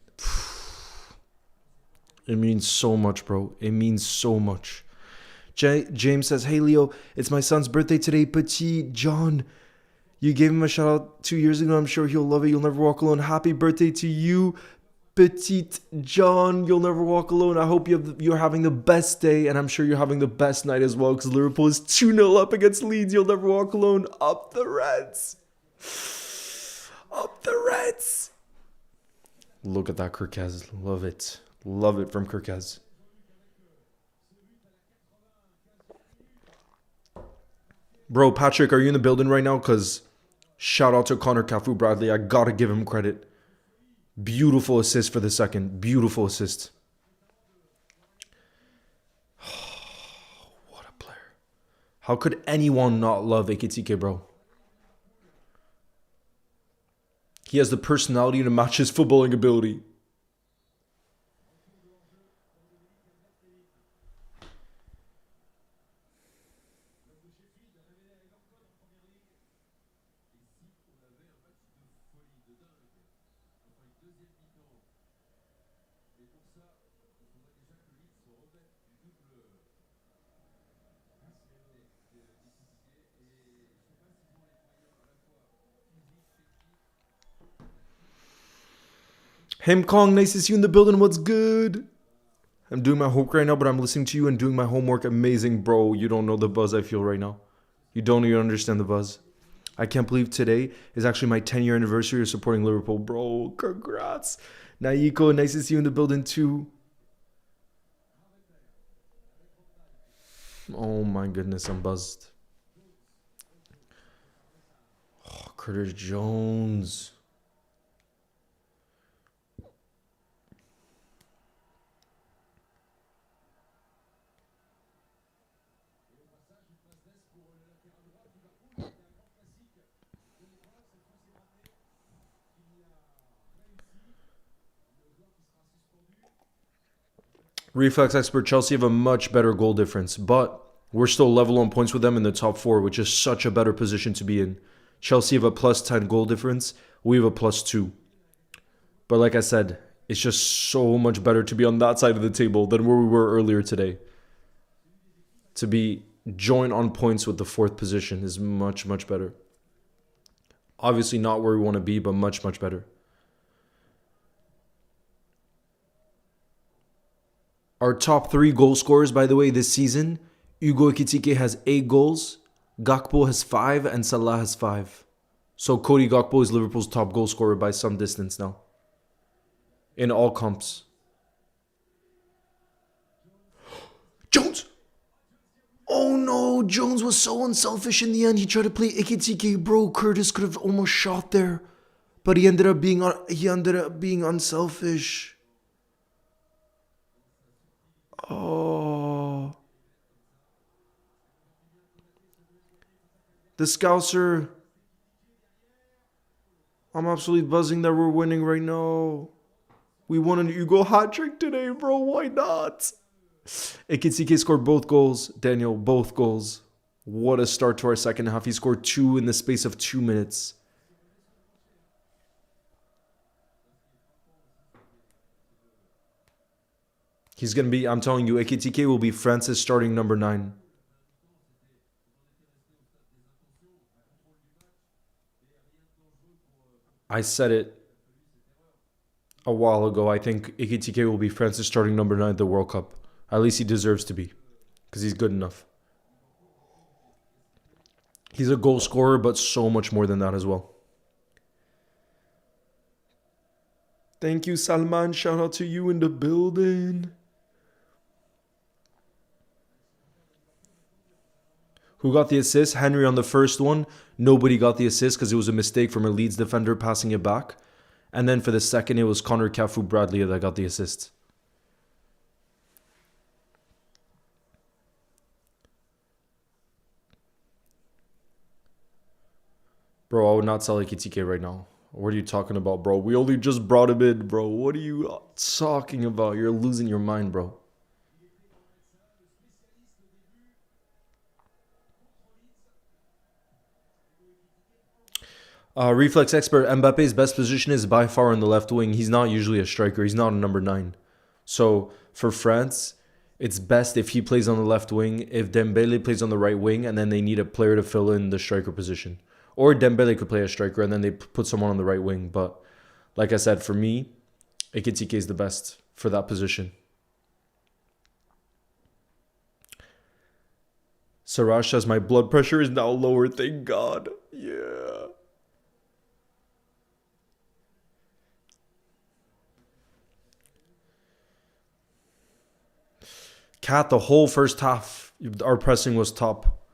It means so much, bro. It means so much. James says, hey, Leo, it's my son's birthday today. Petit John, you gave him a shout out 2 years ago. I'm sure he'll love it. You'll never walk alone. Happy birthday to you, Petit John. You'll never walk alone. I hope you're having the best day. And I'm sure you're having the best night as well. Because Liverpool is 2-0 up against Leeds. You'll never walk alone. Up the Reds. Up the Reds. Look at that, Kirkaz. Love it. Love it from Kirkaz. Bro, Patrick, are you in the building right now? Because shout out to Connor Cafu Bradley. I got to give him credit. Beautiful assist for the second. Beautiful assist. What a player. How could anyone not love Ekitike, bro? He has the personality to match his footballing ability. Him Kong, nice to see you in the building. What's good? I'm doing my homework right now, but I'm listening to you and doing my homework. Amazing, bro. You don't know the buzz I feel right now. You don't even understand the buzz. I can't believe today is actually my 10-year anniversary of supporting Liverpool. Bro, congrats. Naiko, nice to see you in the building too. Oh my goodness, I'm buzzed. Oh, Curtis Jones. Reflex expert Chelsea have a much better goal difference, but we're still level on points with them in the top 4, which is such a better position to be in. Chelsea have a plus 10 goal difference. We have a plus 2. But like I said, it's just so much better to be on that side of the table than where we were earlier today. To be joint on points with the 4th position is much, much better. Obviously not where we want to be, but much, much better. Our top 3 goal scorers, by the way, this season, Hugo Ekitike has 8 goals, Gakpo has 5, and Salah has 5. So Cody Gakpo is Liverpool's top goal scorer by some distance now. In all comps. Jones! Oh no, Jones was so unselfish in the end. He tried to play Ekitike. Bro, Curtis could have almost shot there. But he ended up being unselfish. Oh. The Scouser. I'm absolutely buzzing that we're winning right now. We won an Hugo hat-trick today, bro. Why not? Ekitike scored both goals. Daniel, both goals. What a start to our second half. He scored 2 in the space of 2 minutes. He's going to be, I'm telling you, Ekitike will be France's starting number 9. I said it a while ago. I think Ekitike will be France's starting number 9 at the World Cup. At least he deserves to be, because he's good enough. He's a goal scorer, but so much more than that as well. Thank you, Salman. Shout out to you in the building. Who got the assist? Henry on the first one. Nobody got the assist because it was a mistake from a Leeds defender passing it back. And then for the second, it was Connor Cafu Bradley that got the assist. Bro, I would not sell Ekitike right now. What are you talking about, bro? We only just brought him in, bro. What are you talking about? You're losing your mind, bro. Reflex expert, Mbappe's best position is by far on the left wing. He's not usually a striker. He's not a number 9. So for France, it's best if he plays on the left wing, if Dembele plays on the right wing, and then they need a player to fill in the striker position. Or Dembele could play a striker and then they put someone on the right wing. But like I said, for me, Ekitike is the best for that position. Siraj says, my blood pressure is now lower, thank God. Yeah. Cat, the whole first half, our pressing was top.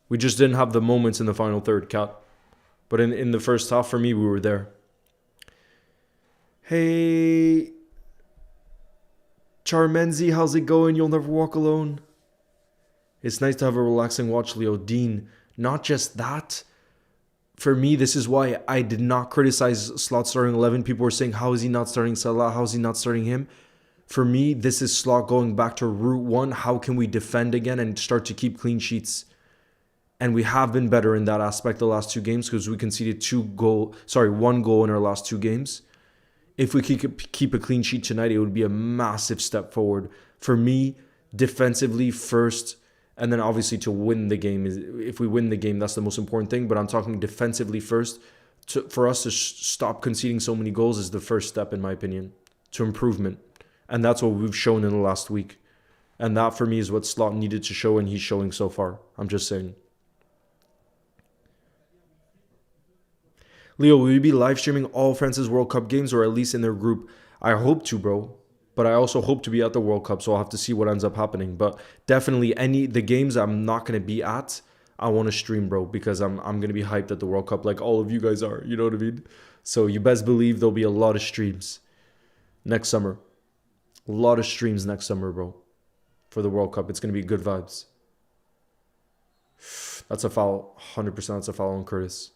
We just didn't have the moments in the final third, Cat. But in the first half, for me, we were there. Hey, Charmenzi, how's it going? You'll never walk alone. It's nice to have a relaxing watch, Leo. Dean, not just that. For me, this is why I did not criticize Slot starting 11. People were saying, how is he not starting Salah? How is he not starting him? For me, this is Slot going back to route 1. How can we defend again and start to keep clean sheets? And we have been better in that aspect the last 2 games because we conceded 1 goal in our last 2 games. If we keep a clean sheet tonight, it would be a massive step forward. For me, defensively first, and then obviously to win the game. If we win the game, that's the most important thing. But I'm talking defensively first. For us to stop conceding so many goals is the first step, in my opinion, to improvement. And that's what we've shown in the last week. And that, for me, is what Slot needed to show, and he's showing so far. I'm just saying. Leo, will you be live streaming all France's World Cup games, or at least in their group? I hope to, bro. But I also hope to be at the World Cup, so I'll have to see what ends up happening. But definitely the games I'm not going to be at, I want to stream, bro, because I'm going to be hyped at the World Cup like all of you guys are. You know what I mean? So you best believe there'll be a lot of streams next summer. A lot of streams next summer, bro, for the World Cup. It's going to be good vibes. That's a foul. 100% that's a foul on Curtis.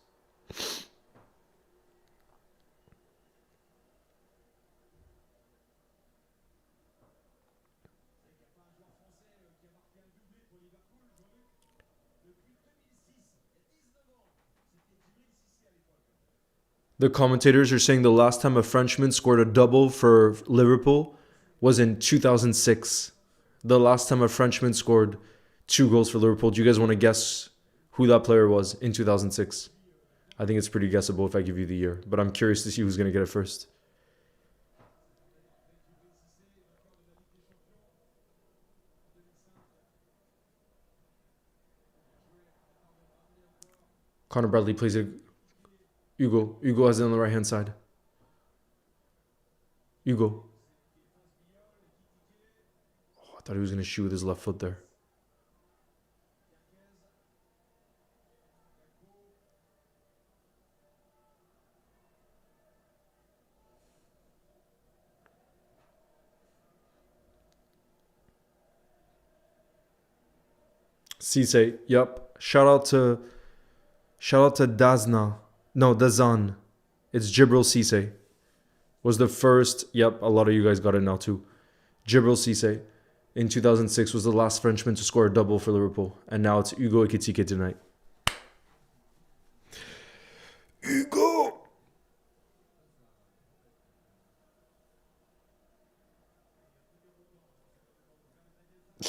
The commentators are saying the last time a Frenchman scored a double for Liverpool was in 2006. The last time a Frenchman scored 2 goals for Liverpool. Do you guys want to guess who that player was in 2006? I think it's pretty guessable if I give you the year. But I'm curious to see who's going to get it first. Connor Bradley plays it. Hugo. Hugo has it on the right-hand side. Hugo. Oh, I thought he was going to shoot with his left foot there. Cisse. Yep. Shout out to Dazna. No, Dazan. It's Jibril Cisse. Was the first. Yep, a lot of you guys got it now too. Jibril Cisse in 2006 was the last Frenchman to score a double for Liverpool. And now it's Hugo Ekitike tonight. Hugo!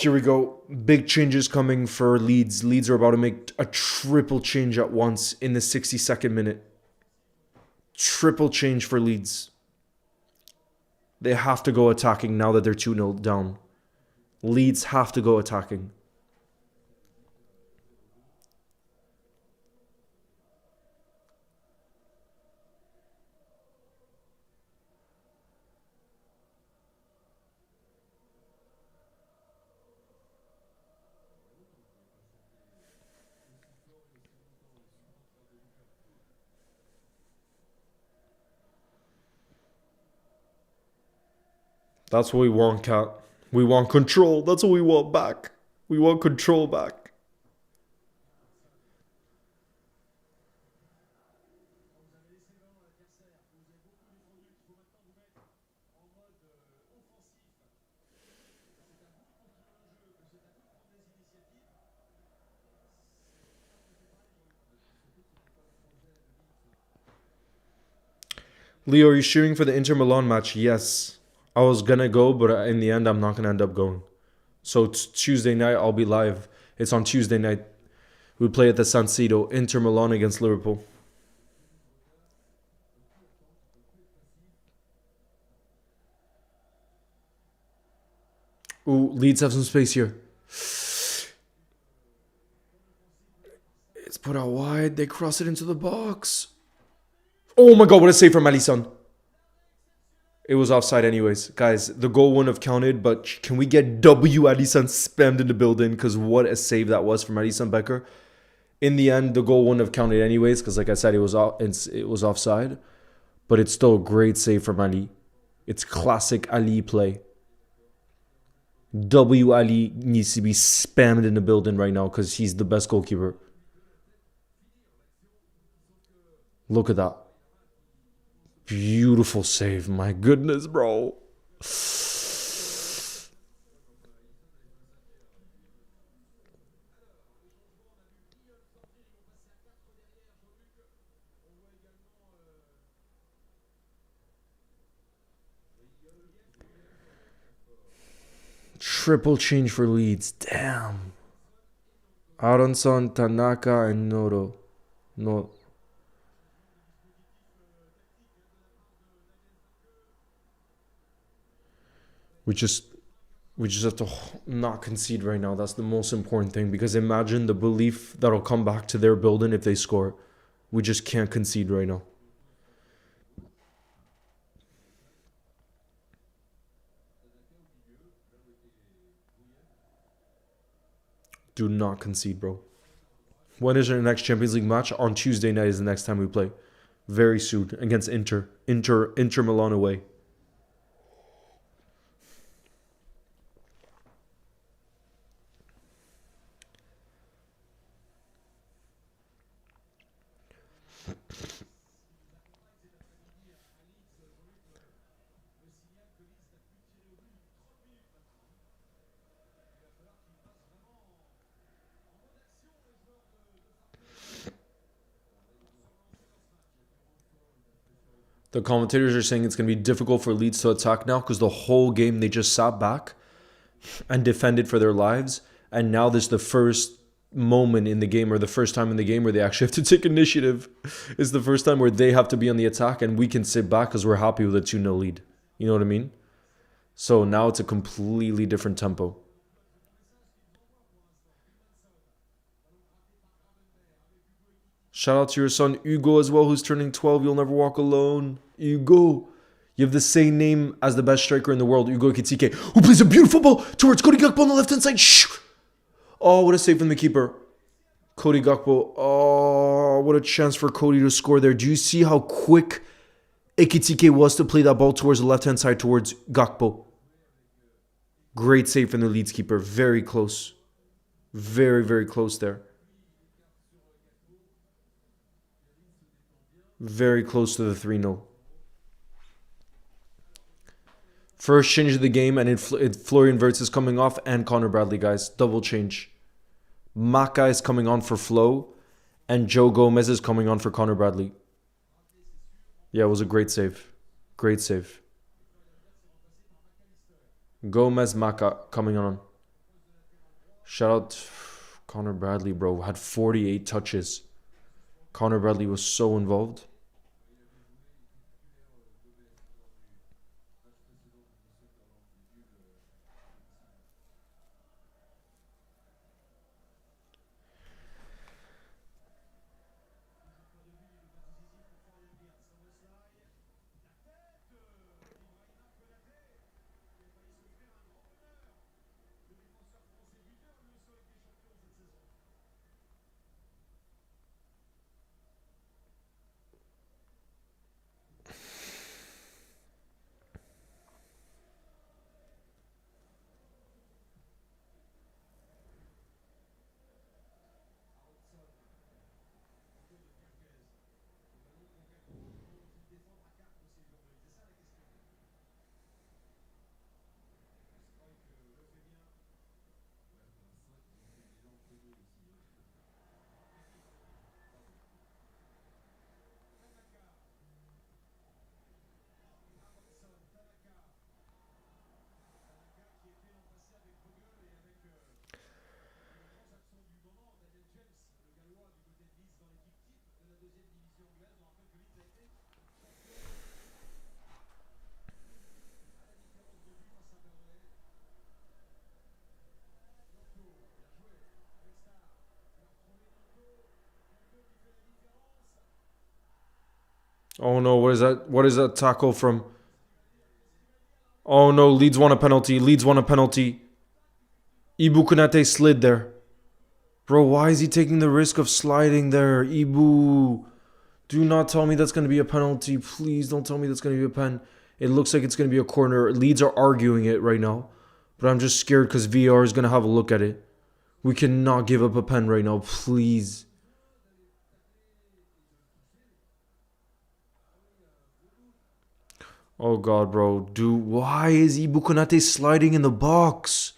here we go. Big changes coming for Leeds. Leeds are about to make a triple change at once in the 62nd minute. Triple change for Leeds. They have to go attacking now that they're 2-0 down. Leeds have to go attacking. That's what we want, Cat. We want control. That's what we want back. We want control back. Leo, are you shooting for the Inter Milan match? Yes. I was gonna go, but in the end, I'm not gonna end up going. So Tuesday night, I'll be live. It's on Tuesday night. We play at the San Siro, Inter Milan against Liverpool. Ooh, Leeds have some space here. It's put out wide. They cross it into the box. Oh my god, what a save from Alisson. It was offside anyways. Guys, the goal wouldn't have counted, but can we get W Alisson spammed in the building? Because what a save that was from Alisson Becker. In the end, the goal wouldn't have counted anyways, because like I said, it was offside. But it's still a great save from Ali. It's classic Ali play. W Ali needs to be spammed in the building right now because he's the best goalkeeper. Look at that. Beautiful save. My goodness, bro. Triple change for Leeds. Damn. Aronson, Tanaka, and Noto. No. We just have to not concede right now. That's the most important thing. Because imagine the belief that'll come back to their building if they score. We just can't concede right now. Do not concede, bro. When is our next Champions League match? On Tuesday night is the next time we play. Very soon. Against Inter Milan away. The commentators are saying it's going to be difficult for Leeds to attack now because the whole game they just sat back and defended for their lives. And now this is the first moment in the game, or the first time in the game where they actually have to take initiative. It's the first time where they have to be on the attack and we can sit back because we're happy with a 2-0 lead. You know what I mean? So now it's a completely different tempo. Shout out to your son Hugo as well, who's turning 12. You'll never walk alone. Hugo. You have the same name as the best striker in the world, Hugo Ekitike, who plays a beautiful ball towards Cody Gakpo on the left-hand side. Shh. Oh, what a save from the keeper. Cody Gakpo. Oh, what a chance for Cody to score there. Do you see how quick Ekitike was to play that ball towards the left-hand side towards Gakpo? Great save from the Leeds keeper. Very close. Very, very close there. Very close to the 3-0. First change of the game, and Florian Wirtz is coming off, and Connor Bradley, guys. Double change. Maka is coming on for Flo, and Joe Gomez is coming on for Connor Bradley. Yeah, it was a great save. Great save. Gomez, Maka coming on. Shout out Connor Bradley, bro. Had 48 touches. Connor Bradley was so involved. Oh no, what is that? What is that tackle from? Oh no, Leeds won a penalty. Leeds won a penalty. Ibu Konate slid there. Bro, why is he taking the risk of sliding there? Ibu. Do not tell me that's going to be a penalty. Please don't tell me that's going to be a pen. It looks like it's going to be a corner. Leeds are arguing it right now. But I'm just scared because VR is going to have a look at it. We cannot give up a pen right now. Please. Oh God, bro. Why is Ibu Konate sliding in the box?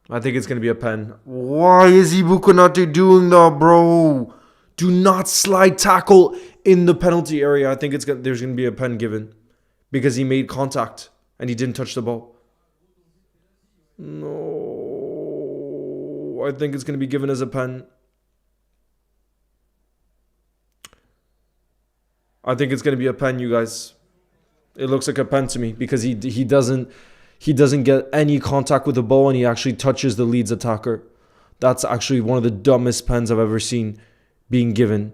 I think it's going to be a pen. Why is Ibu Konate doing that, bro? Do not slide tackle in the penalty area. I think there's going to be a pen given. Because he made contact and he didn't touch the ball. No. I think it's going to be given as a pen. I think it's going to be a pen, you guys. It looks like a pen to me because he doesn't get any contact with the ball and he actually touches the Leeds attacker. That's actually one of the dumbest pens I've ever seen being given.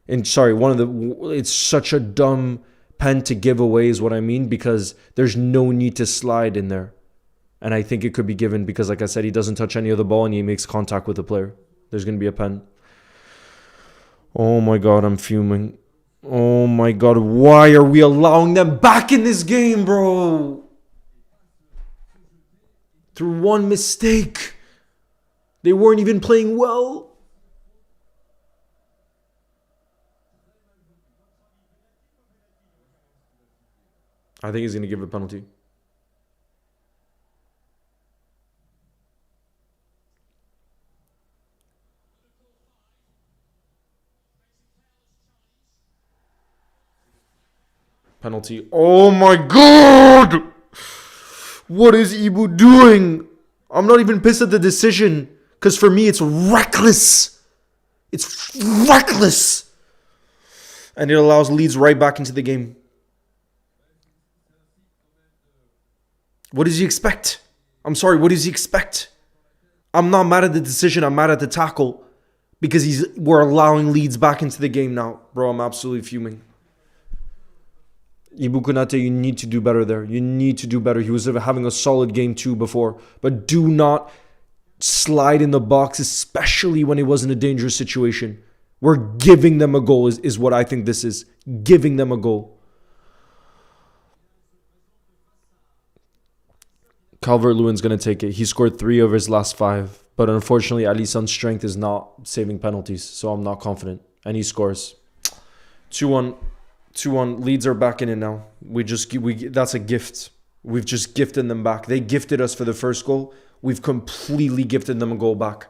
And sorry, it's such a dumb pen to give away is what I mean, because there's no need to slide in there. And I think it could be given because, like I said, he doesn't touch any of the ball and he makes contact with the player. There's going to be a pen. Oh my God, I'm fuming. Oh my God, why are we allowing them back in this game, bro? Through one mistake. They weren't even playing well. I think he's going to give a penalty. Penalty. Oh my God! What is Ibu doing? I'm not even pissed at the decision. Because for me, it's reckless. It's reckless. And it allows Leeds right back into the game. What does he expect? I'm sorry, what does he expect? I'm not mad at the decision. I'm mad at the tackle. Because we're allowing Leeds back into the game now. Bro, I'm absolutely fuming. Ibu Konate, you need to do better there. You need to do better. He was having a solid game too before. But do not slide in the box, especially when it was in a dangerous situation. We're giving them a goal is what I think this is. Giving them a goal. Calvert-Lewin's going to take it. He scored 3 of his last 5. But unfortunately, Alisson's strength is not saving penalties. So I'm not confident. And he scores. 2-1. 2-1. Leeds are back in it now. That's a gift. We've just gifted them back. They gifted us for the first goal. We've completely gifted them a goal back.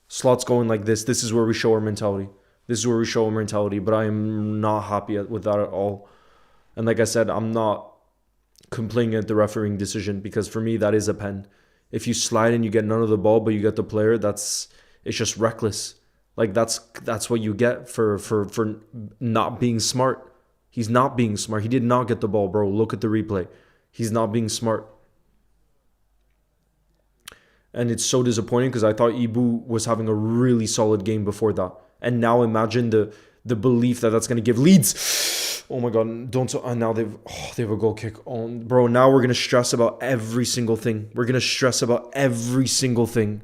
Slots going like this. This is where we show our mentality. But I am not happy with that at all. And like I said, I'm not complaining at the refereeing decision, because for me that is a pen. If you slide and you get none of the ball but you get the player, it's just reckless. Like that's what you get for not being smart. He's not being smart. He did not get the ball, bro. Look at the replay. He's not being smart. And it's so disappointing because I thought Ibu was having a really solid game before that. And now imagine the belief that that's going to give Leeds. Oh my God, don't. And now they have a goal kick. Oh, bro, now we're going to stress about every single thing. We're going to stress about every single thing.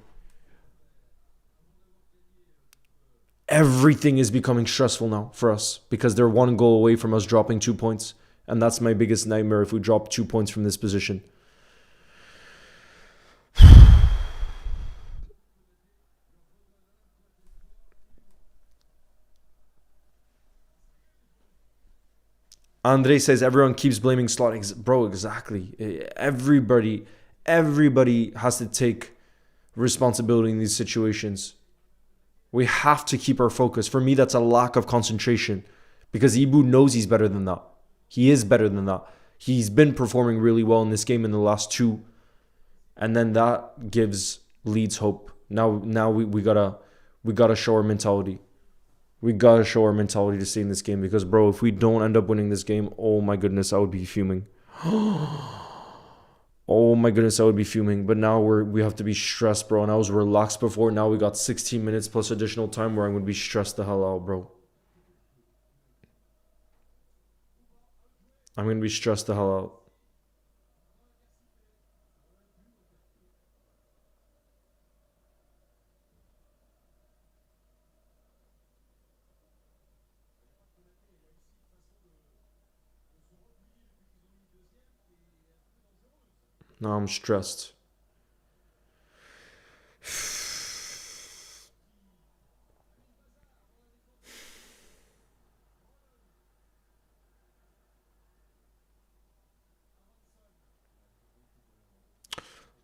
Everything is becoming stressful now for us because they're one goal away from us dropping 2 points. And that's my biggest nightmare if we drop 2 points from this position. Andre says everyone keeps blaming Slot. Bro, exactly. Everybody has to take responsibility in these situations. We have to keep our focus. For me, that's a lack of concentration because Ibu knows he's better than that. He is better than that. He's been performing really well in this game in the last 2. And then that gives Leeds hope. Now we gotta show our mentality. We gotta show our mentality to stay in this game because, bro, if we don't end up winning this game, oh my goodness, I would be fuming. Oh my goodness, I would be fuming. But now we have to be stressed, bro. And I was relaxed before. Now we got 16 minutes plus additional time where I'm gonna be stressed the hell out, bro. I'm gonna be stressed the hell out. Now I'm stressed.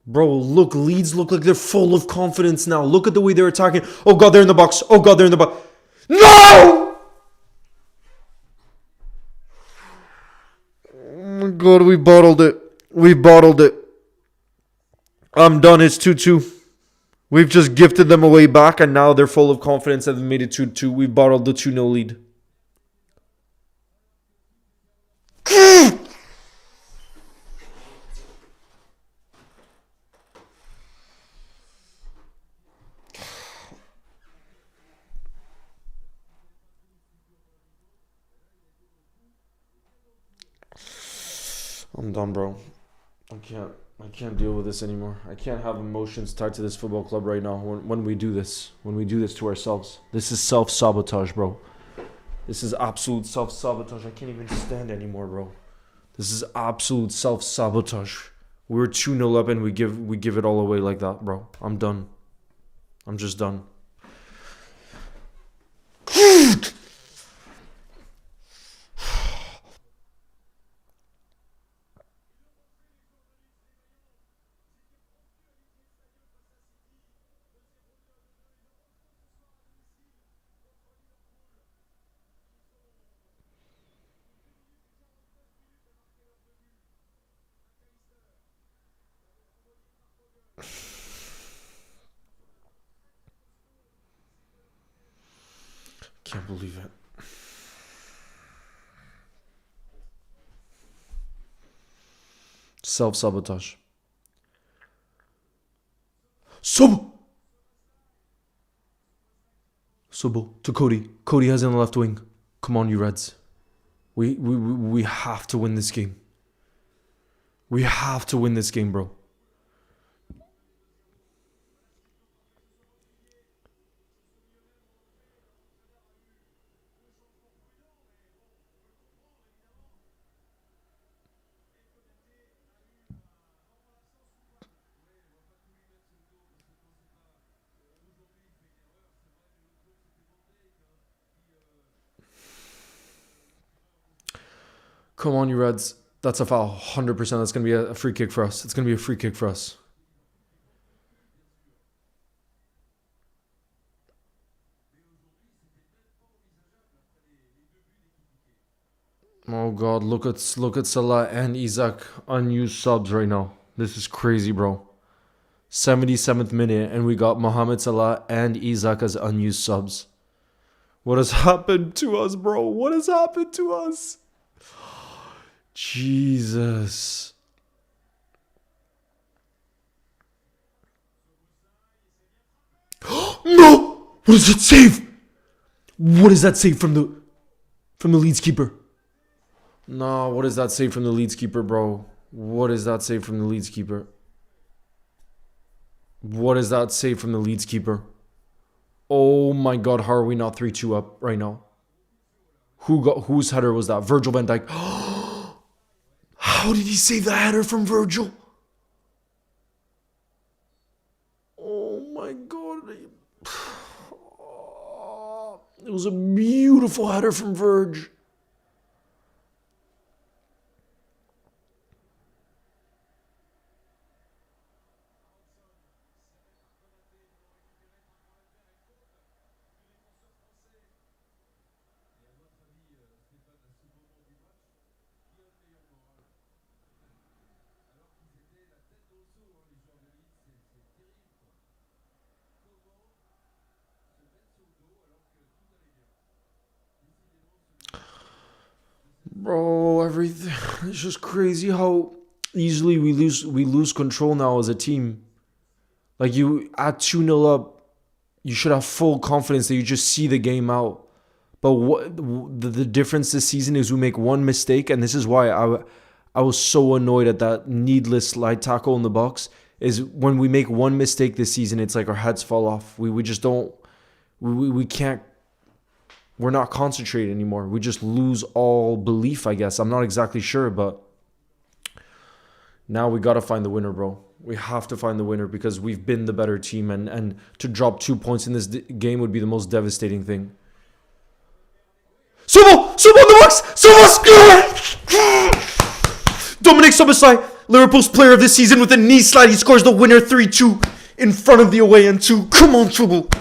Bro, look, Leeds look like they're full of confidence now. Look at the way they're attacking. Oh God, they're in the box. Oh God, they're in the box. No! Oh my God, we bottled it. We bottled it. I'm done. It's 2-2. We've just gifted them away back, and now they're full of confidence that they've made it 2-2. We've bottled the 2-0 lead. I'm done, bro. I can't deal with this anymore. I can't have emotions tied to this football club right now when we do this. When we do this to ourselves. This is self-sabotage, bro. This is absolute self-sabotage. I can't even stand anymore, bro. This is absolute self-sabotage. We're 2-0 up and we give it all away like that, bro. I'm done. I'm just done. Can't believe it. Self-sabotage. Sobo to Cody. Cody has in the left wing. Come on, you Reds. We have to win this game. We have to win this game, bro. Come on, you Reds. That's a foul. 100%. That's going to be a free kick for us. It's going to be a free kick for us. Oh god, look at Salah and Isaac unused subs right now. This is crazy, bro. 77th minute, and we got Mohamed Salah and Isaac as unused subs. What has happened to us, bro? What has happened to us? Jesus. No! What is that save? What is that save from the Leeds keeper? No, what is that save from the Leeds keeper, bro? What is that save from the Leeds keeper? What is that save from the Leeds keeper? Oh my god, how are we not 3-2 up right now? Whose header was that? Virgil van Dijk. How did he save that header from Virgil? Oh my god. It was a beautiful header from Virg. Bro, everything. It's just crazy how easily we lose control now as a team. Like, you at 2-0 up, you should have full confidence that you just see the game out. But what the difference this season is, we make one mistake, and this is why I was so annoyed at that needless slide tackle in the box. Is when we make one mistake this season, it's like our heads fall off. We just don't. We can't. We're not concentrated anymore. We just lose all belief, I guess. I'm not exactly sure, but now we got to find the winner, bro. We have to find the winner because we've been the better team, and to drop 2 points in this game would be the most devastating thing. Sobo in the box! Dominic Szoboszlai, Liverpool's player of this season with a knee slide. He scores the winner 3-2 in front of the away end 2. Come on, Sobo.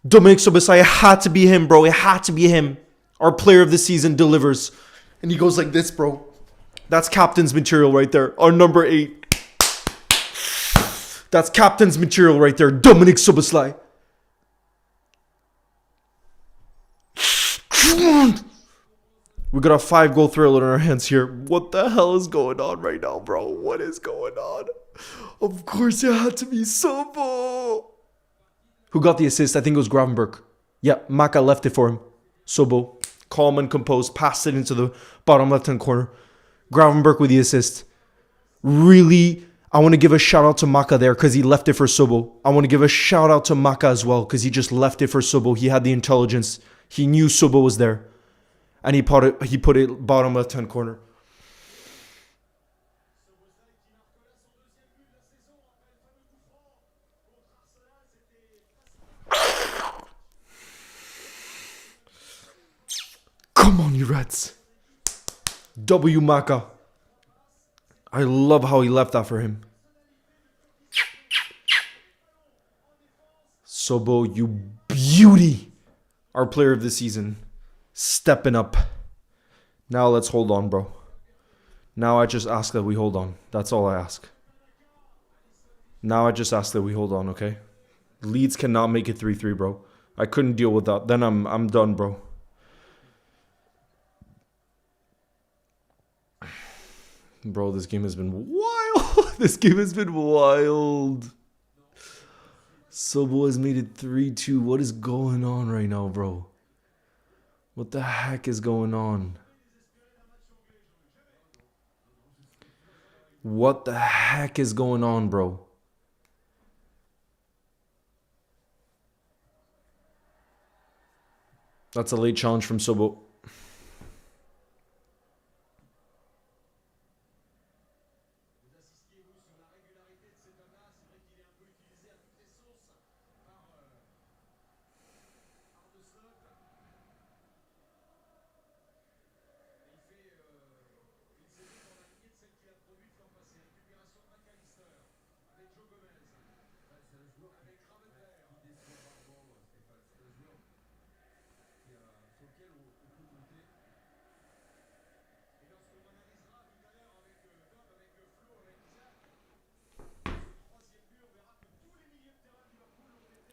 Dominic Szoboszlai, it had to be him, bro. It had to be him. Our player of the season delivers. And he goes like this, bro. That's captain's material right there. Our number 8. That's captain's material right there. Dominic Szoboszlai. Come on. We got a 5-goal thriller in our hands here. What the hell is going on right now, bro? What is going on? Of course it had to be Sobo. Who got the assist? I think it was Gravenberch. Yeah, Maka left it for him. Sobo, calm and composed, passed it into the bottom left-hand corner. Gravenberch with the assist. Really, I want to give a shout-out to Maka there because he left it for Sobo. I want to give a shout-out to Maka as well because he just left it for Sobo. He had the intelligence. He knew Sobo was there. And he put it bottom left-hand corner. Come on, you Reds. W Maka. I love how he left that for him. Sobo, you beauty. Our player of the season. Stepping up. Now let's hold on, bro. Now I just ask that we hold on. That's all I ask. Now I just ask that we hold on, okay? Leeds cannot make it 3-3, bro. I couldn't deal with that. Then I'm done, bro. Bro, this game has been wild. This game has been wild. Sobo has made it 3-2. What is going on right now, bro? What the heck is going on? What the heck is going on, bro? That's a late challenge from Sobo.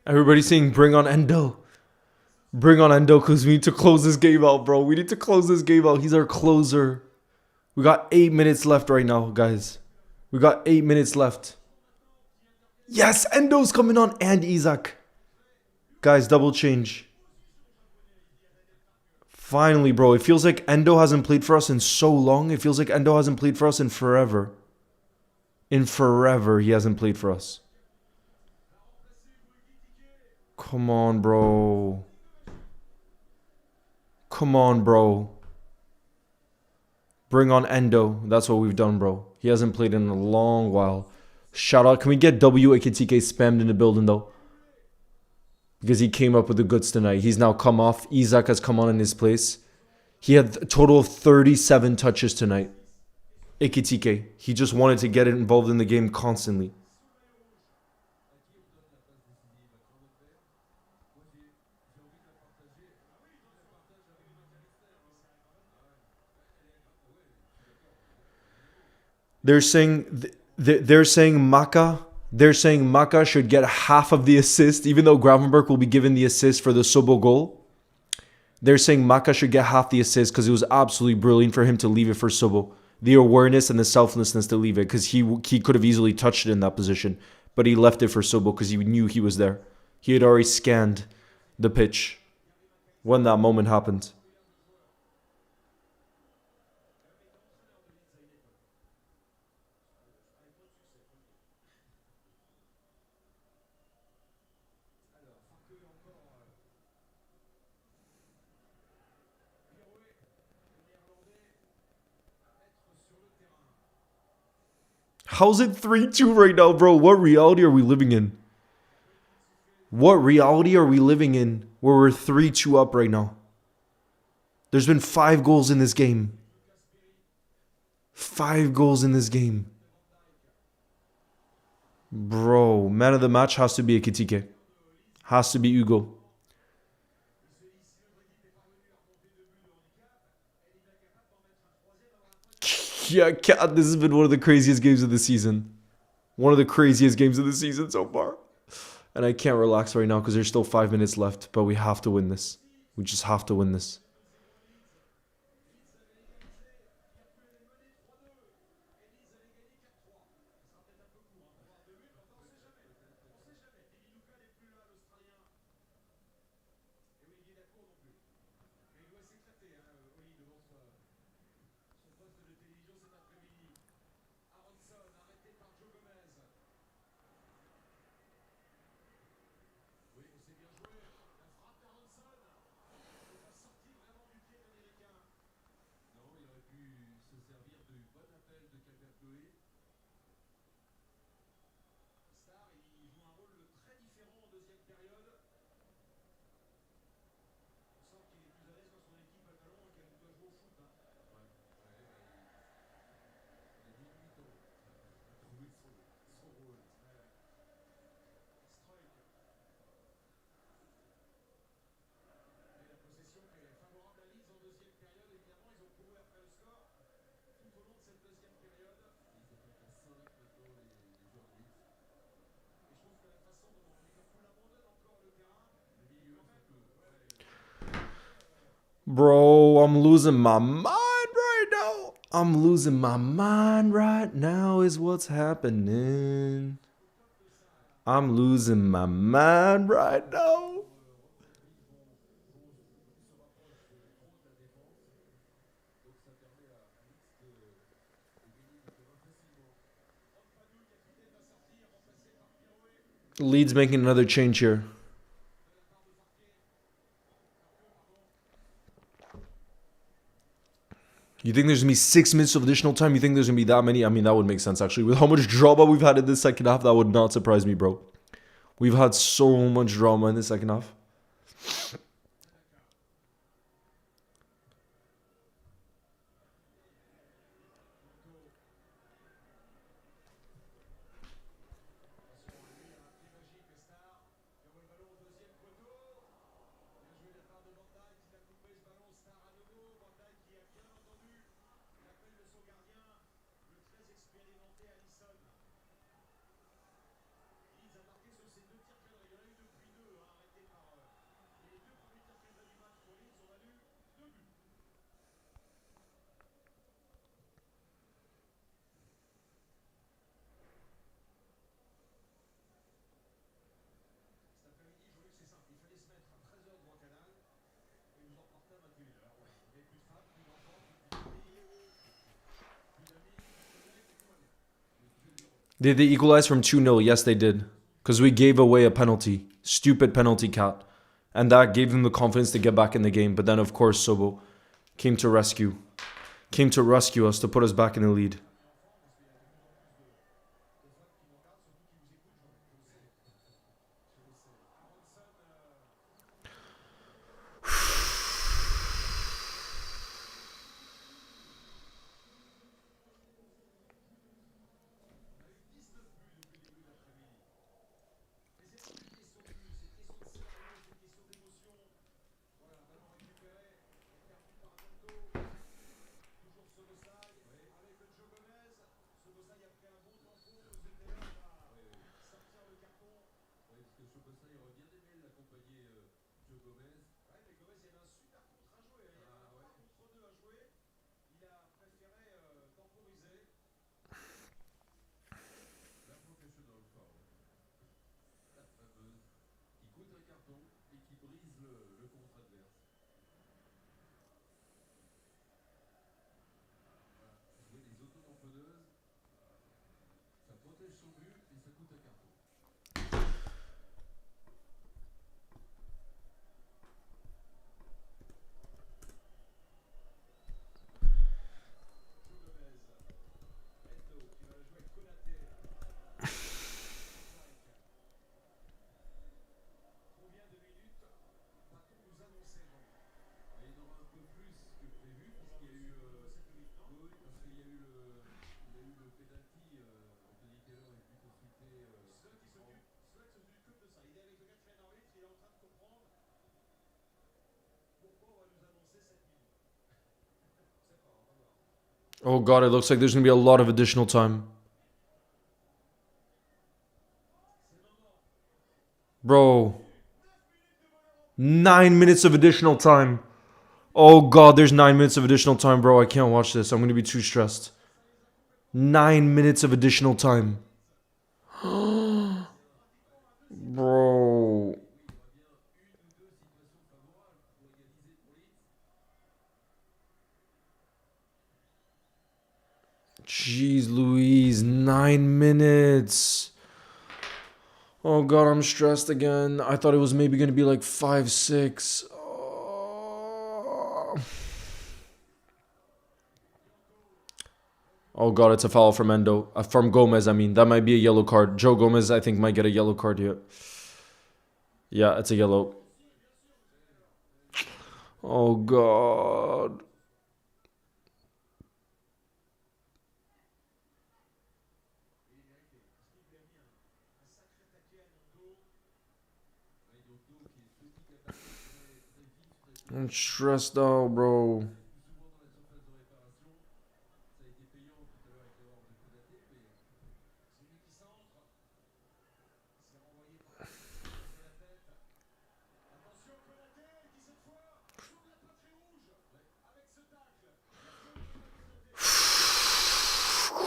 Everybody's saying bring on Endo. Bring on Endo because we need to close this game out, bro. We need to close this game out. He's our closer. We got 8 minutes left right now, guys. We got 8 minutes left. Yes, Endo's coming on and Isak. Guys, double change. Finally, bro. It feels like Endo hasn't played for us in so long. It feels like Endo hasn't played for us in forever. In forever, he hasn't played for us. Come on, bro. Come on, bro. Bring on Endo. That's what we've done, bro. He hasn't played in a long while. Shout out. Can we get Ekitike spammed in the building, though? Because he came up with the goods tonight. He's now come off. Isak has come on in his place. He had a total of 37 touches tonight. Ekitike. He just wanted to get involved in the game constantly. They're saying Maka. They're saying Maka should get half of the assist, even though Gravenberch will be given the assist for the Sobo goal. They're saying Maka should get half the assist because it was absolutely brilliant for him to leave it for Sobo. The awareness and the selflessness to leave it, because he could have easily touched it in that position, but he left it for Sobo because he knew he was there. He had already scanned the pitch when that moment happened. How's it 3-2 right now, bro? What reality are we living in? What reality are we living in where we're 3-2 up right now? There's been 5 goals in this game. 5 goals in this game. Bro, man of the match has to be Ekitike. Has to be Hugo. Yeah, this has been one of the craziest games of the season. One of the craziest games of the season so far. And I can't relax right now because there's still 5 minutes left. But we have to win this. We just have to win this. Bro, I'm losing my mind right now. I'm losing my mind right now is what's happening. I'm losing my mind right now. Leeds making another change here. You think there's going to be 6 minutes of additional time? You think there's going to be that many? I mean, that would make sense, actually. With how much drama we've had in this second half, that would not surprise me, bro. We've had so much drama in the second half. Did they equalize from 2-0? Yes, they did. Because we gave away a penalty. Stupid penalty, Cat. And that gave them the confidence to get back in the game. But then, of course, Sobo came to rescue. Came to rescue us to put us back in the lead. Oh god, it looks like there's going to be a lot of additional time. Bro. 9 minutes of additional time. Oh god, there's 9 minutes of additional time, bro. I can't watch this. I'm going to be too stressed. 9 minutes of additional time. Bro. Jeez Louise, 9 minutes. Oh god, I'm stressed again. I thought it was maybe going to be like 5, 6. Oh god, it's a foul from Endo. From Gomez, I mean. That might be a yellow card. Joe Gomez, I think, might get a yellow card here. Yeah, it's a yellow. Oh god. I'm stressed out, bro.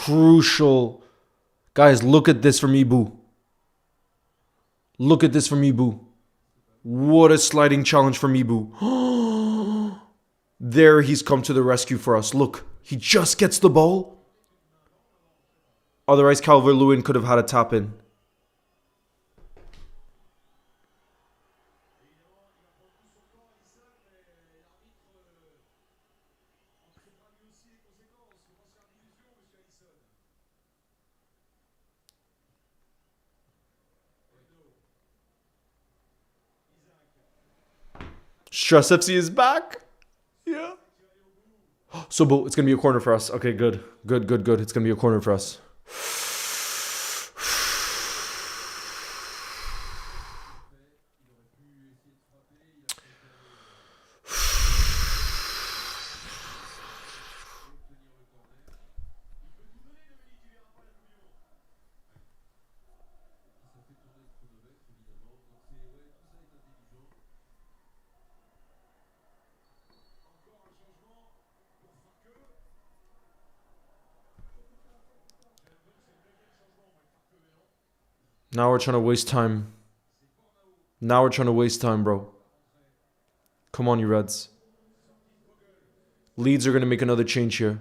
Crucial. Guys, look at this from Ibu. Look at this from Ibu. What a sliding challenge from Ibu. There he's come to the rescue for us. Look, he just gets the ball. Otherwise, Calvert-Lewin could have had a tap in. Stress FC is back. Yeah. So, Bo, it's going to be a corner for us. Okay, good. Good, good, good. It's going to be a corner for us. Now we're trying to waste time. Now we're trying to waste time, bro. Come on, you Reds. Leeds are going to make another change here.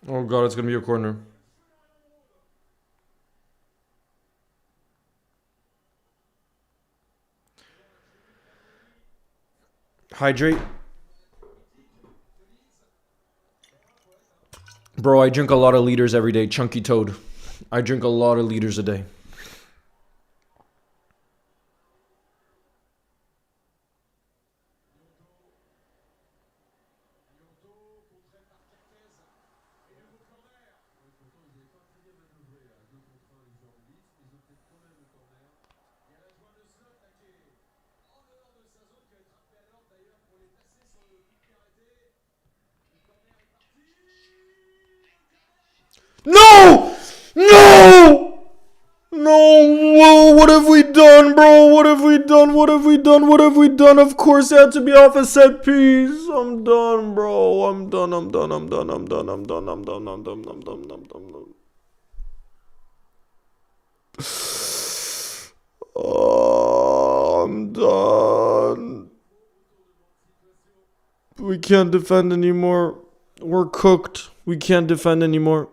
Oh god, it's gonna be a corner. Hydrate. Bro, I drink a lot of liters every day. Chunky toad. I drink a lot of liters a day. No! No! No! Whoa, what have we done, bro? What have we done? What have we done? What have we done? Of course it had to be off a set piece. I'm done, bro. I'm done. I'm done. I'm done. I'm done. I'm done. I'm done. I'm done. I'm done. I'm done. Oh, I'm done. We can't defend anymore. We're cooked. We can't defend anymore.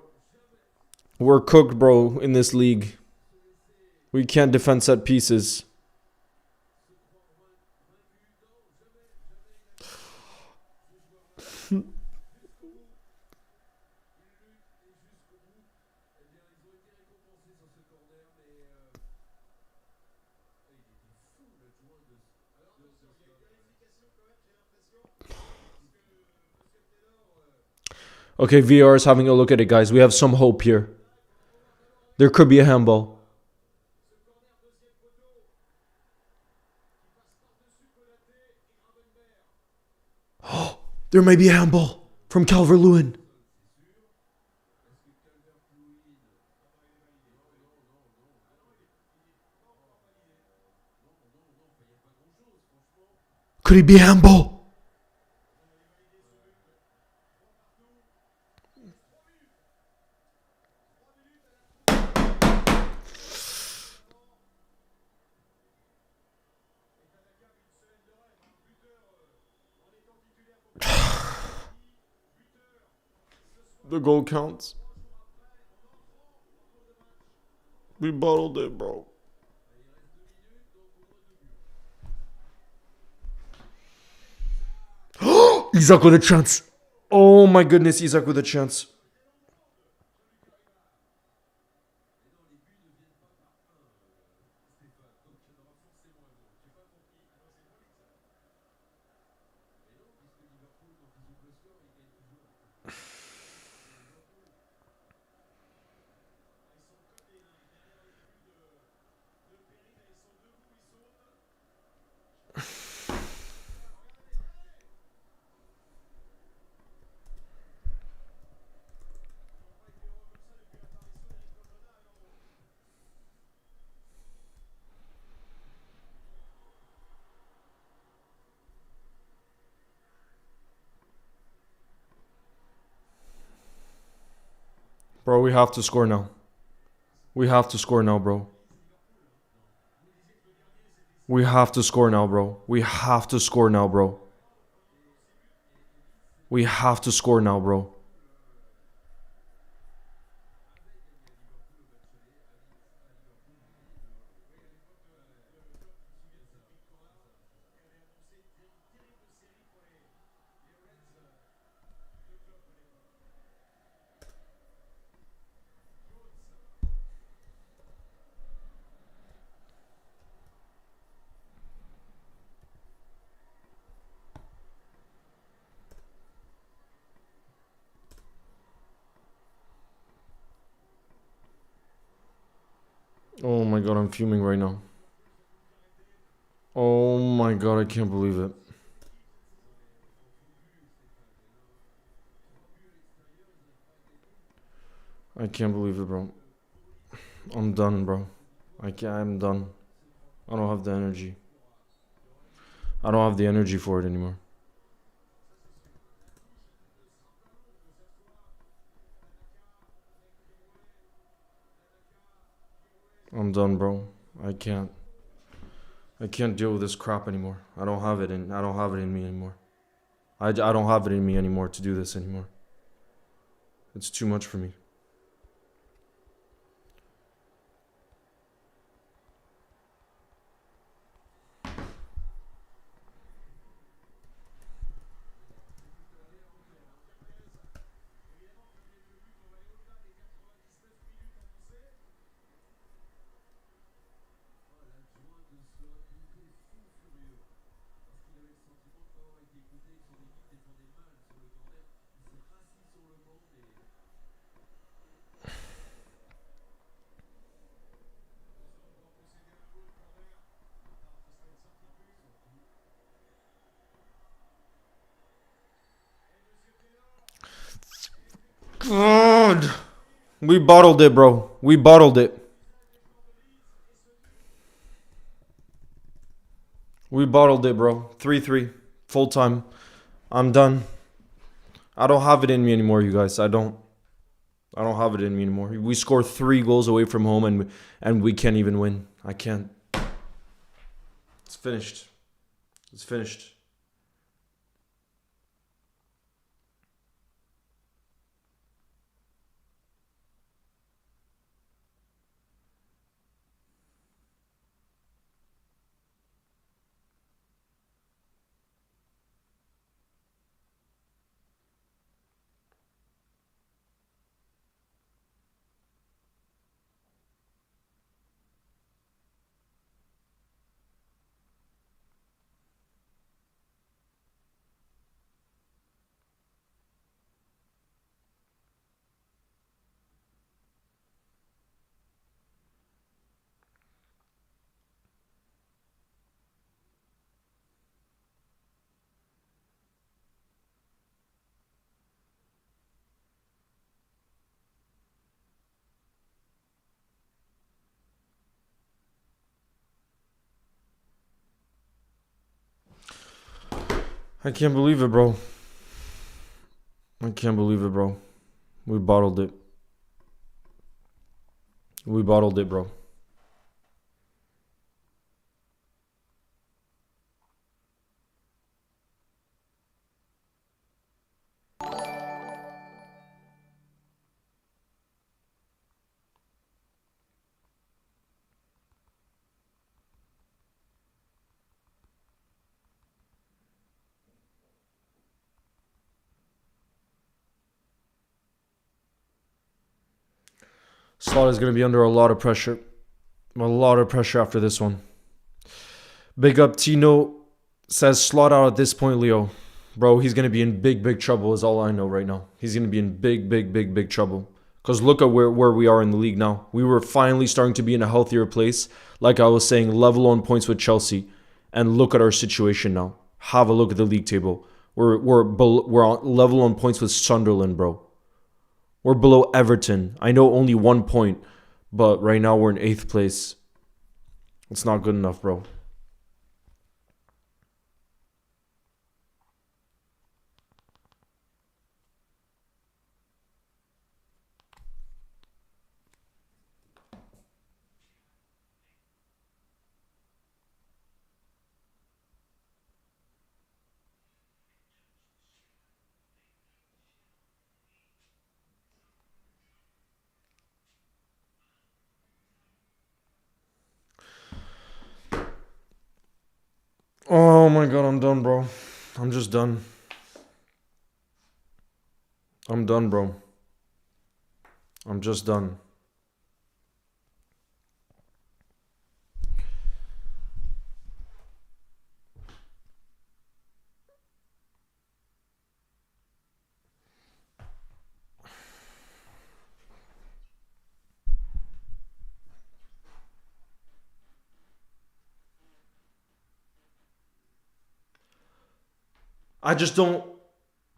We're cooked, bro, in this league. We can't defend set pieces. Okay, VR is having a look at it, guys. We have some hope here. There could be a handball. There may be a handball from Calvert-Lewin. Could it be a handball? The goal counts. We bottled it, bro. Isaac with a chance. Oh my goodness, Isaac with a chance. Bro, we have to score now. We have to score now, bro. We have to score now, bro. We have to score now, bro. We have to score now, bro. Oh my god, I'm fuming right now. Oh my god, I can't believe it. I can't believe it, bro. I'm done, bro. I'm done. I don't have the energy. I don't have the energy for it anymore. I'm done, bro. I can't. I can't deal with this crap anymore. I don't have it in me anymore. I don't have it in me anymore to do this anymore. It's too much for me. God. We bottled it, bro. We bottled it. We bottled it, bro. 3-3. Full time. I'm done. I don't have it in me anymore, you guys. I don't have it in me anymore. We score 3 goals away from home and we can't even win. I can't. It's finished. It's finished. I can't believe it, bro. I can't believe it, bro. We bottled it. We bottled it, bro. Salah is going to be under a lot of pressure. A lot of pressure after this one. Big up Tino says slot out at this point, Leo. Bro, he's going to be in big, big trouble is all I know right now. He's going to be in big, big, big, big trouble. Because look at where we are in the league now. We were finally starting to be in a healthier place. Like I was saying, level on points with Chelsea. And look at our situation now. Have a look at the league table. We're on level on points with Sunderland, bro. We're below Everton. I know only 1 point. But right now we're in 8th place. It's not good enough, bro. Oh my god, I'm done, bro. I'm just done. I'm done, bro. I'm just done. I just don't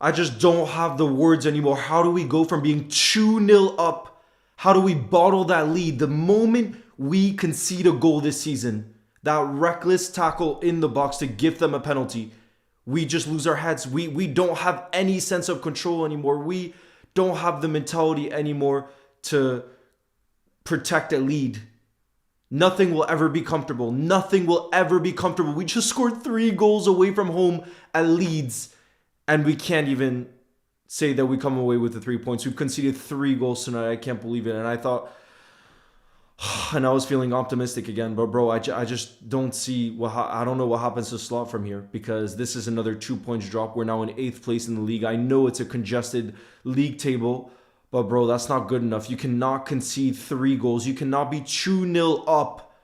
I just don't have the words anymore. How do we go from being 2-0 up? How do we bottle that lead? The moment we concede a goal this season, that reckless tackle in the box to give them a penalty, we just lose our heads. We don't have any sense of control anymore. We don't have the mentality anymore to protect a lead. Nothing will ever be comfortable. Nothing will ever be comfortable. We just scored 3 goals away from home at Leeds, and we can't even say that we come away with the 3 points. We've conceded 3 goals tonight. I can't believe it. And I thought, and I was feeling optimistic again, but bro, I just don't see I don't know what happens to Slot from here, because this is another 2 points drop. We're now in 8th place in the league. I know it's a congested league table, but bro, that's not good enough. You cannot concede 3 goals. You cannot be 2-0 up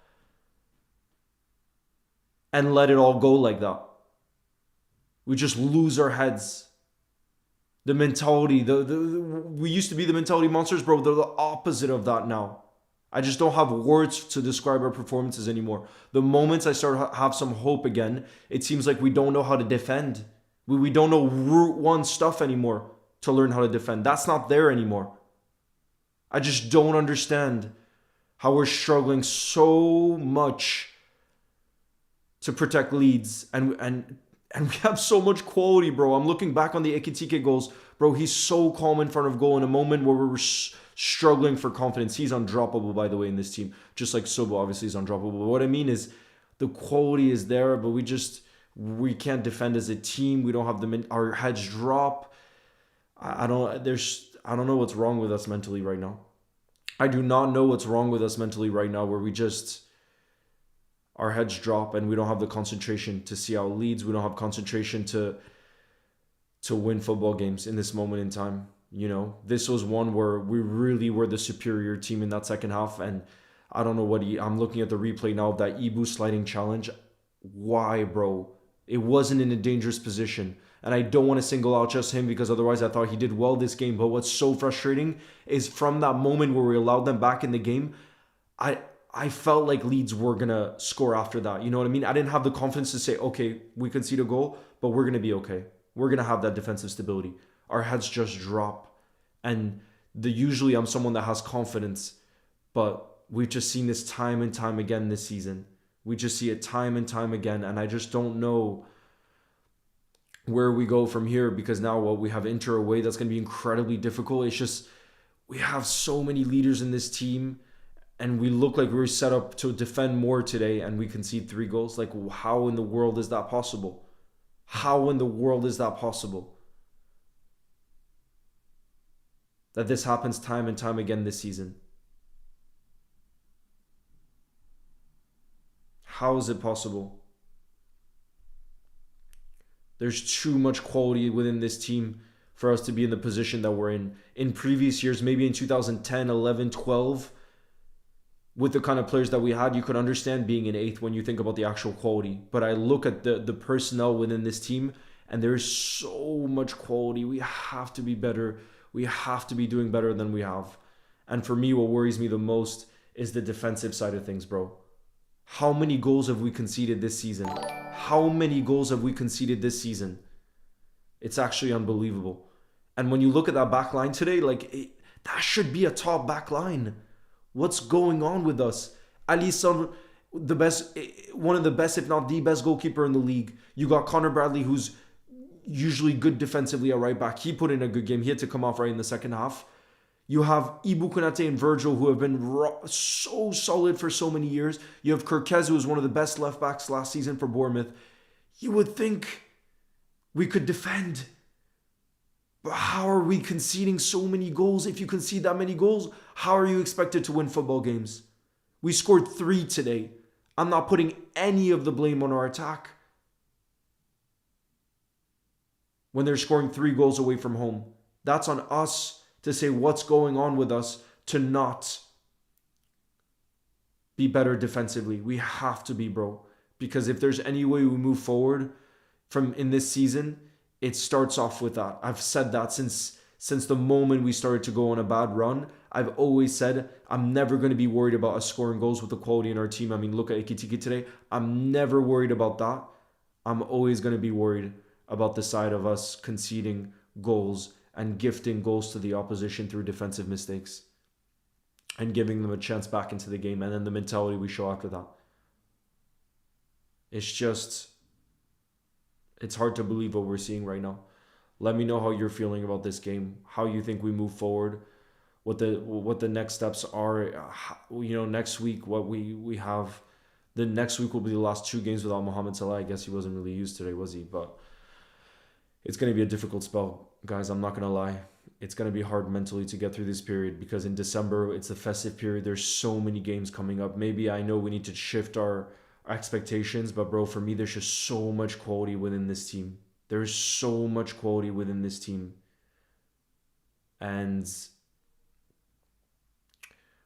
and let it all go like that. We just lose our heads. The mentality, we used to be the mentality monsters, bro. They're the opposite of that now. I just don't have words to describe our performances anymore. The moments I start to have some hope again, it seems like we don't know how to defend. We don't know Route 1 stuff anymore to learn how to defend. That's not there anymore. I just don't understand how we're struggling so much to protect Leeds. And we have so much quality, bro. I'm looking back on the Ekitike goals. Bro, he's so calm in front of goal in a moment where we're struggling for confidence. He's undroppable, by the way, in this team. Just like Sobo, obviously, is undroppable. But what I mean is the quality is there, but we can't defend as a team. We don't have our heads drop. I don't know what's wrong with us mentally right now. I do not know what's wrong with us mentally right now, where our heads drop and we don't have the concentration to see out Leeds. We don't have concentration to win football games in this moment in time. You know, this was one where we really were the superior team in that second half. And I don't know I'm looking at the replay now of that Ibu sliding challenge. Why, bro? It wasn't in a dangerous position. And I don't want to single out just him, because otherwise I thought he did well this game. But what's so frustrating is from that moment where we allowed them back in the game, I felt like Leeds were going to score after that. You know what I mean? I didn't have the confidence to say, okay, we concede a goal, but we're going to be okay. We're going to have that defensive stability. Our heads just drop. And usually I'm someone that has confidence, but we've just seen this time and time again this season. We just see it time and time again. And I just don't know where we go from here, because now we have Inter away. That's going to be incredibly difficult. It's just, we have so many leaders in this team, and we look like we were set up to defend more today, and we concede 3 goals. Like, how in the world is that possible? How in the world is that possible? That this happens time and time again this season. How is it possible? There's too much quality within this team for us to be in the position that we're in. In previous years, maybe in 2010, 11, 12, with the kind of players that we had, you could understand being in 8th when you think about the actual quality. But I look at the personnel within this team, and there's so much quality. We have to be better. We have to be doing better than we have. And for me, what worries me the most is the defensive side of things, bro. How many goals have we conceded this season? How many goals have we conceded this season? It's actually unbelievable. And when you look at that back line today, that should be a top back line. What's going on with us? Alisson, one of the best, if not the best goalkeeper in the league. You got Connor Bradley, who's usually good defensively at right back. He put in a good game. He had to come off right in the second half. You have Ibu Konate and Virgil, who have been so solid for so many years. You have Kirkez, who was one of the best left backs last season for Bournemouth. You would think we could defend. But how are we conceding so many goals? If you concede that many goals, how are you expected to win football games? We scored 3 today. I'm not putting any of the blame on our attack when they're scoring 3 goals away from home. That's on us to say what's going on with us to not be better defensively. We have to be, bro. Because if there's any way we move forward in this season, it starts off with that. I've said that since the moment we started to go on a bad run. I've always said I'm never going to be worried about us scoring goals with the quality in our team. I mean, look at Ekitike today. I'm never worried about that. I'm always going to be worried about the side of us conceding goals and gifting goals to the opposition through defensive mistakes and giving them a chance back into the game, and then the mentality we show after that. It's hard to believe what we're seeing right now. Let me know how you're feeling about this game, how you think we move forward, what the next steps are. Next week what we have. The next week will be the last 2 games without Mohamed Salah. I guess he wasn't really used today, was he? But it's going to be a difficult spell, guys. I'm not going to lie. It's going to be hard mentally to get through this period because in December, it's the festive period. There's so many games coming up. Maybe I know we need to shift our expectations, but bro, for me, there's just so much quality within this team. There's so much quality within this team. And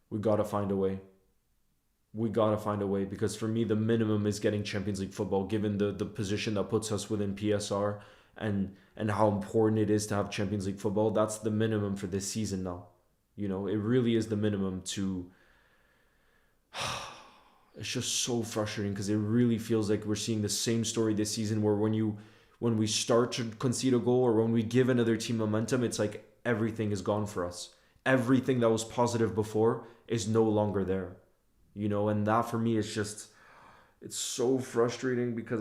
we got to find a way. We got to find a way because for me, the minimum is getting Champions League football, given the position that puts us within PSR and how important it is to have Champions League football. That's the minimum for this season now. It really is the minimum to... It's just so frustrating because it really feels like we're seeing the same story this season where when we start to concede a goal or when we give another team momentum, it's like everything is gone for us. Everything that was positive before is no longer there. And that for me is just, it's so frustrating because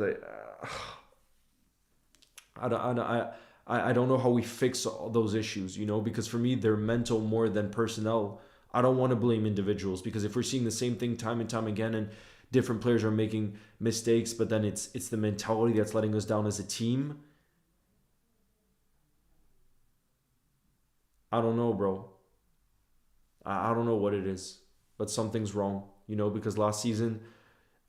I don't know how we fix all those issues, because for me, they're mental more than personnel. I don't want to blame individuals because if we're seeing the same thing time and time again and different players are making mistakes, but then it's the mentality that's letting us down as a team. I don't know, bro. I don't know what it is, but something's wrong, because last season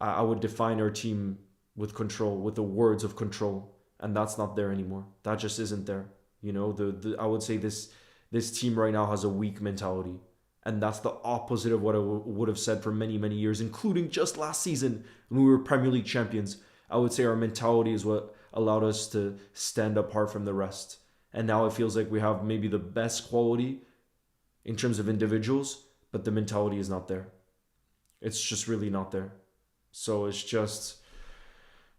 I would define our team with control, with the words of control, and that's not there anymore. That just isn't there. I would say this team right now has a weak mentality. And that's the opposite of what I would have said for many, many years, including just last season when we were Premier League champions. I would say our mentality is what allowed us to stand apart from the rest. And now it feels like we have maybe the best quality in terms of individuals, but the mentality is not there. It's just really not there. So it's just...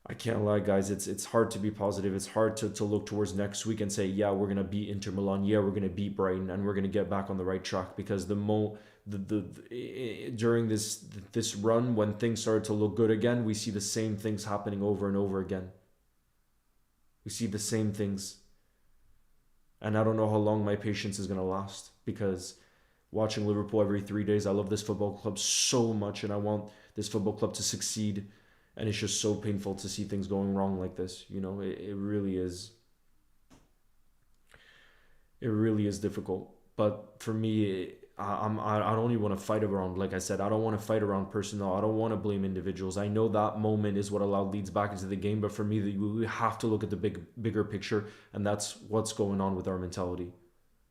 I can't lie, guys. It's hard to be positive. It's hard to look towards next week and say, yeah, we're gonna beat Inter Milan. Yeah, we're gonna beat Brighton, and we're gonna get back on the right track. Because during this run, when things started to look good again, we see the same things happening over and over again. We see the same things, and I don't know how long my patience is gonna last. Because watching Liverpool every 3 days, I love this football club so much, and I want this football club to succeed. And it's just so painful to see things going wrong like this. It really is. It really is difficult. But for me, I don't even want to fight around, like I said, I don't want to fight around personnel. I don't want to blame individuals. I know that moment is what allowed Leeds back into the game. But for me, we have to look at the bigger picture. And that's what's going on with our mentality.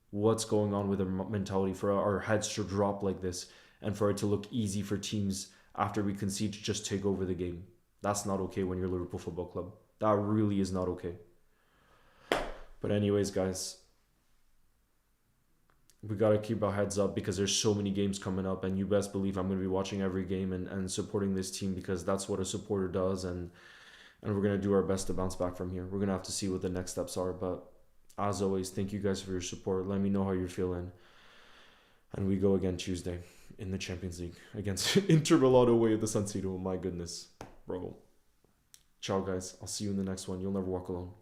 What's going on with our mentality for our heads to drop like this. And for it to look easy for teams after we concede to just take over the game. That's not okay when you're Liverpool Football Club. That really is not okay. But anyways, guys, we got to keep our heads up because there's so many games coming up, and you best believe I'm going to be watching every game and supporting this team because that's what a supporter does, and we're going to do our best to bounce back from here. We're going to have to see what the next steps are, but as always, thank you guys for your support. Let me know how you're feeling. And we go again Tuesday in the Champions League against Inter Milan away at the San Siro. My goodness. Bro. Ciao, guys. I'll see you in the next one. You'll never walk alone.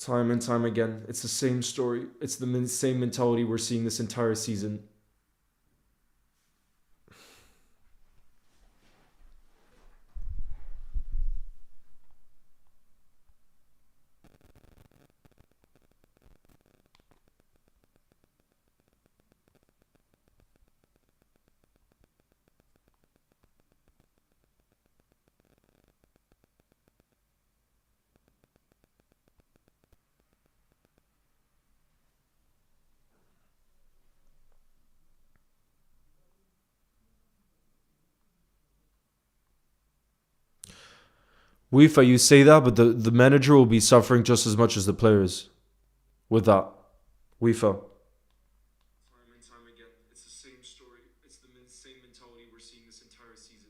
Time and time again, it's the same story. It's the same mentality we're seeing this entire season. UEFA, you say that, but the manager will be suffering just as much as the players with that. UEFA. Time and time again, it's the same story. It's the same mentality we're seeing this entire season.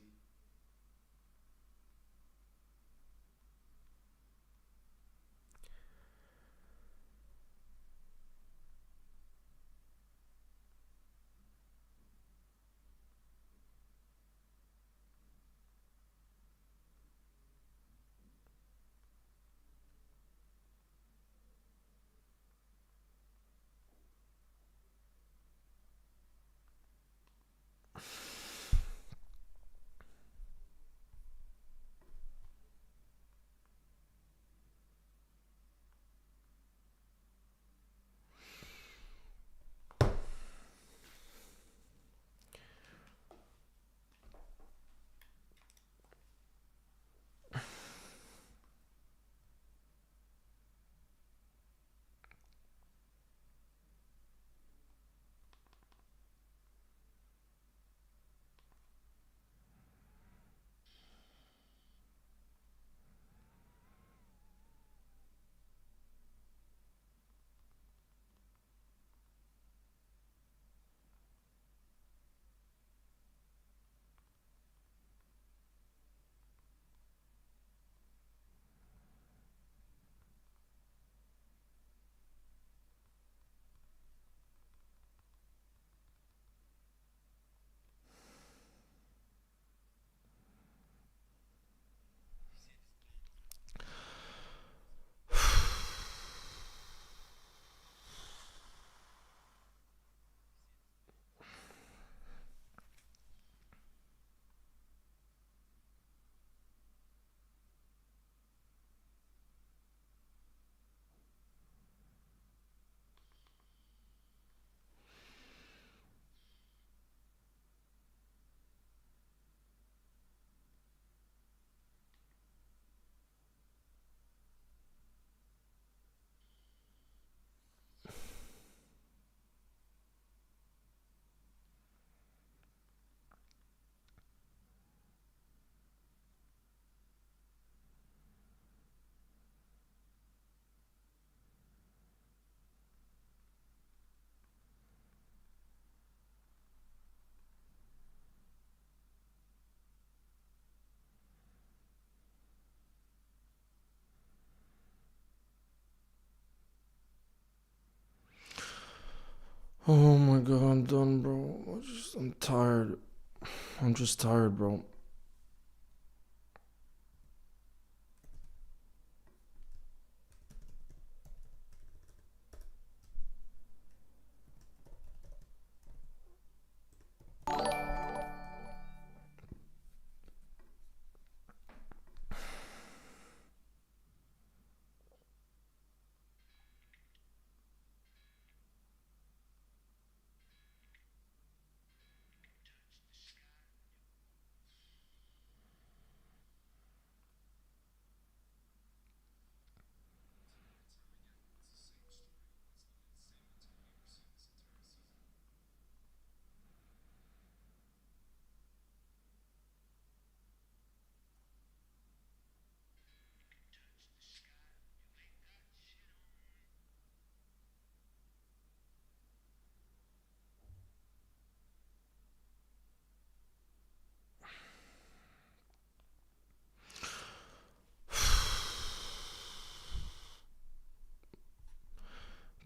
Oh my god, I'm done, bro. I'm tired. I'm just tired, bro.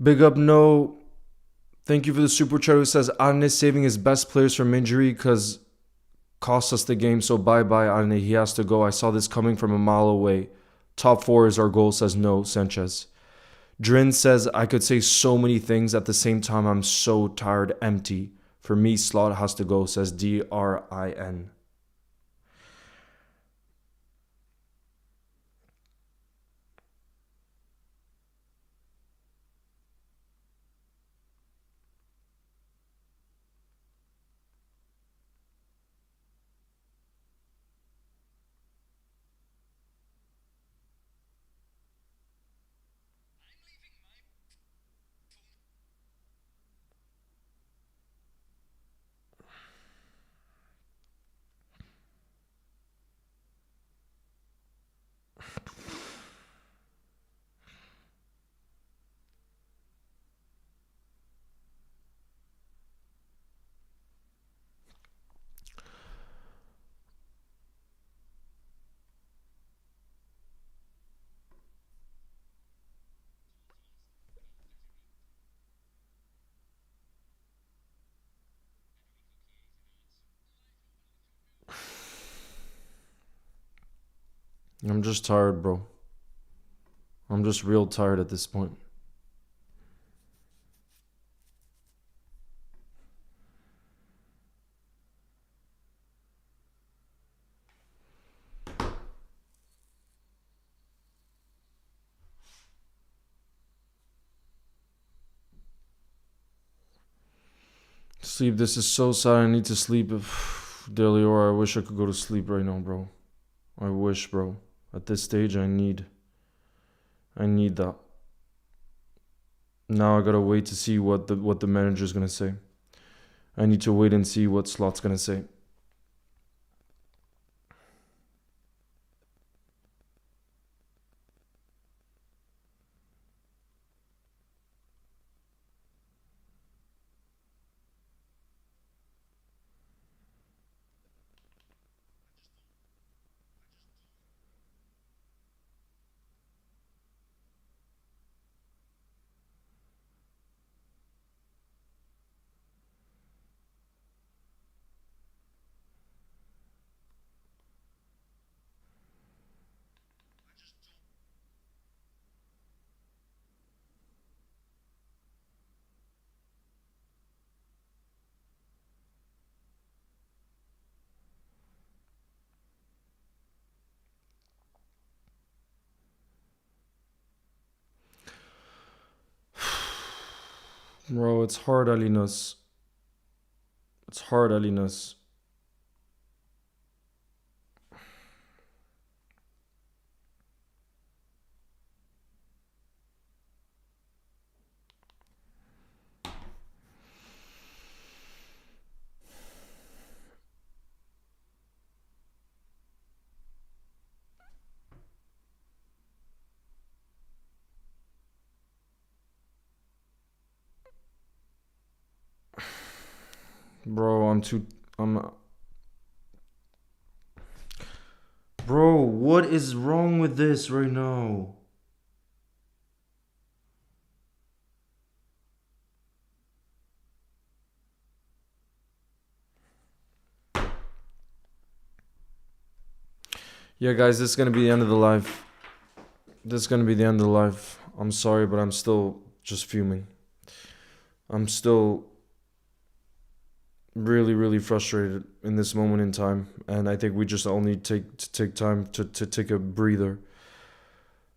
Big up, no. Thank you for the super chat who says Arne is saving his best players from injury because cost us the game. So bye bye, Arne. He has to go. I saw this coming from a mile away. Top four is our goal, says no, Sanchez. Drin says I could say so many things at the same time. I'm so tired, empty. For me, Slot has to go, says DRIN. I'm just tired, bro. I'm just real tired at this point. Sleep. This is so sad. I need to sleep. Delior, I wish I could go to sleep right now, bro. I wish, bro. At this stage, I need that. Now I gotta wait to see what the manager's gonna say. I need to wait and see what Slot's gonna say. Bro, it's hard, Alinas. It's hard, Alinas. Bro, Bro, what is wrong with this right now? Yeah, guys, this is gonna be the end of the live. This is gonna be the end of the live. I'm sorry, but I'm still just fuming. I'm still really, really frustrated in this moment in time, and I think we just only take time to take a breather,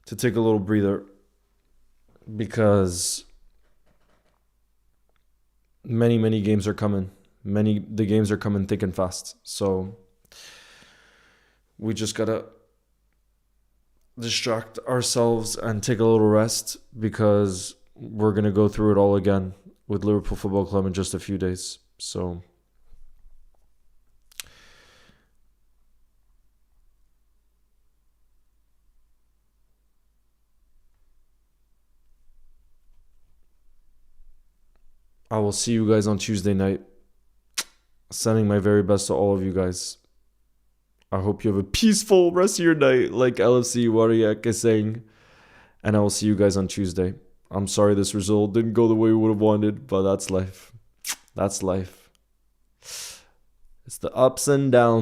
to take a little breather, because many games are coming. The games are coming thick and fast. So we just gotta distract ourselves and take a little rest, because we're gonna go through it all again with Liverpool Football Club in just a few days. So I will see you guys on Tuesday night. Sending my very best to all of you guys. I hope you have a peaceful rest of your night, like LFC Wariak is saying. And I will see you guys on Tuesday. I'm sorry this result didn't go the way we would have wanted, but that's life. That's life. It's the ups and downs.